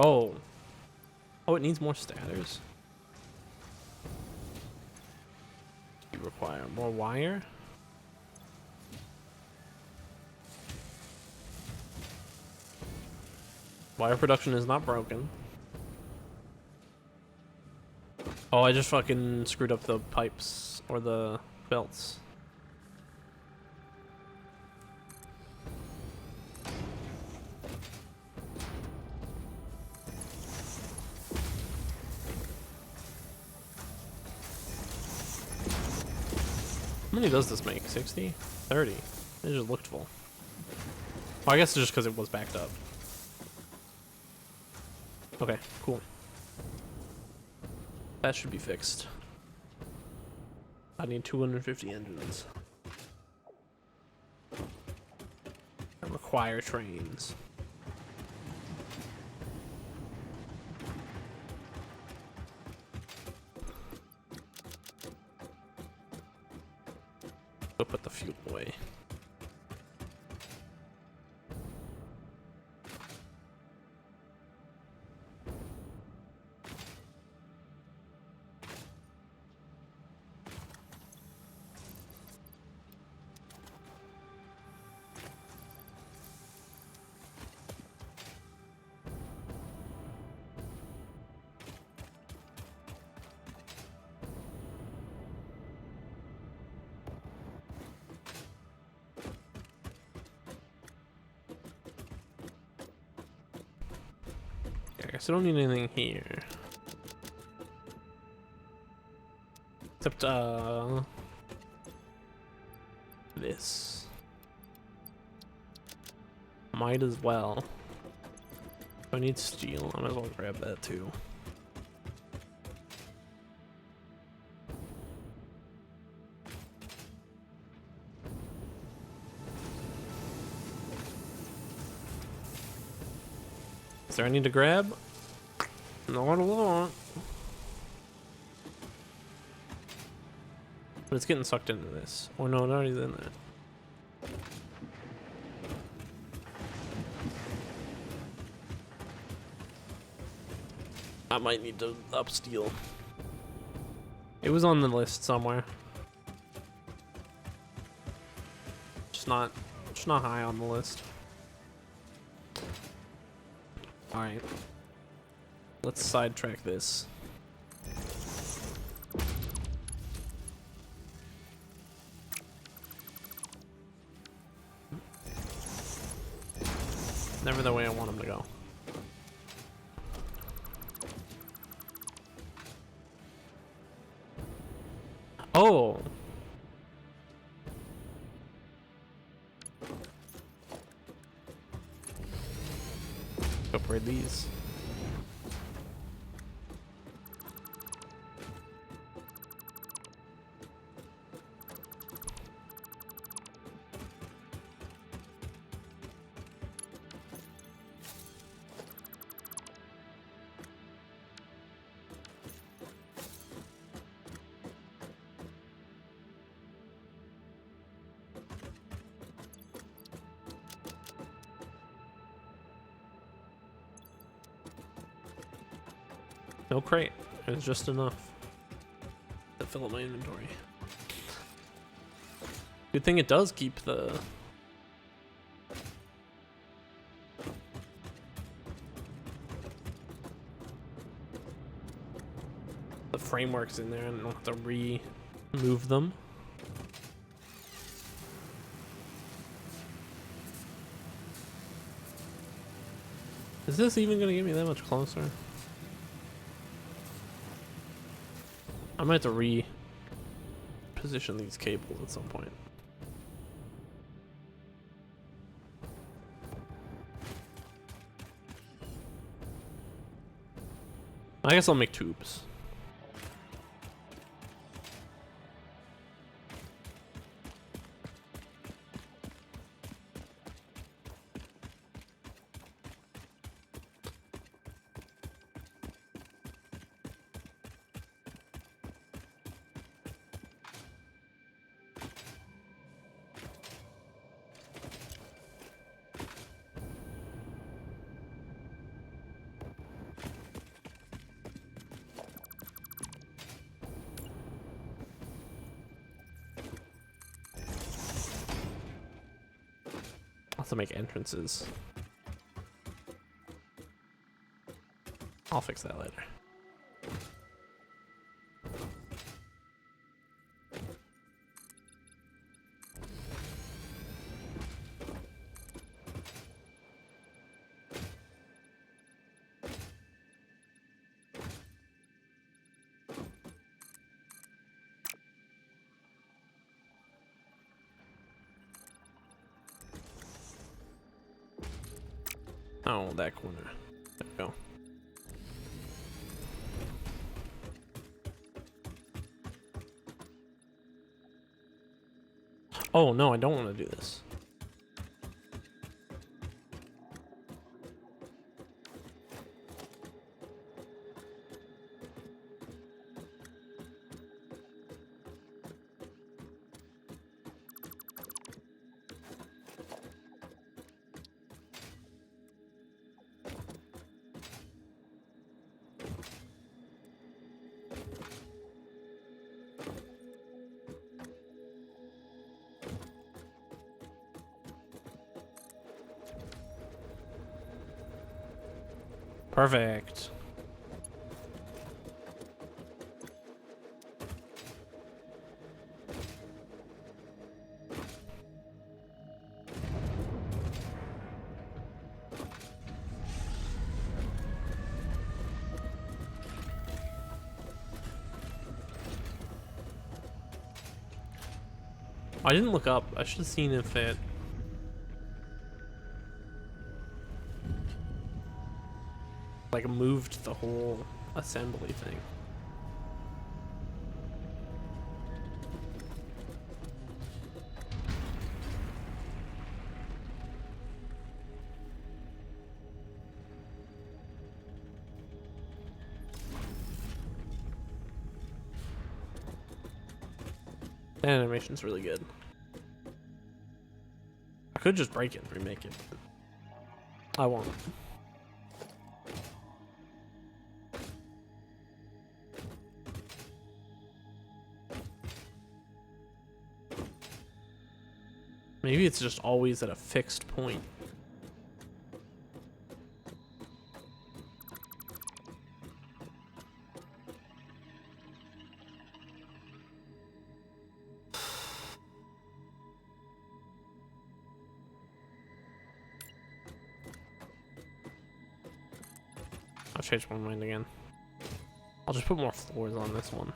Oh. Oh, it needs more statters? You require more wire? Wire production is not broken. Oh, I just fucking screwed up the pipes or the belts. How many does this make? 60? 30? It just looked full. Oh, I guess it's just because it was backed up. Okay, cool. That should be fixed. I need 250 engines. I require trains. Go put the fuel away. I guess I don't need anything here. Except, this. Might as well. If I need steel, I might as well grab that too. Is there any to grab? No, I don't want. But it's getting sucked into this. Oh no, it already in there. I might need to up steel. It was on the list somewhere. Just not high on the list. Alright. Let's sidetrack this. Never the way I want him to go. Oh! Upgrade these. No crate. It was just enough to fill up my inventory. Good thing it does keep the frameworks in there and I don't have to remove them. Is this even gonna get me that much closer? I might have to reposition these cables at some point. I guess I'll make tubes. To make entrances. I'll fix that later. Oh, that corner. There we go. Oh, no, I don't want to do this. Perfect. I didn't look up. I should have seen if it like moved the whole assembly thing. That animation's really good. I could just break it and remake it, but I won't. Maybe it's just always at a fixed point. I'll change my mind again. I'll just put more floors on this one.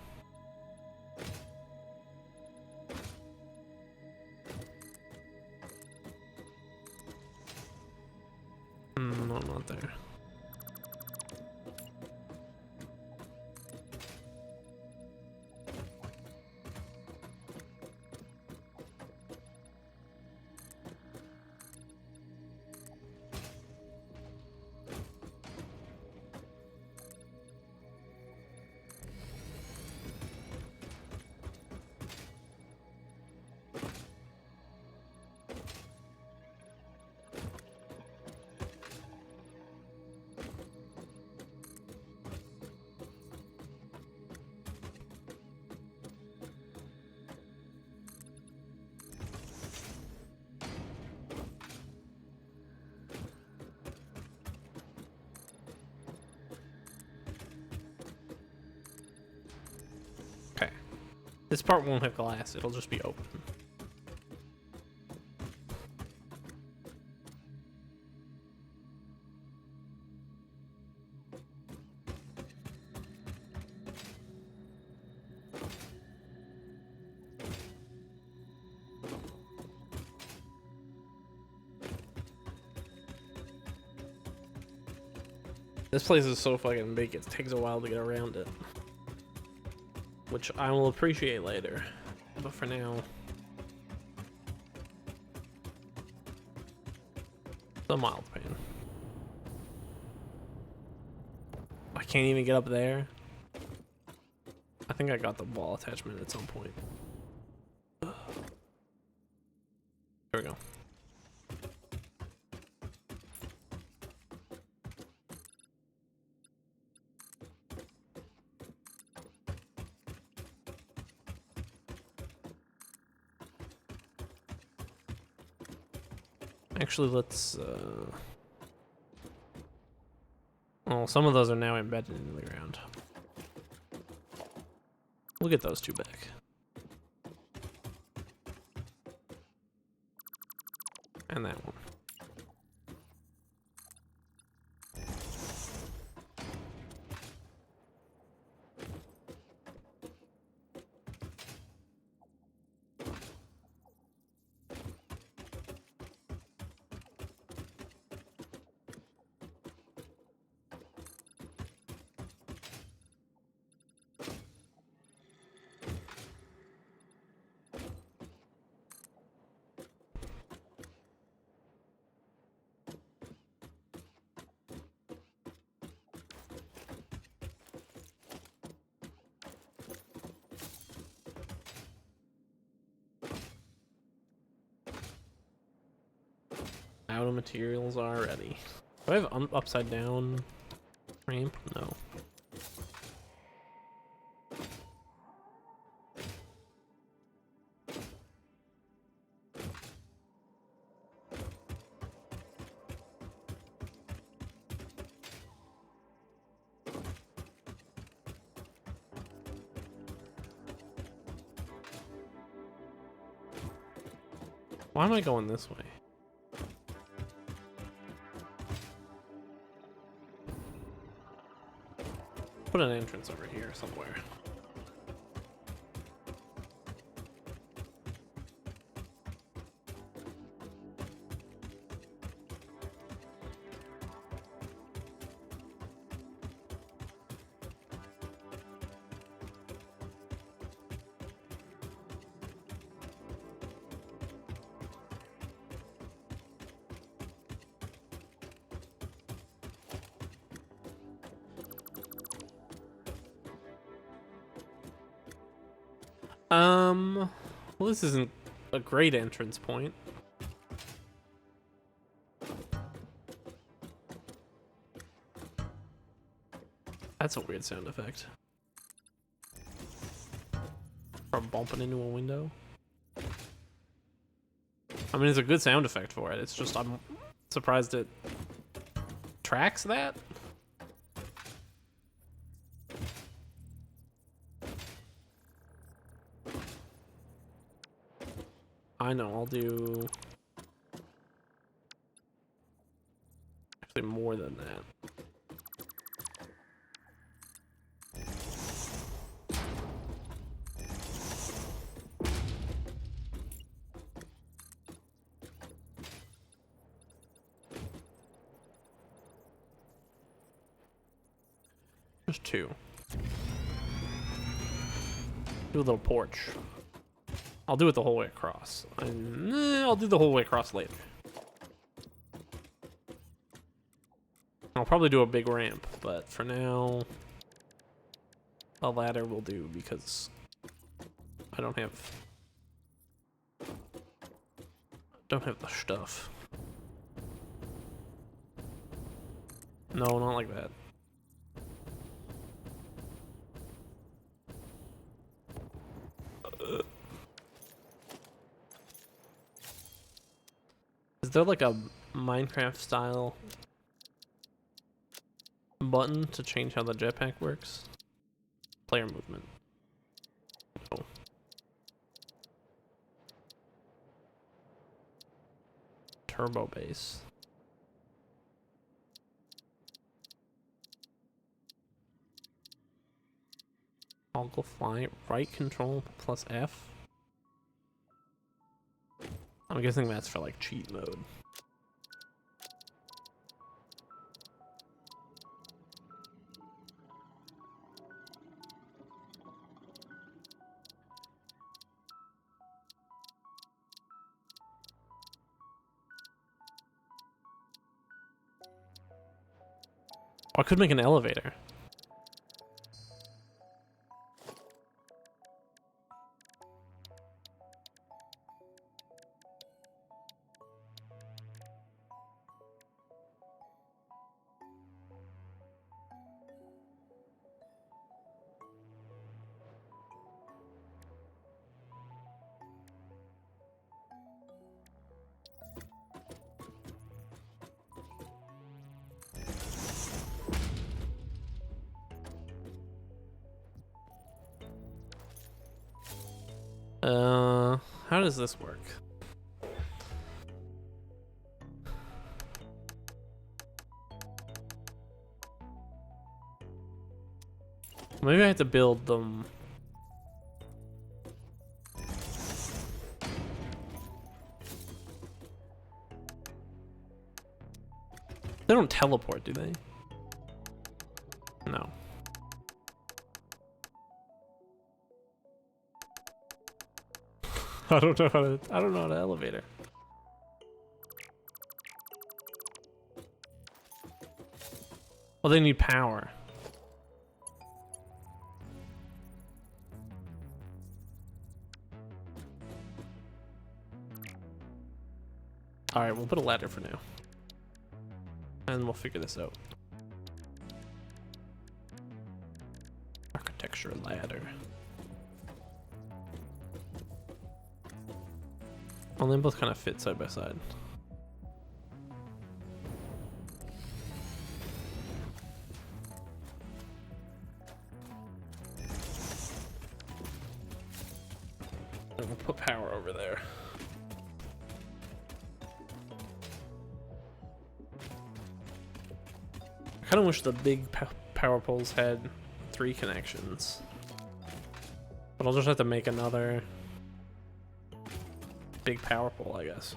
No, not there. This part won't have glass, it'll just be open. This place is so fucking big, it takes a while to get around it. Which I will appreciate later. But for now... it's a mild pain. I can't even get up there. I think I got the ball attachment at some point. There we go. Actually, let's, well, some of those are now embedded into the ground. We'll get those two back. And that one. Out of materials already. Do I have upside down ramp? No. Why am I going this way? Put an entrance over here somewhere. Well, this isn't a great entrance point. That's a weird sound effect. From bumping into a window. I mean, it's a good sound effect for it. It's just, I'm surprised it tracks that. I know, I'll do actually more than that. Just two. Do a little porch. I'll do it the whole way across. I'll do the whole way across later. I'll probably do a big ramp, but for now, a ladder will do because I don't have the stuff. No, not like that. Is there like a Minecraft style button to change how the jetpack works? Player movement. Oh. turbo base. Toggle fly, right control plus F. I'm guessing that's for like cheat mode. I could make an elevator. How does this work? Maybe I have to build them. They don't teleport, do they? No. I don't know how to elevator. Well, they need power. All right, we'll put a ladder for now. And we'll figure this out. Architecture ladder. Well, they both kind of fit side by side. And we'll put power over there. I kind of wish the big power poles had 3 connections. But I'll just have to make another big power pole, I guess.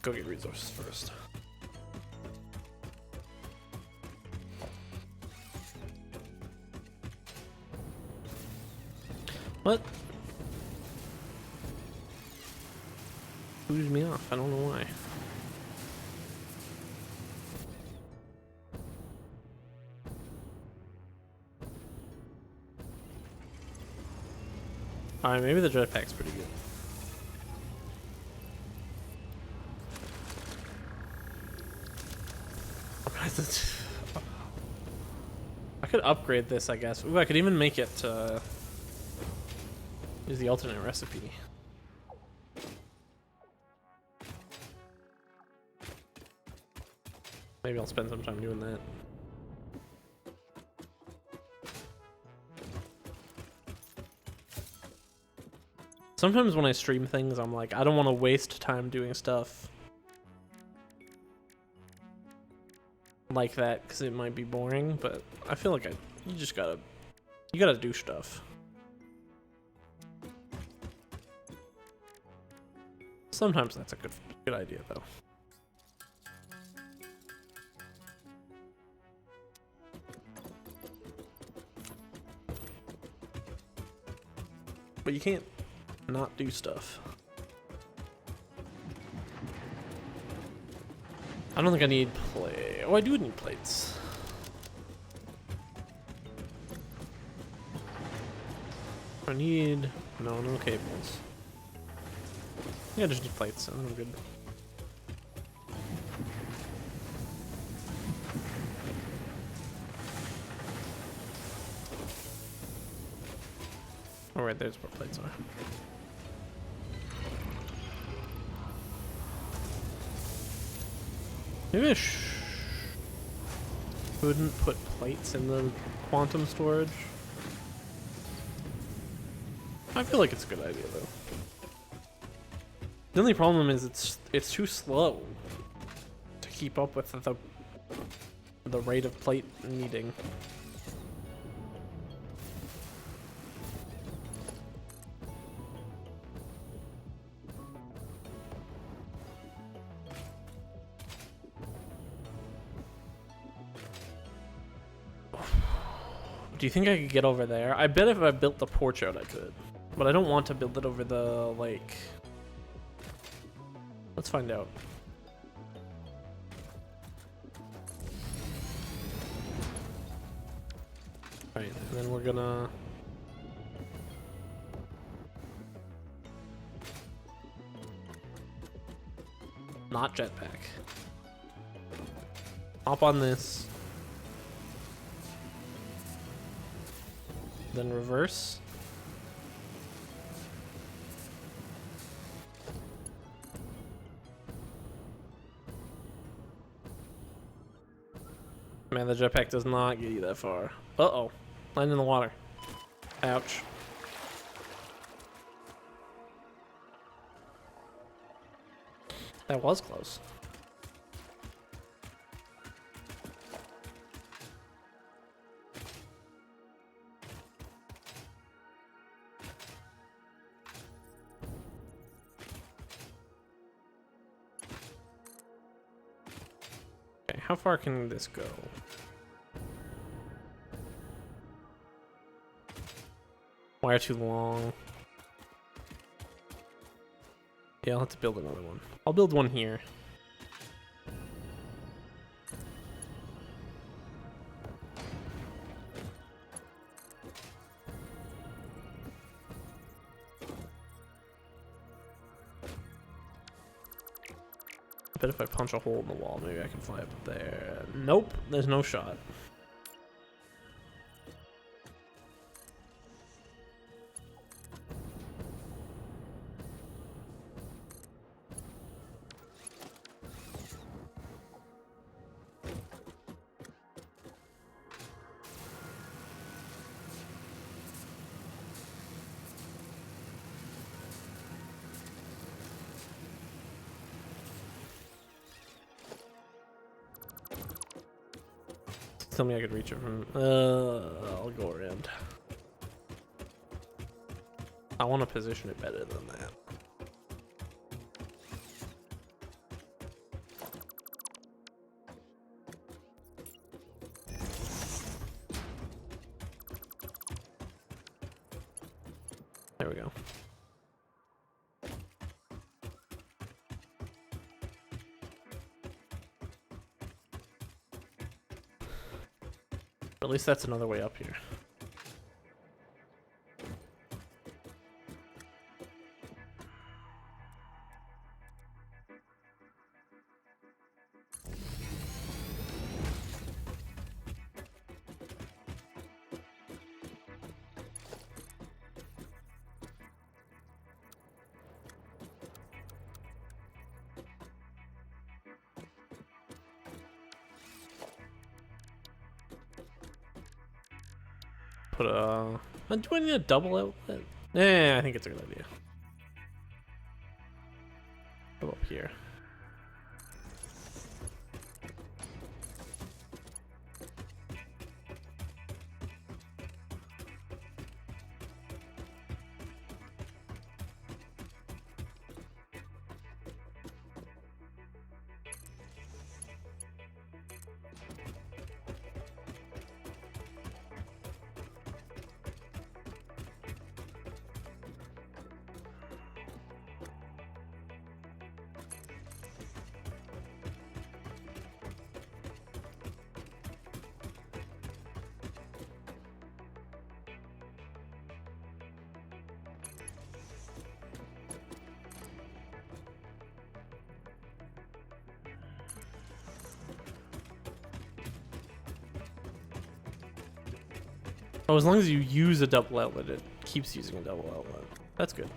Go get resources first. What? Booted me off. I don't know why. Alright, maybe the jetpack's pretty good. I could upgrade this, I guess. Ooh, I could even make it use the alternate recipe. Maybe I'll spend some time doing that. Sometimes when I stream things, I'm like, I don't want to waste time doing stuff like that because it might be boring, but I feel like you just gotta do stuff. Sometimes that's a good idea though. But you can't not do stuff. I don't think I need plate. Oh, I do need plates. I need no cables. Yeah, just need plates, and then I'm good. Alright, there's where plates are. Maybe I shouldn't put plates in the quantum storage. I feel like it's a good idea though. The only problem is it's too slow to keep up with the rate of plate needing. Do you think I could get over there? I bet if I built the porch out, I could. But I don't want to build it over the lake. Let's find out. Alright, and then we're gonna... Not jetpack. Hop on this. Then reverse. Man, the jetpack does not get you that far. Uh-oh. Land in the water. Ouch. That was close. Okay, how far can this go? Wire too long. Yeah, I'll have to build another one. I'll build one here. I bet if I punch a hole in the wall, maybe I can fly up there. Nope, there's no shot. Tell me I could reach it from... I'll go around. I want to position it better than that. There we go. At least that's another way up here. Put a... Do I need a double outlet? Yeah, I think it's a good idea. Go up here. Oh, as long as you use a double outlet, it keeps using a double outlet. That's good.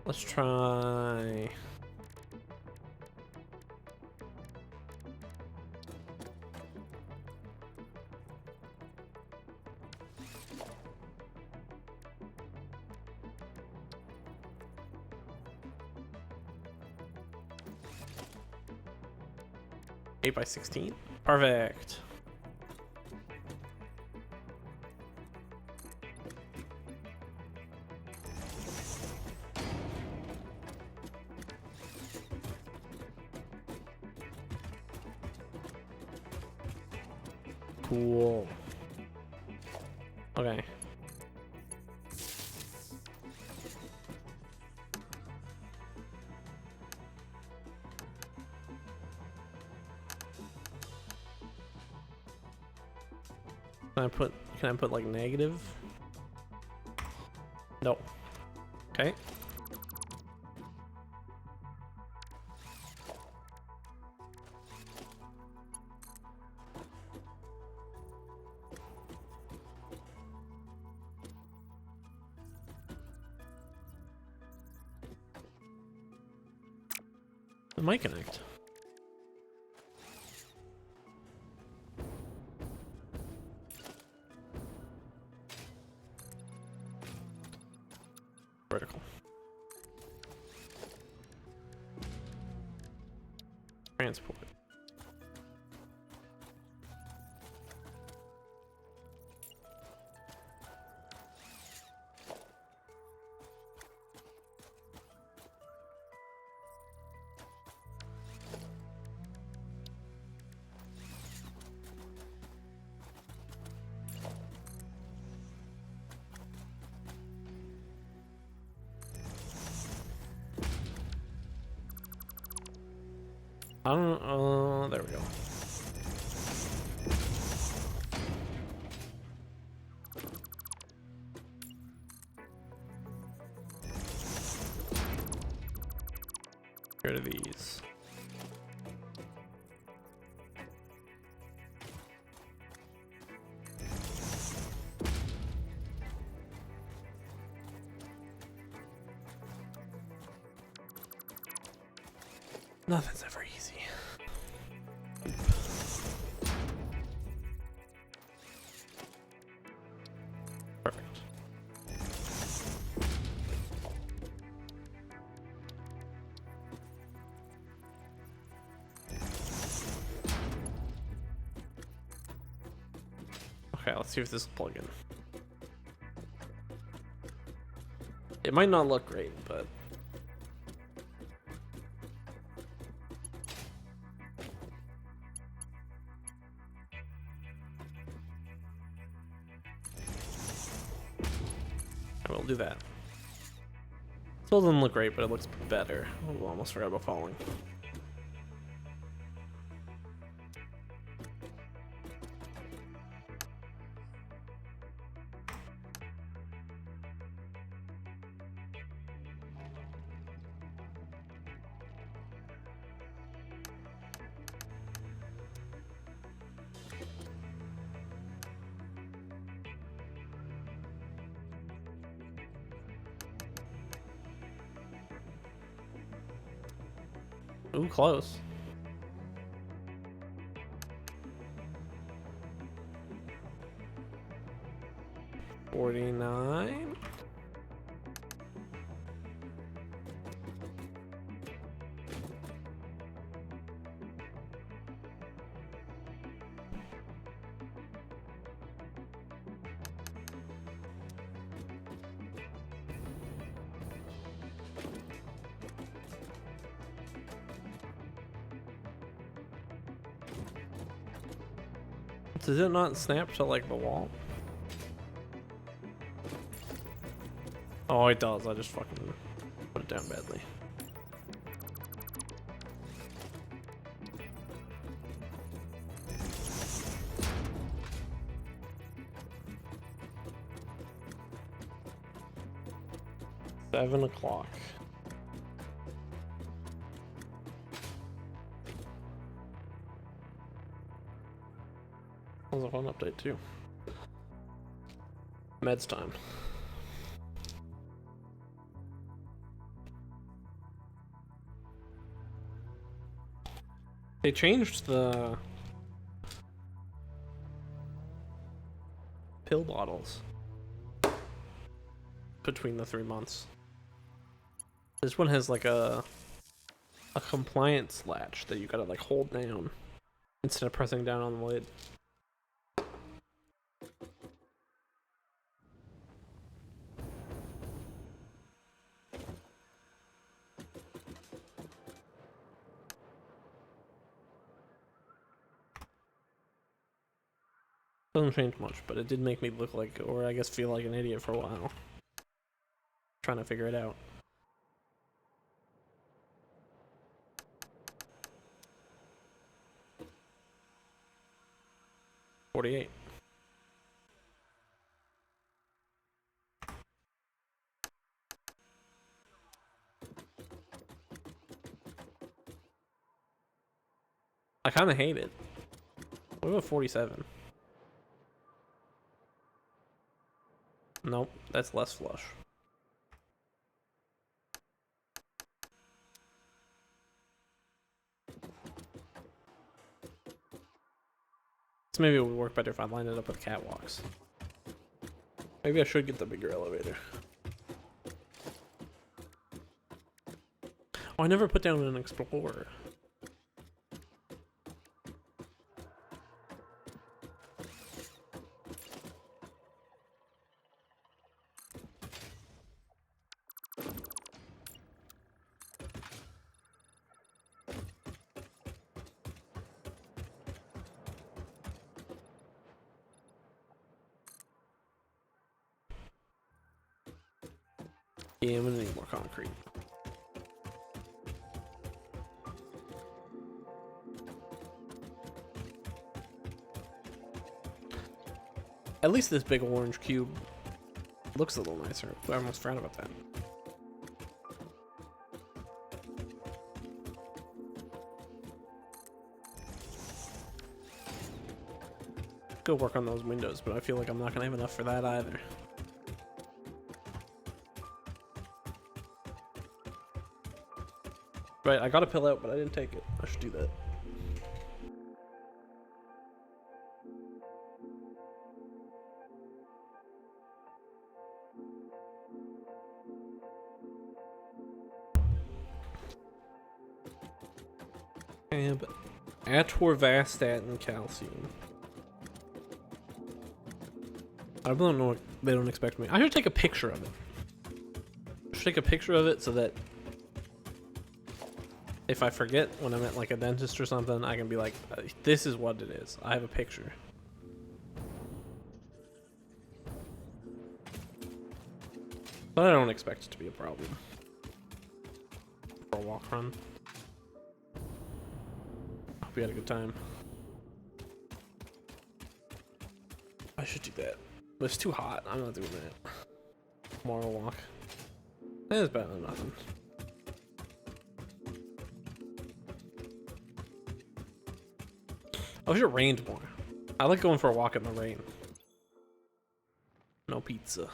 Let's try... Eight by 16. Perfect. Cool. Okay. Can I put like negative? No. Okay. It might connect. Vertical. Transport. I don't know. There we go. Get rid of these. Nothing's ever easy. Perfect. Okay, let's see if this will plug in. It might not look great, but I will do that. Still doesn't look great, but it looks better. Oh, almost forgot about falling. Ooh, close. $49. Does it not snap to like the wall? Oh, it does. I just fucking put it down badly. 7 o'clock. That was a fun update too. Meds time. They changed the pill bottles between the 3 months. This one has like a compliance latch that you gotta like hold down instead of pressing down on the lid. Doesn't change much, but it did make me look like, or I guess feel like an idiot for a while. Trying to figure it out. $48. I kind of hate it. What about 47? Nope, that's less flush. So maybe it would work better if I lined it up with catwalks. Maybe I should get the bigger elevator. Oh, I never put down an Explorer. Yeah, I'm gonna need more concrete. At least this big orange cube looks a little nicer. I almost forgot about that. Go work on those windows, but I feel like I'm not gonna have enough for that either. Right, I got a pill out, but I didn't take it. I should do that. And atorvastatin calcium. I don't know what they don't expect me. I should take a picture of it. I should take a picture of it so that if I forget when I'm at like a dentist or something, I can be like, this is what it is. I have a picture. But I don't expect it to be a problem. For a walk run. Hope you had a good time. I should do that. But it's too hot. I'm not doing that. Tomorrow walk. It's better than nothing. I wish it rained more. I like going for a walk in the rain. No pizza.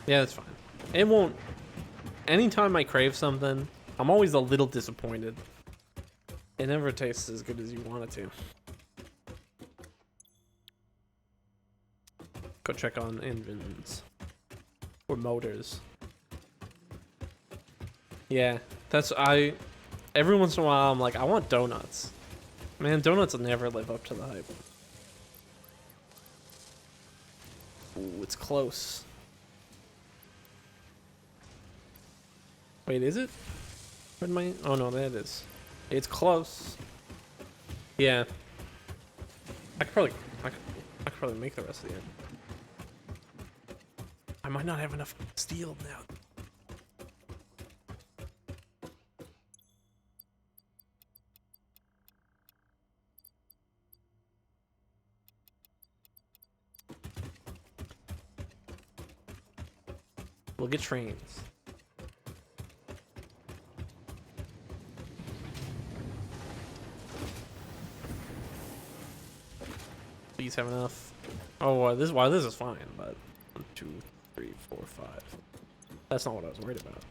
Yeah, that's fine. It won't... Anytime I crave something, I'm always a little disappointed. It never tastes as good as you want it to. Go check on engines. Or motors. Yeah, that's... Every once in a while, I'm like, I want donuts. Man, donuts will never live up to the hype. Ooh, it's close. Wait, is it? Where'd my... Oh no, that is. It's close. Yeah. I could probably make the rest of the end. I might not have enough steel now. We'll get trains. Please have enough. Oh, this is fine, but 1, 2, 3, 4, 5. That's not what I was worried about.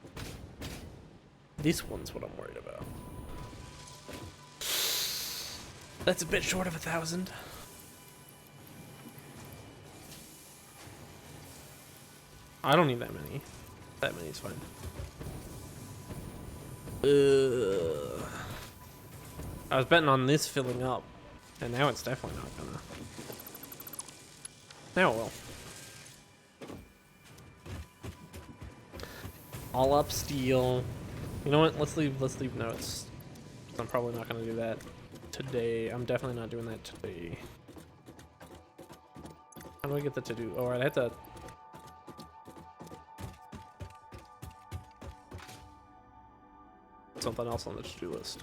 This one's what I'm worried about. That's a bit short of 1,000. I don't need that many. That many is fine. I was betting on this filling up, and now it's definitely not gonna. Now it will. All up steel. You know what? Let's leave notes. I'm probably not gonna do that today. I'm definitely not doing that today. How do I get the to-do? Oh, I have to. Something else on the to-do list.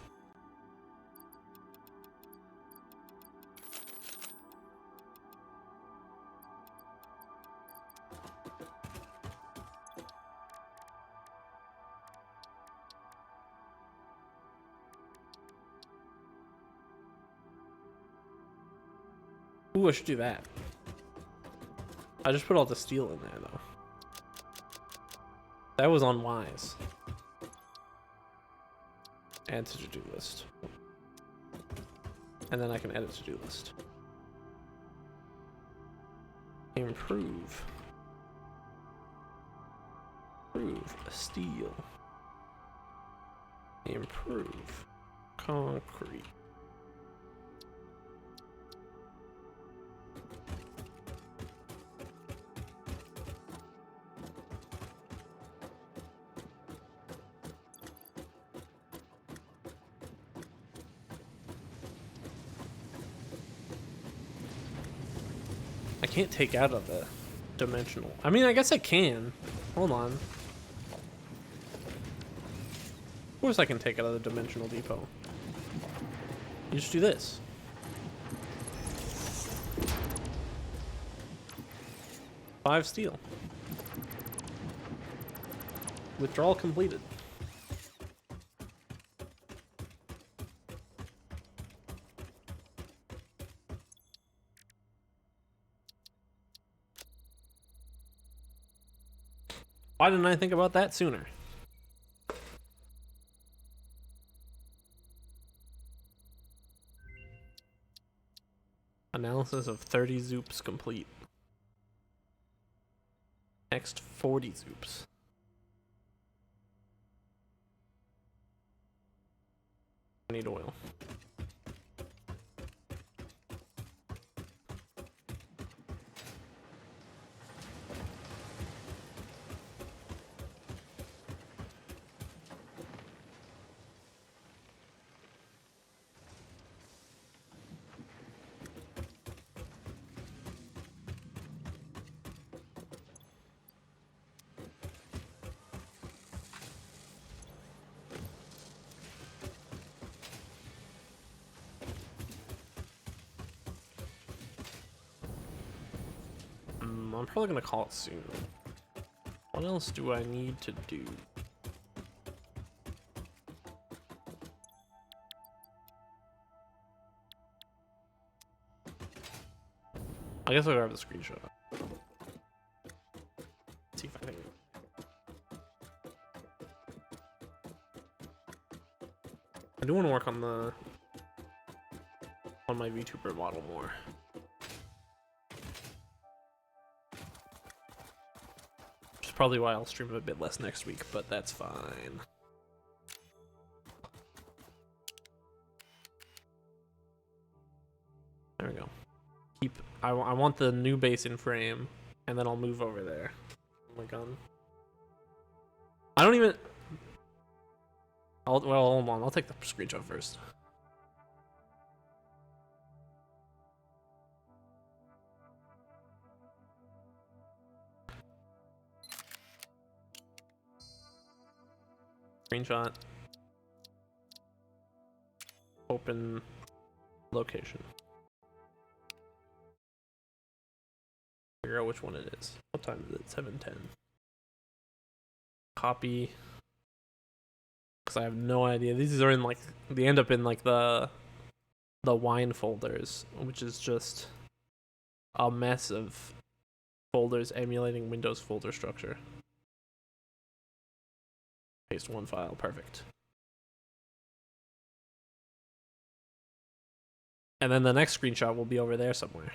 Ooh, I should do that. I just put all the steel in there though. That was unwise. Add to to-do list. And then I can edit to-do list. Improve. Improve steel. Improve concrete. I can't take out of the dimensional. I mean, I guess I can. Hold on. Of course I can take out of the dimensional depot. You just do this. Five steel. Withdrawal completed. Why didn't I think about that sooner? Analysis of 30 zoops complete. Next 40 zoops. I need oil. I'm probably gonna call it soon. What else do I need to do? I guess I'll grab the screenshot. See if I can. I do want to work on my VTuber model more. Which is probably why I'll stream a bit less next week, but that's fine. There we go. I want the new base in frame, and then I'll move over there. Oh my god. I don't even. Well, hold on. I'll take the screenshot first. Screenshot. Open location. Figure out which one it is. What time is it? 7:10. Copy. Because I have no idea. These are in like, they end up in like the wine folders, which is just a mess of folders emulating Windows folder structure. Paste one file, perfect. And then the next screenshot will be over there somewhere.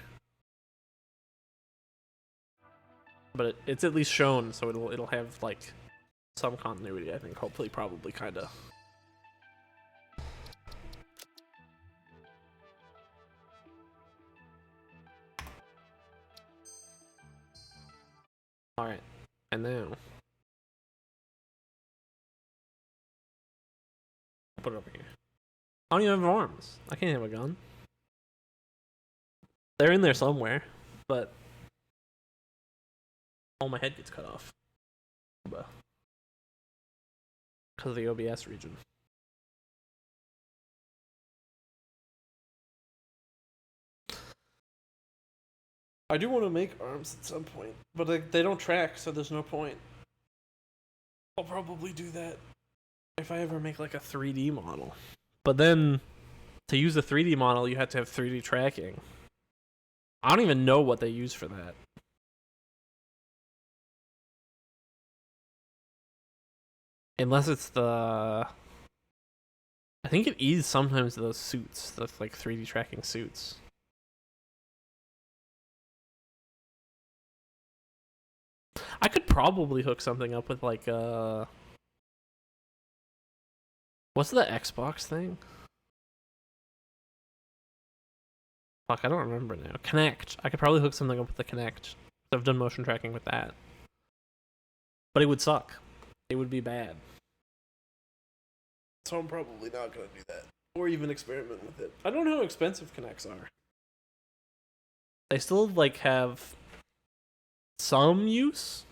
But it's at least shown, so it'll have like some continuity, I think. Hopefully, probably, kinda. Alright, and now put it over here. I don't even have arms. I can't have a gun. They're in there somewhere, but oh, my head gets cut off because of the OBS region. I do want to make arms at some point, but they don't track, so there's no point. I'll probably do that if I ever make like a 3D model. But then, to use the 3D model, you have to have 3D tracking. I don't even know what they use for that. Unless it's the... I think it is sometimes those suits, the like 3D tracking suits. I could probably hook something up with like what's the Xbox thing? Fuck, I don't remember now. Kinect. I could probably hook something up with the Kinect. I've done motion tracking with that. But it would suck. It would be bad. So I'm probably not gonna do that. Or even experiment with it. I don't know how expensive Kinects are. They still like have some use,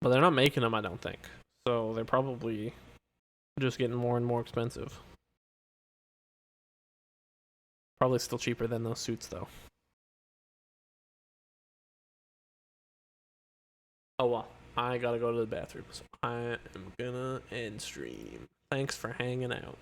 but they're not making them, I don't think. So they're probably just getting more and more expensive. Probably still cheaper than those suits, though. Oh well, I gotta go to the bathroom, so I am gonna end stream. Thanks for hanging out.